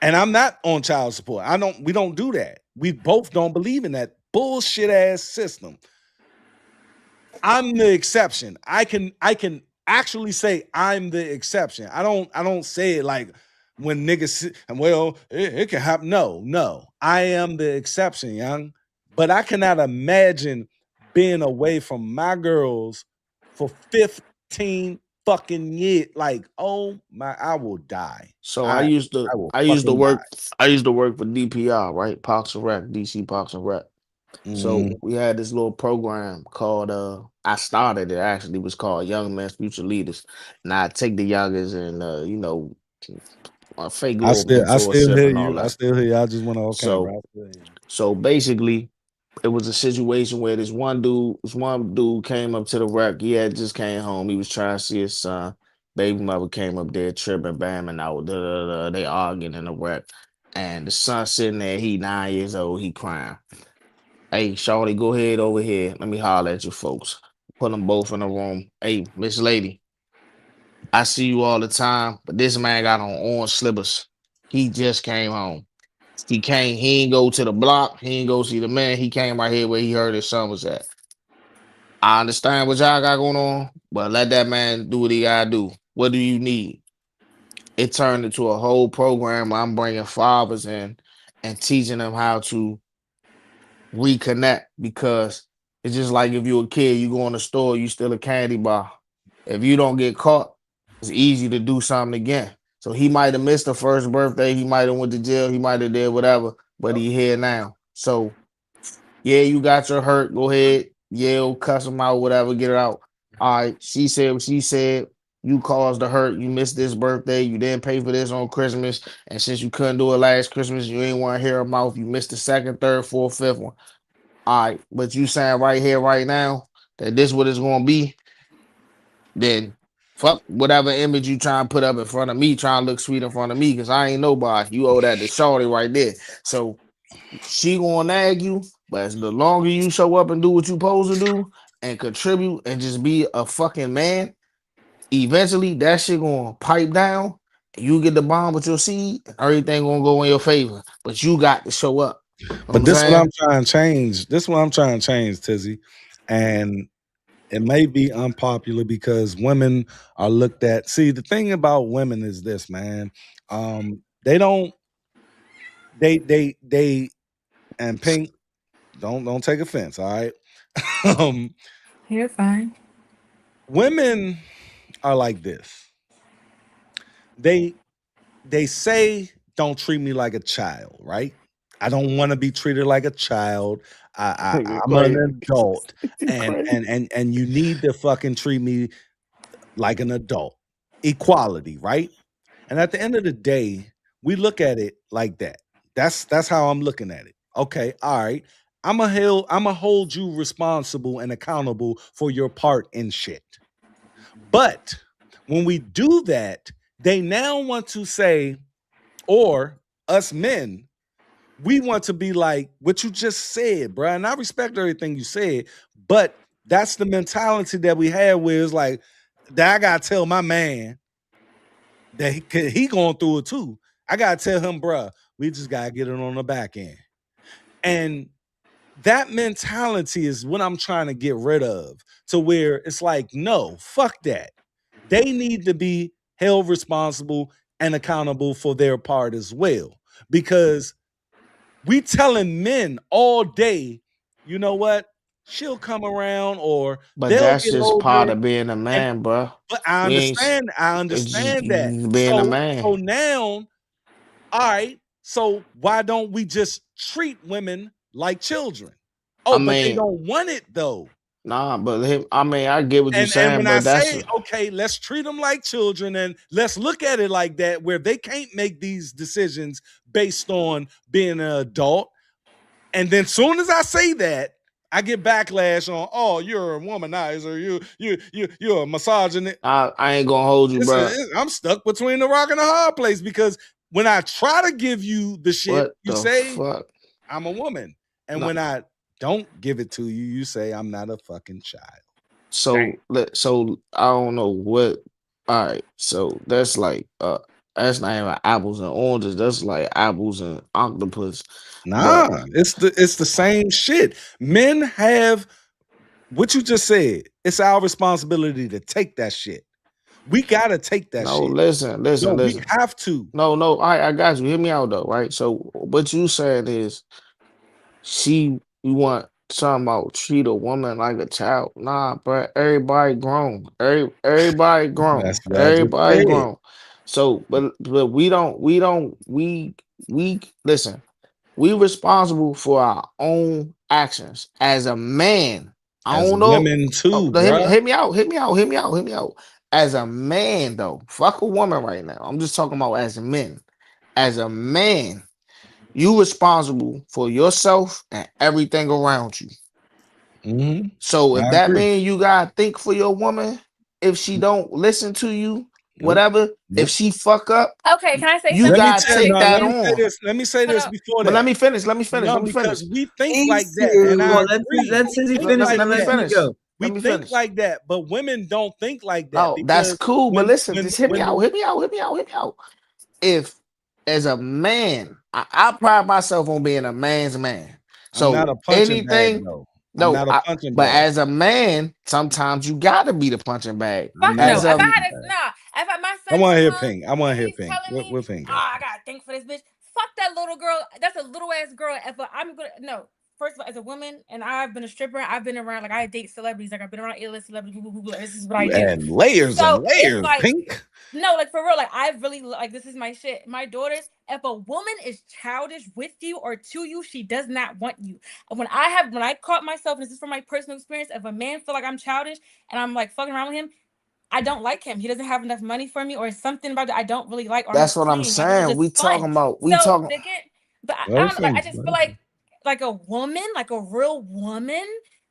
and I'm not on child support. We don't do that. We both don't believe in that bullshit ass system. I'm the exception. I can actually say I'm the exception. I don't say it like when niggas, well, it can happen. No. I am the exception, young. But I cannot imagine being away from my girls for 15 fucking years. Like, oh my, I will die. So I used to work for DPR, right? Parks and Rec, DC Parks and Rec. So we had this little program called I started it actually. It was called Young Men's Future Leaders. And I take the youngers and a fake little mentorship and all that. I still hear you. I just want to So basically, it was a situation where this one dude came up to the rec. He had just came home. He was trying to see his son. Baby mother came up there tripping, bamming out. They arguing in the wreck. And the son sitting there, he 9 years old, he crying. Hey, Shawty, go ahead over here. Let me holler at you folks. Put them both in the room. Hey, Miss Lady, I see you all the time, but this man got on orange slippers. He just came home. He ain't go to the block. He ain't go see the man. He came right here where he heard his son was at. I understand what y'all got going on, but let that man do what he gotta do. What do you need? It turned into a whole program where I'm bringing fathers in and teaching them how to reconnect, because it's just like if you're a kid, you go in the store, you steal a candy bar. If you don't get caught, it's easy to do something again. So he might have missed the first birthday, he might have went to jail, he might have did whatever, but he here now. So yeah, you got your hurt. Go ahead, yell, cuss him out, whatever, get it out. All right, she said what she said. You caused the hurt. You missed this birthday. You didn't pay for this on Christmas. And since you couldn't do it last Christmas, you ain't want to hear her mouth. You missed the second, third, fourth, fifth one. All right, but you saying right here, right now, that this what it's gonna be, then fuck whatever image you trying to put up in front of me, trying to look sweet in front of me, because I ain't nobody. You owe that to Shorty right there. So she gonna nag you, but as the longer you show up and do what you supposed to do and contribute and just be a fucking man, eventually that shit gonna pipe down. You get the bond with your seed, everything gonna go in your favor. But you got to show up. You know But this what I'm trying to change. This what I'm trying to change, Tizzy. And it may be unpopular because women are looked at. See, the thing about women is this, man. They don't they and Pink, don't take offense, all right? You're fine. Women are like this. They say don't treat me like a child, right? I don't want to be treated like a child. I'm an adult, and you need to fucking treat me like an adult. Equality, right? And at the end of the day, we look at it like that. That's how I'm looking at it. Okay, all right. I'ma hold you responsible and accountable for your part in shit. But when we do that, they now want to say, or us men, we want to be like what you just said, bro. And I respect everything you said, but that's the mentality that we have where it's like, that I gotta tell my man that he going through it too. I gotta tell him, bro, we just gotta get it on the back end. And that mentality is what I'm trying to get rid of, to where it's like, no, fuck that. They need to be held responsible and accountable for their part as well. Because we telling men all day, you know what? She'll come around, or but they'll that's get just part older. of being a And man, bro. but I We ain't understand it's just that. being a So man. now, all right. So why don't we just treat women like children? Oh, I but they mean, don't want it though. nah, but I mean, I get what you're And saying, when I but that's say, okay, let's treat them like children and let's look at it like that, where they can't make these decisions based on being an adult. And then soon as I say that, I get backlash on, oh, you're a womanizer, you're a misogynist. I ain't gonna hold you, bro. I'm stuck between the rock and the hard place, because when I try to give you the shit, What you the say fuck? I'm a woman. And No. when I don't give it to you, you say I'm not a fucking child. So I don't know what. All right, so that's like that's not even apples and oranges. That's like apples and octopus. Nah, But it's the same shit. Men have what you just said. It's our responsibility to take that shit. We gotta take that no, shit. listen. No, we have to. No, I got you. Hear me out though, right? So what you said is you want something about treat a woman like a child. Nah, bro. Everybody grown. Everybody grown. That's what I just Everybody said. grown. So, but we listen. We responsible for our own actions as a man. I As don't know. women Oh, too, no, bruh. hit me out. Hit me out. Hit me out. Hit me out. As a man, though, fuck a woman right now. I'm just talking about as a man. As a man, you responsible for yourself and everything around you. Mm-hmm. So if I that agree. means you gotta think for your woman, if she don't listen to you, whatever. If she fuck up, okay, can I say you something? gotta take that on. Let me say this before that. But let me finish. No, because we think like that, and I agree. Let's finish and let me go. We think like that, but women don't think like that. No, that's cool. But listen, just hit me out. If as a man, I pride myself on being a man's man. So I'm not a punching bag, though. No, I'm not a punching but bag. as a man, sometimes you gotta be the punching bag. Fuck no. If I had if my son, I want to hear Pink. I want to hear Pink. What Pink? I gotta think for this bitch. Fuck that little girl. That's a little ass girl. I'm gonna no. First of all, as a woman, and I've been a stripper, I've been around, like, I date celebrities, like, I've been around A-list celebrities, this is what I do. And layers and layers, like, Pink. No, like, for real, like, I really, like, this is my shit. My daughters, if a woman is childish with you or to you, she does not want you. When I caught myself, and this is from my personal experience, if a man feel like I'm childish, and I'm, like, fucking around with him, I don't like him. He doesn't have enough money for me, or something about it I don't really like. Or that's what I'm saying. Like, we talking about. But I don't know, like, I just feel like a woman, like a real woman,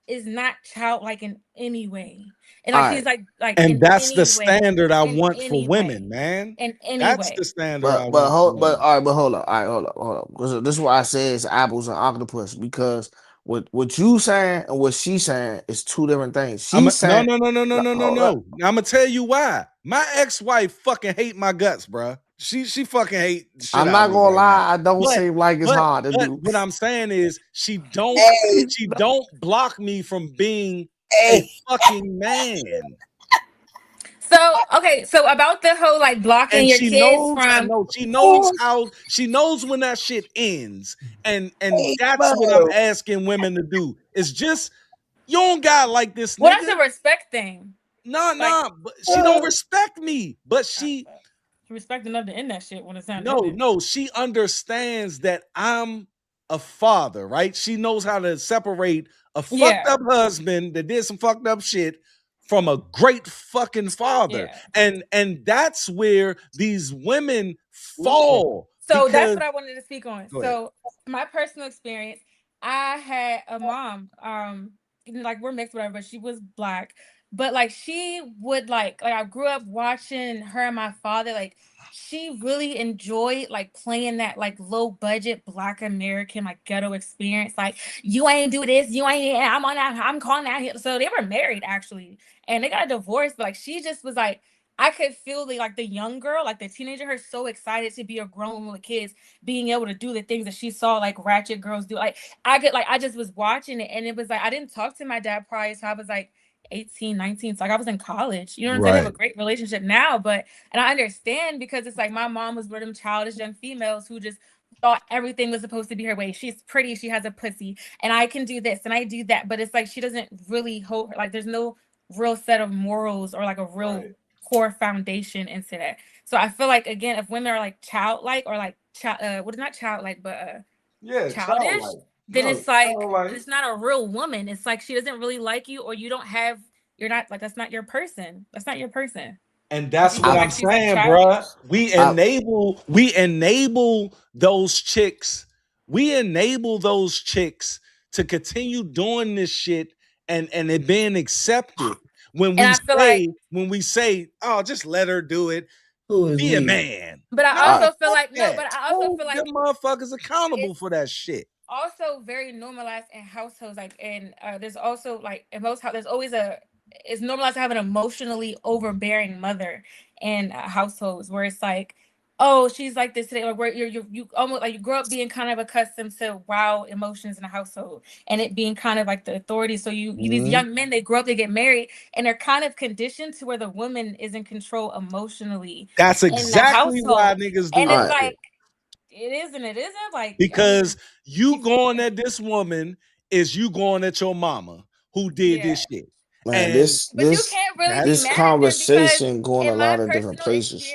is not childlike in any way. And like she's like and that's the standard I want for women, man. In any that's way. the standard but, I want. But hold on. This is why I say it's apples and octopus, because what you saying and what she's saying is two different things. She's saying no. I'm gonna tell you why. My ex-wife fucking hate my guts, bro. She fucking hate shit. I'm not gonna lie, I don't seem like it's hard to do. What I'm saying is she don't block me from being a fucking man. So okay, so about the whole like blocking your kids from she knows when that shit ends. And that's what I'm asking women to do. It's just, you don't got like this nigga. Well, that's a respect thing. Nah, but she don't respect me. But she respect enough to end that shit when it's not. No, she understands that I'm a father, right? She knows how to separate a fucked up husband that did some fucked up shit from a great fucking father. And that's where these women fall. So that's what I wanted to speak on. So my personal experience, I had a mom, like, we're mixed, whatever, but she was Black. But like she would like I grew up watching her and my father, like she really enjoyed like playing that like low budget Black American like ghetto experience. Like, you ain't do this, you ain't, I'm calling out here. So they were married actually, and they got divorced. But like she just was like, I could feel the young girl, like the teenager, her so excited to be a grown woman with kids, being able to do the things that she saw like ratchet girls do. Like I just was watching it, and it was like I didn't talk to my dad prior, so I was like 18, 19. So like I was in college. You know what I'm saying? We have a great relationship now, and I understand, because it's like my mom was one of them childish young females who just thought everything was supposed to be her way. She's pretty, she has a pussy, and I can do this and I do that. But it's like she doesn't really hold, like there's no real set of morals or like a real core foundation into that. So I feel like, again, if women are like childlike or like what is not childlike, but childish, then it's like it's not a real woman. It's like she doesn't really like you, or you're not like, that's not your person. That's not your person. And that's what I'm saying, bruh. We enable those chicks. We enable those chicks to continue doing this shit and it being accepted. When we say, oh, just let her do it. Be a man. But I also feel like them motherfuckers accountable for that shit. Also very normalized in households, like, and there's also like in most houses, there's always it's normalized to have an emotionally overbearing mother in households, where it's like, oh, she's like this today, like where you almost like you grow up being kind of accustomed to wild emotions in a household, and it being kind of like the authority. So these young men, they grow up, they get married, and they're kind of conditioned to where the woman is in control emotionally. That's exactly why niggas do. And it's like, it is and it isn't, like, because you going at this woman is you going at your mama who did this shit. Man, this conversation going a lot of different places.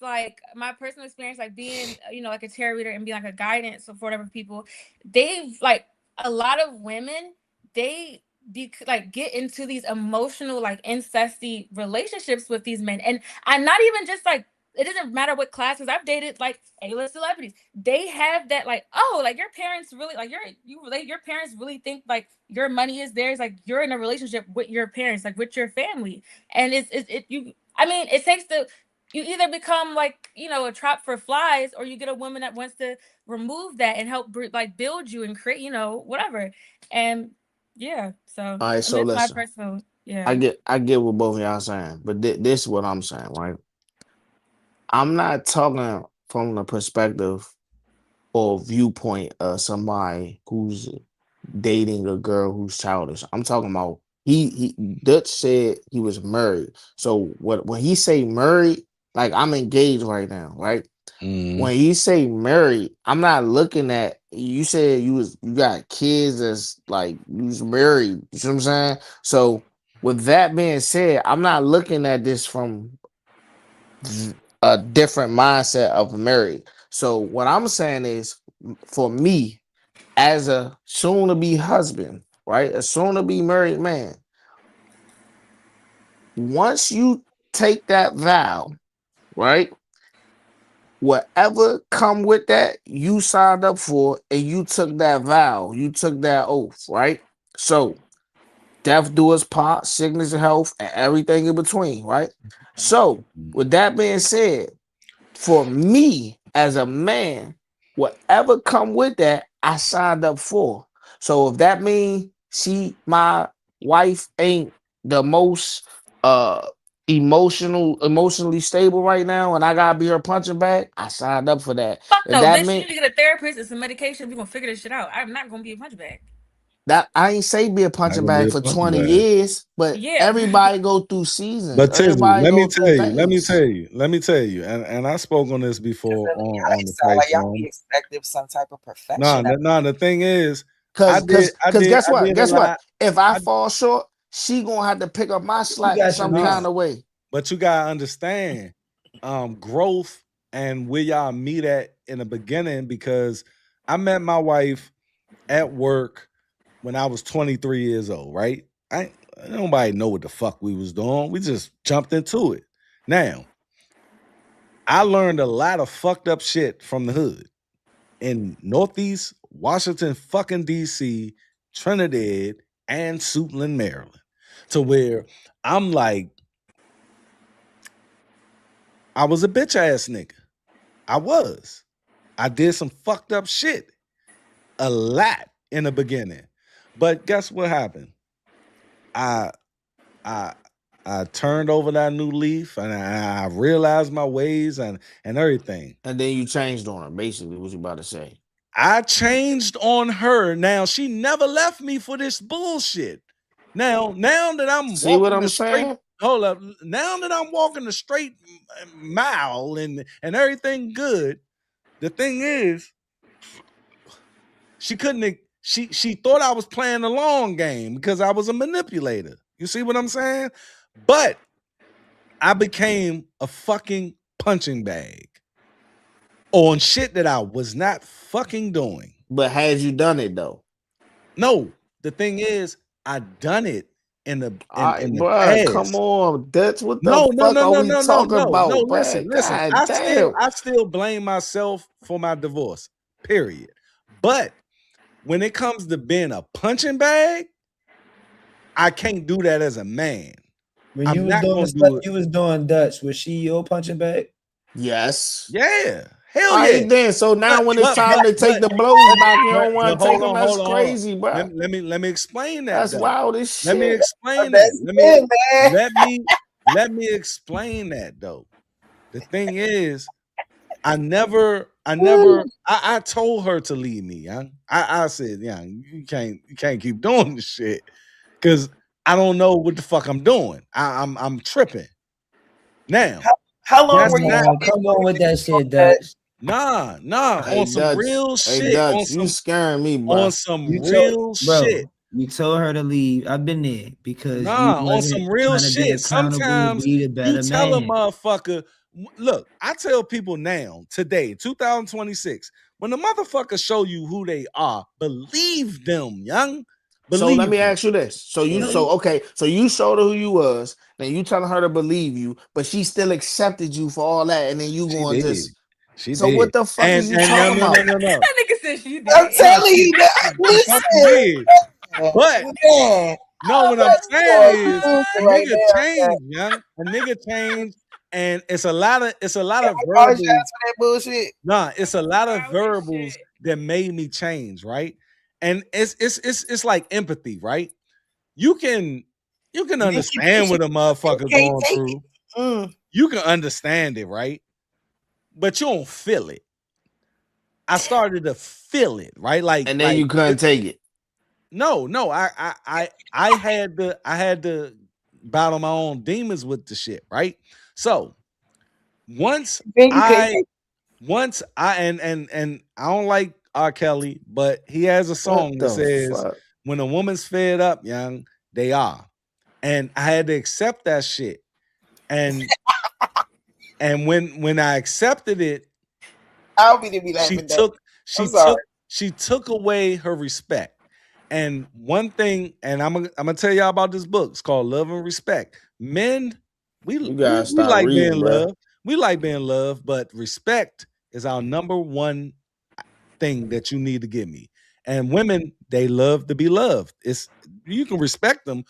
Like my personal experience, like being, like a tarot reader and being like a guidance for whatever people, they've like a lot of women, they get into these emotional like incesty relationships with these men, and I'm not even just like, it doesn't matter what classes. I've dated like A-list celebrities. They have that like, oh, like your parents really like your parents really think like your money is theirs. Like you're in a relationship with your parents, like with your family, and it takes you either become like, a trap for flies, or you get a woman that wants to remove that and help like build you and create, whatever. And yeah, so All right, so that's my listen. personal, I get what both of y'all saying, but this is what I'm saying, right? I'm not talking from the perspective or viewpoint of somebody who's dating a girl who's childish. I'm talking about he Dutch said he was married. So when he say married, like I'm engaged right now, right? When you say married, I'm not looking at you said you got kids that's like you was married. You see what I'm saying? So with that being said, I'm not looking at this from a different mindset of married. So what I'm saying is for me as a soon to be husband, right? A soon to be married man. Once you take that vow, right? Whatever come with that, you signed up for, and you took that vow, you took that oath, right? So death do us part, sickness and health, and everything in between, right? So with that being said, for me as a man, whatever come with that, I signed up for. So if that means my wife ain't the most emotionally stable right now, and I gotta be her punching bag, I signed up for that. fuck If no, that bitch. You mean need to get a therapist and some medication. We're gonna figure this shit out. I'm not gonna be a punchback. that I ain't say be a Not punching gonna be bag a for punching 20 bag. years, but Yeah. everybody go through seasons. But Tizzy, Everybody let me go through tell you, things. let me tell you, and I spoke on this before Y'all on the sound like Sice y'all be Room. expecting some type of No, perfection. no, the thing is, Cause guess I what? did a Guess what? lot. If I fall short, she gonna have to pick up my You slack got your some No, kind niece. of way. but you gotta understand, growth and where y'all meet at in the beginning, because I met my wife at work when I was 23 years old, right? Nobody know what the fuck we was doing. We just jumped into it. Now, I learned a lot of fucked up shit from the hood in Northeast Washington fucking DC, Trinidad, and Suitland, Maryland, to where I'm like, I was a bitch ass nigga. I was. I did some fucked up shit a lot in the beginning. But guess what happened? I turned over that new leaf, and I realized my ways and everything. And then you changed on her, basically, what you about to say. I changed on her. Now she never left me for this bullshit. Now that I'm See what walking I'm the straight, saying? hold up. Now that I'm walking the straight mile and everything good, the thing is, she couldn't. She thought I was playing the long game because I was a manipulator. You see what I'm saying? But I became a fucking punching bag on shit that I was not fucking doing. But had you done it though? No, the thing is, I done it in the Bruh, come past. on. That's what the No, fuck are we talking about, bruh? Listen. God damn. I still blame myself for my divorce. Period. But when it comes to being a punching bag, I can't do that as a man. When you I'm was not doing the gonna stuff do it. you was doing, Dutch, was she your punching bag? Yes. Yeah, hell All yeah. right, then. So now when it's But time to take the blows back, you don't want to take hold them. on, That's hold on. crazy, bruh. Let me explain that That's though. wild as Let me shit. explain that. That's good, man. Let me explain that though. The thing is, I told her to leave me, young. I said, young, you can't keep doing this shit because I don't know what the fuck I'm doing. I'm tripping. Now, How long that's were you not Come on with that shit, that? Dutch. nah Hey, on some Dutch. real Hey, shit, Dutch. You scaring me, on bruh. some You told, real bro, shit. you told her to leave. I've been there because you Nah, on wasn't some real trying to be shit. accountable to Sometimes be the you better tell a man. motherfucker, look, I tell people now, today, 2026, when the motherfucker show you who they are, believe them, young. So let Believe me them. ask you this. So you showed her who you was, then you telling her to believe you, but she still accepted you for all that, and then you She going did. just She so did. what the fuck And is you no, talking no, about? no, no, no. That nigga said she I'm did. No, telling you that. she fucking Listen, did. But man. no, what I'm You saying are is losing a right nigga now, man. changed, young. A nigga changed And it's a lot of apologize verbals. for that bullshit. Nah, it's a lot of verbals that made me change, right? And it's like empathy, right? You can understand what a motherfucker going through. You can understand it, right? But you don't feel it. I started to feel it, right? Like, and then you couldn't take it. No, I had to battle my own demons with the shit, right? So once I and I don't like R. Kelly, but he has a song that says, "When a woman's fed up, young, they are," and I had to accept that shit. And when I accepted it, I'll be laughing. She took away her respect. And one thing, and I'm gonna tell y'all about this book. It's called Love and Respect. Men, we like being loved. We like being loved, but respect is our number one thing that you need to give me. And women, they love to be loved. You can respect them,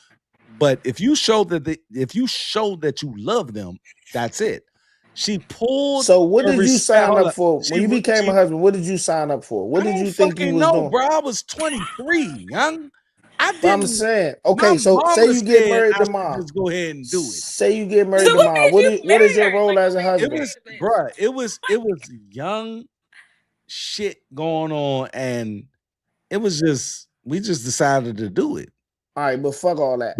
but if you show that you love them, that's it. She pulled. So what did you sign up for when you became a husband? What did you sign up for? What did you think you was doing? Bro, I was 23, young. I'm saying, okay, so say you get married to mom. Just go ahead and do it. Say you get married to mom. What is your role as a husband? It was young shit going on, and it was just we just decided to do it. All right, but fuck all that.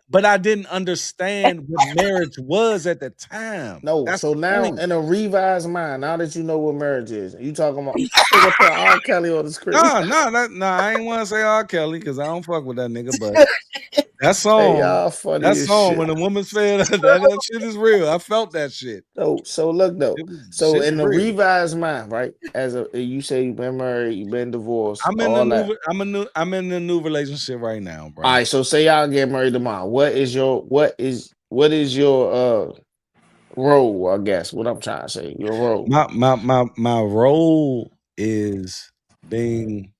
But I didn't understand what marriage was at the time. No, so now in a revised mind, now that you know what marriage is, you talking about put R. Kelly on the script. No, I ain't want to say R. Kelly because I don't fuck with that nigga, but that song, shit. When a woman's fed up, that shit is real. I felt that shit. So look though. So in the revised mind, right? You say you've been married, you've been divorced. I'm in the new relationship right now, bro. All right, so say y'all get married tomorrow. What is your role? I guess what I'm trying to say. Your role. My role is being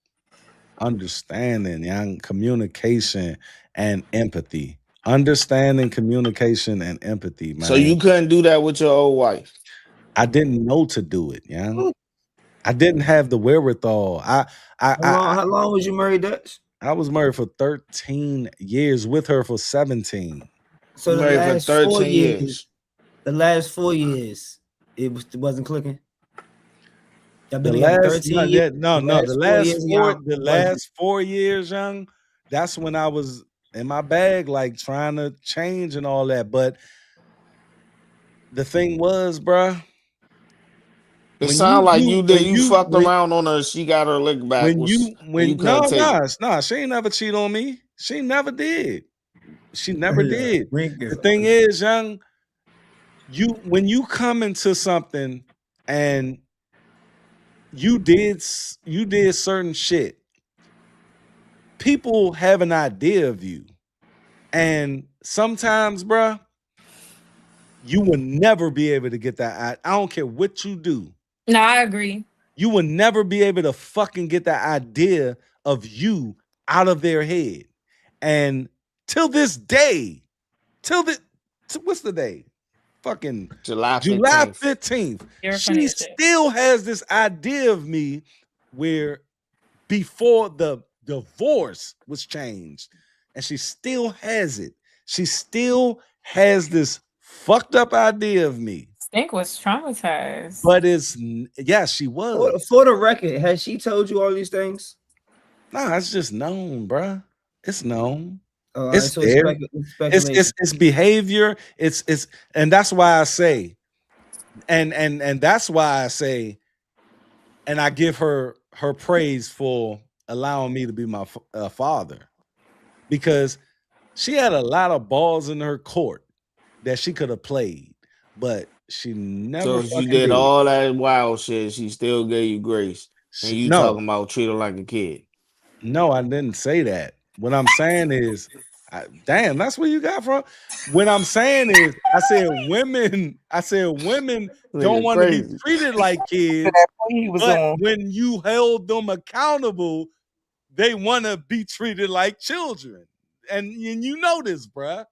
understanding, young communication and empathy. Understanding, communication, and empathy, man. So you couldn't do that with your old wife? I didn't know to do it, young. I didn't have the wherewithal. How long was you married, Dutch? I was married for 13 years, with her for 17. So the last 13 years. The last 4 years, it wasn't clicking. The last 4 years, young. That's when I was in my bag, like trying to change and all that. But the thing was, bruh, it sound like you fucked around on her. She got her lick back. No, she ain't never cheat on me. She never did. She never did. The thing is, young, when you come into something and you did certain shit, people have an idea of you, and sometimes, bruh, you will never be able to get that. I don't care what you do. No, I agree. You will never be able to fucking get that idea of you out of their head. And till this day, what's the day? Fucking July 15th. She still has this idea of me where before the divorce was changed, and she still has it. She still has this fucked up idea of me. Stink was traumatized. But she was. For the record, has she told you all these things? Nah, it's just known, bruh. It's known. It's so there. It's behavior. It's and that's why I say, and that's why I say, and I give her praise for allowing me to be my father, because she had a lot of balls in her court that she could have played, but she never. So she did all that wild shit. She still gave you grace, and you talking about treat her like a kid. No, I didn't say that. What I'm saying is, damn, that's where you got from. What I'm saying is, I said women don't want to be treated like kids, but when you held them accountable, they want to be treated like children. And you know this, bruh.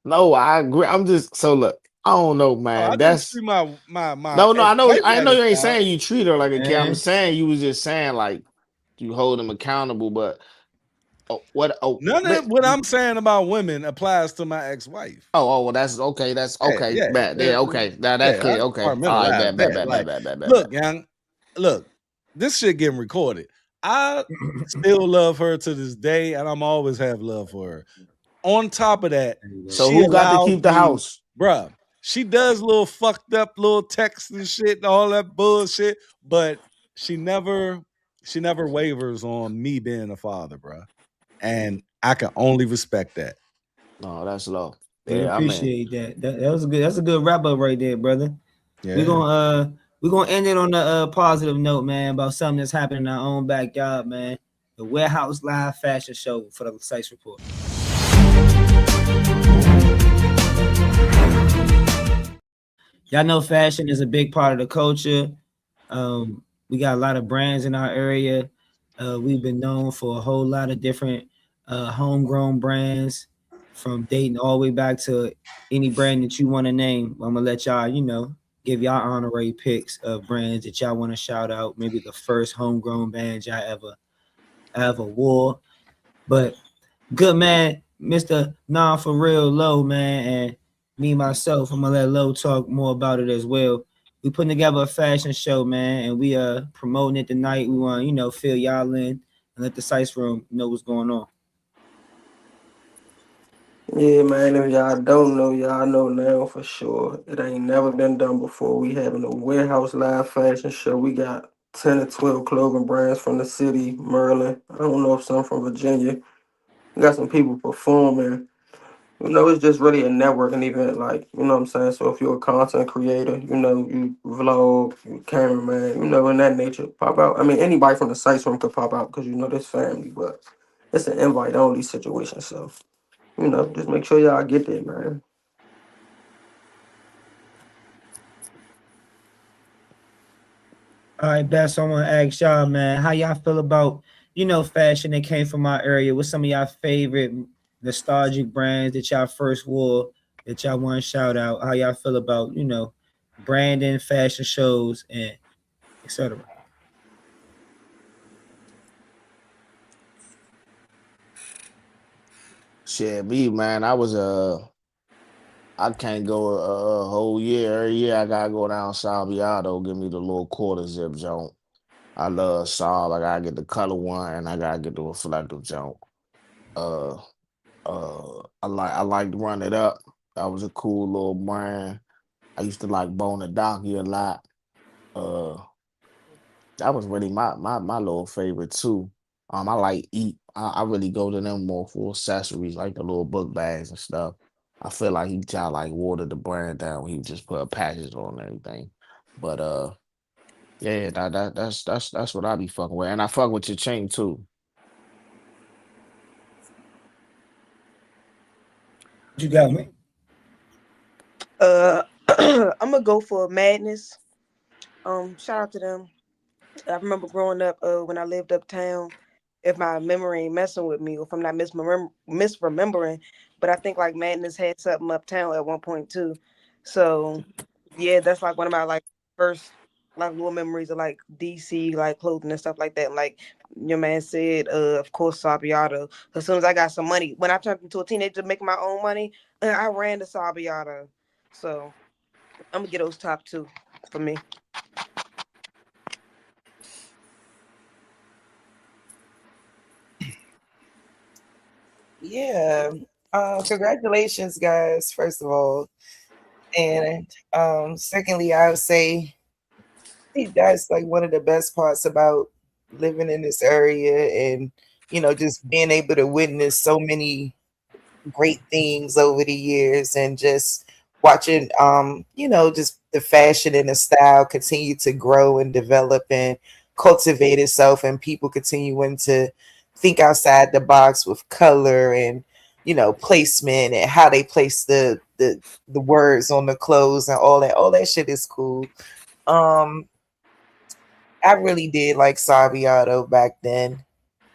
No, I agree. I'm just, so look, I don't know, man. I That's treat my no. I know. ex-wife I like know a you ain't child. saying you treat her like a kid. I'm Man. saying you was just saying like you hold them accountable. But what? Oh, None of what I'm saying about women applies to my ex-wife. well, that's okay. That's okay. Yeah, Bad. Yeah, okay. Now that's clear. I Okay. All right. compartmentalize that. Like, Bad. look, young, look, this shit getting recorded. I still love her to this day, and I'm always have love for her. On top of that, So she who got to allows keep the me, house? bruh. She does little fucked up little texts and shit and all that bullshit, but she never wavers on me being a father, bruh. And I can only respect that. No, that's low. We Yeah, appreciate that. That was good. That's a good wrap up right there, brother. Yeah. We're gonna end it on a positive note, man, about something that's happening in our own backyard, man. The WearHouse live fashion show for the Sice Report. Y'all know fashion is a big part of the culture. We got a lot of brands in our area. We've been known for a whole lot of different homegrown brands, from dating all the way back to any brand that you want to name. I'm gonna let y'all, give y'all honorary picks of brands that y'all want to shout out. Maybe the first homegrown band y'all ever wore. But good man, Mr. Nah for real Low, man, and me myself, I'm gonna let Low talk more about it as well. We putting together a fashion show, man, and we promoting it tonight. We want fill y'all in and let the Sice Room know what's going on. Yeah, man, if y'all don't know, y'all know now for sure. It ain't never been done before. We having a WearHouse live fashion show. We got 10 or 12 clothing brands from the city, Maryland. I don't know if some from Virginia. We got some people performing. It's just really a networking event, like, you know what I'm saying? So if you're a content creator, you vlog, you cameraman, in that nature, pop out. I mean, anybody from the Sice Room could pop out because this family, but it's an invite only situation. So, just make sure y'all get there, man. All right, Beth, so I want to ask y'all, man, how y'all feel about, fashion that came from our area? What's some of y'all favorite nostalgic brands that y'all first wore that y'all want to shout out? How y'all feel about, branding, fashion shows, and etc. Shit, me, man. I can't go a whole year. Every year I gotta go down Salviado, give me the little quarter zip joint. I love Saab. I gotta get the color one, and I gotta get the reflective joint. Uh, I like to run it up. That was a cool little brand. I used to like Bonadaki a lot. That was really my little favorite too. I like Eat. I really go to them more for accessories, like the little book bags and stuff. I feel like he tried like watered the brand down when he just put patches on everything. But yeah, that's what I be fucking with. And I fuck with your chain too. What you got, man? I'm gonna go for Madness. Shout out to them. I remember growing up when I lived uptown. If my memory ain't messing with me, or if I'm not misremembering, but I think like Madness had something uptown at one point too. So yeah, that's like one of my like first like little memories of like DC like clothing and stuff like that. Like your man said, of course Sabiato. As soon as I got some money, when I turned into a teenager making my own money, I ran to Sabiato. So I'm gonna get those top two for me. Yeah. Congratulations, guys, first of all. And secondly, I would say I think that's like one of the best parts about living in this area and just being able to witness so many great things over the years and just watching just the fashion and the style continue to grow and develop and cultivate itself, and people continuing to think outside the box with color and placement and how they place the words on the clothes and all that shit is cool. um I really did like Sabiato back then.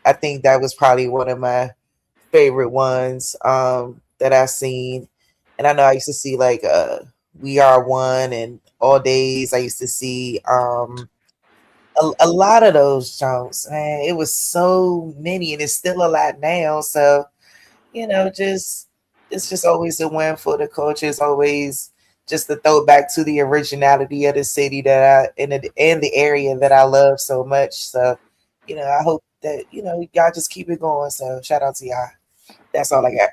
I think that was probably one of my favorite ones that I've seen. And I know I used to see like We Are One and All Days. I used to see a lot of those songs. Man, it was so many, and it's still a lot now. So just it's just always a win for the culture. It's always just a throwback to the originality of the city that I and the area that I love so much. So, I hope that y'all just keep it going. So shout out to y'all. That's all I got.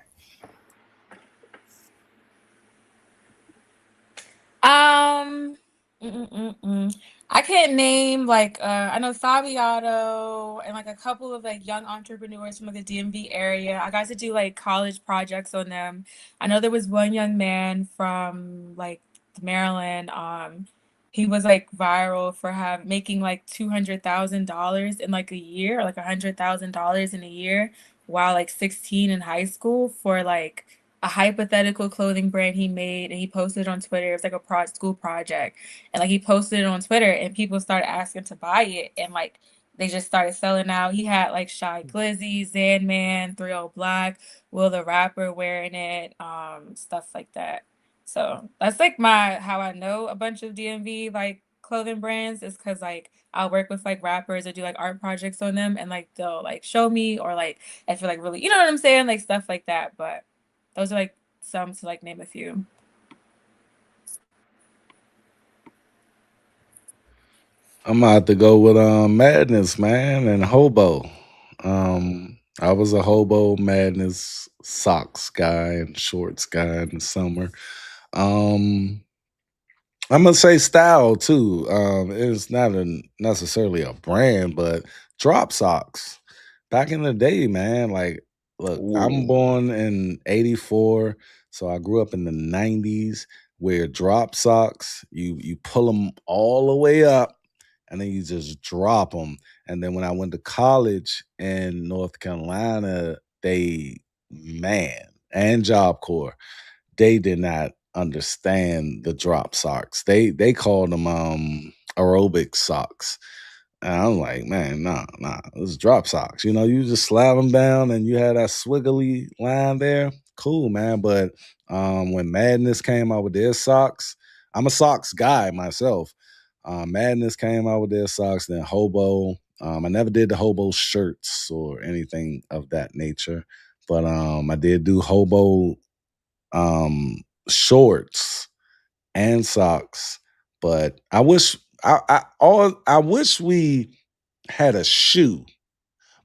I can't name I know Fabiano and like a couple of like young entrepreneurs from like the DMV area. I got to do like college projects on them. I know there was one young man from like Maryland. He was like viral for making like $200,000 in like a year, like $100,000 in a year, while like 16 in high school for like a hypothetical clothing brand he made, and he posted it on Twitter. It was like a school project, and like he posted it on Twitter, and people started asking to buy it, and like they just started selling out. He had like Shy Glizzy, Zanman, 3 Black, Will the Rapper wearing it, stuff like that. So that's like how I know a bunch of DMV like clothing brands, is because like I'll work with like rappers or do like art projects on them, and like they'll like show me, or like I feel like really, you know what I'm saying, like stuff like that. But those are like some to like name a few. I'm gonna have to go with Madness, man, and Hobo. I was a Hobo, Madness, socks guy and shorts guy in the summer. I'm gonna say style too. It's not necessarily a brand, but drop socks. Back in the day, man. Like, look, I'm Ooh. born in '84, so I grew up in the '90s. Where drop socks, you pull them all the way up, and then you just drop them. And then when I went to college in North Carolina, and Job Corps, they did not understand the drop socks. They called them aerobic socks. And I'm like, man, nah, this is drop socks. You just slide them down and you had that swiggly line there. Cool, man. But when Madness came out with their socks, I'm a socks guy myself. Madness came out with their socks, then Hobo. I never did the Hobo shirts or anything of that nature, but I did do Hobo shorts and socks. But I wish I wish we had a shoe,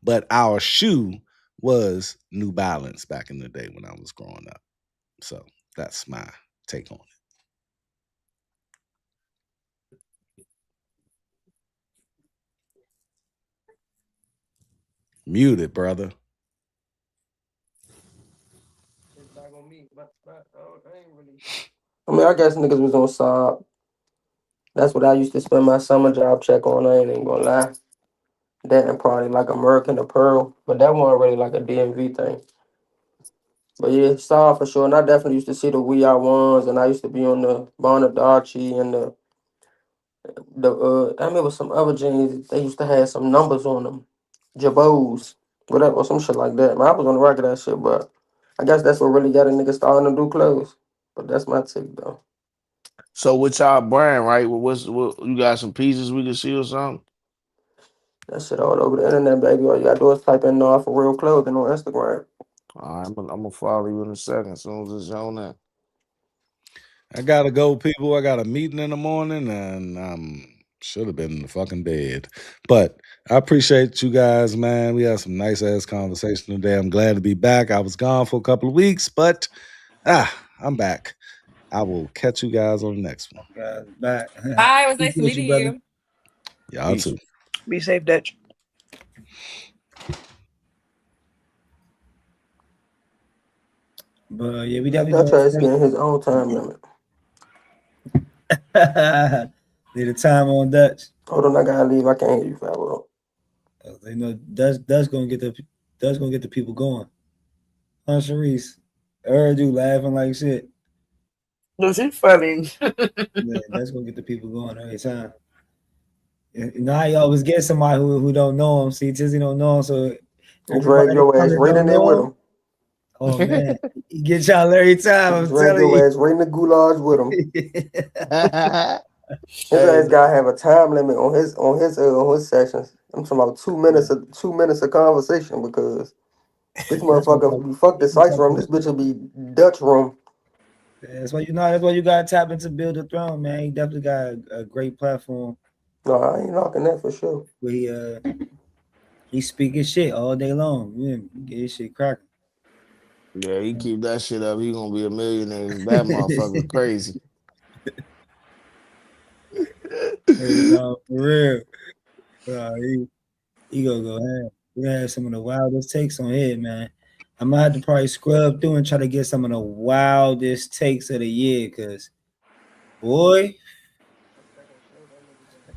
but our shoe was New Balance back in the day when I was growing up. So that's my take on it. Muted, brother. I mean, I guess niggas was on Saab. That's what I used to spend my summer job check on. I ain't even gonna lie. That and probably like American Apparel, but that wasn't really like a DMV thing. But yeah, Saab for sure. And I definitely used to see the We Are Ones, and I used to be on the Bonadachi and I remember some other jeans. They used to have some numbers on them, Jabos, whatever, or some shit like that. Man, I was on the record of that shit, but I guess that's what really got a nigga starting to do clothes. But that's my take though. So with y'all brand, right? What you got some pieces we can see or something? That shit all over the internet, baby. All you gotta do is type in for real clothing on Instagram. All right, I'm gonna follow you in a second as soon as it's on that. I gotta go, people. I got a meeting in the morning, and should have been in the fucking bed. But I appreciate you guys, man. We had some nice ass conversation today. I'm glad to be back. I was gone for a couple of weeks, but I'm back. I will catch you guys on the next one. Bye. Bye. It was nice meeting you. Y'all Peace. too. Be safe, Dutch. But yeah, we definitely That try's getting his own time limit. Need a time on Dutch. Hold on, I gotta leave. I can't hear you, Fabo. You know, Dutch gonna get the people going. Huh, Sharice? Dude laughing like shit. No, she's funny. Yeah, that's gonna get the people going every time. Now I always get somebody who don't know him. See, Tizzy don't know him, so Drag your ass right in there with him. Oh man, he get y'all every time. I'm Drag telling your you. ass right in the goulash with him. His ass gotta have a time limit on his sessions. I'm talking about 2 minutes of conversation because this That's what motherfucker, we fuck the Sice Room. This bitch will be Dutch room. that's why that's why you gotta tap into Build a Throne, man. He definitely got a great platform No, I ain't knocking that for sure. where he speaking shit all day long. Yeah, get his shit cracking. Yeah, he keep that shit up. He gonna be a millionaire. That motherfucker crazy. No, for real. He gonna go ahead. We gonna have some of the wildest takes on here, man. I'm gonna have to probably scrub through and try to get some of the wildest takes of the year, cause boy,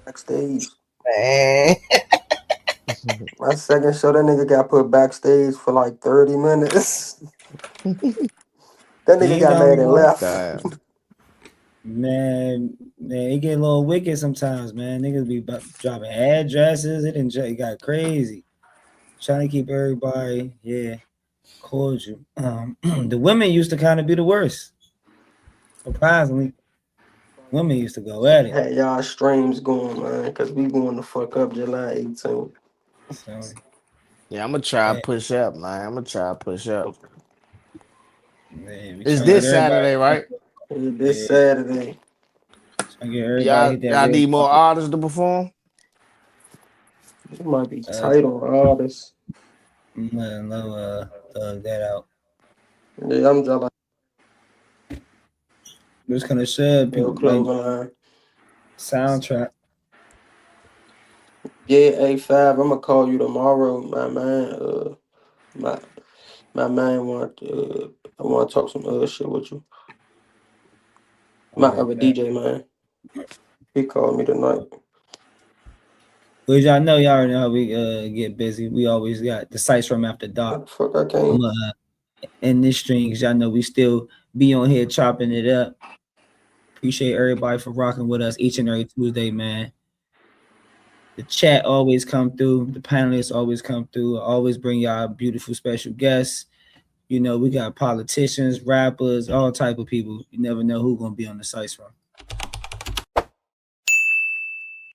Backstage. Man. My second show, that nigga got put backstage for like 30 minutes. That he nigga ain't got got mad and long. left. Damn. Man, it get a little wicked sometimes, man. Niggas be dropping addresses. It got crazy. Trying to keep everybody, cordial. The women used to kind of be the worst. Surprisingly, women used to go at it. Had y'all streams going, man, because we going to fuck up July 18th. So, Yeah, I'm gonna try to push up, man. I'm gonna try to push up. man, we It's trying to get this everybody. Saturday, right? This Saturday. Trying to get everybody hit that Y'all red need more carpet. artists to perform? It might be tight on artists. I'm letting thug that out. Yeah, I'm just like Just kind of said people like clothing line. soundtrack. Yeah, A5, I'm gonna call you tomorrow, my man. My man I want to talk some other shit with you. My other DJ man, he called me tonight. But y'all know, y'all already know how we get busy. We always got the Sice Room after dark. Fuck, I can't. I'm in this string, cause y'all know we still be on here chopping it up. Appreciate everybody for rocking with us each and every Tuesday, man. The chat always come through. The panelists always come through. I always bring y'all beautiful special guests. You know, we got politicians, rappers, all type of people. You never know who's gonna be on the Sice Room.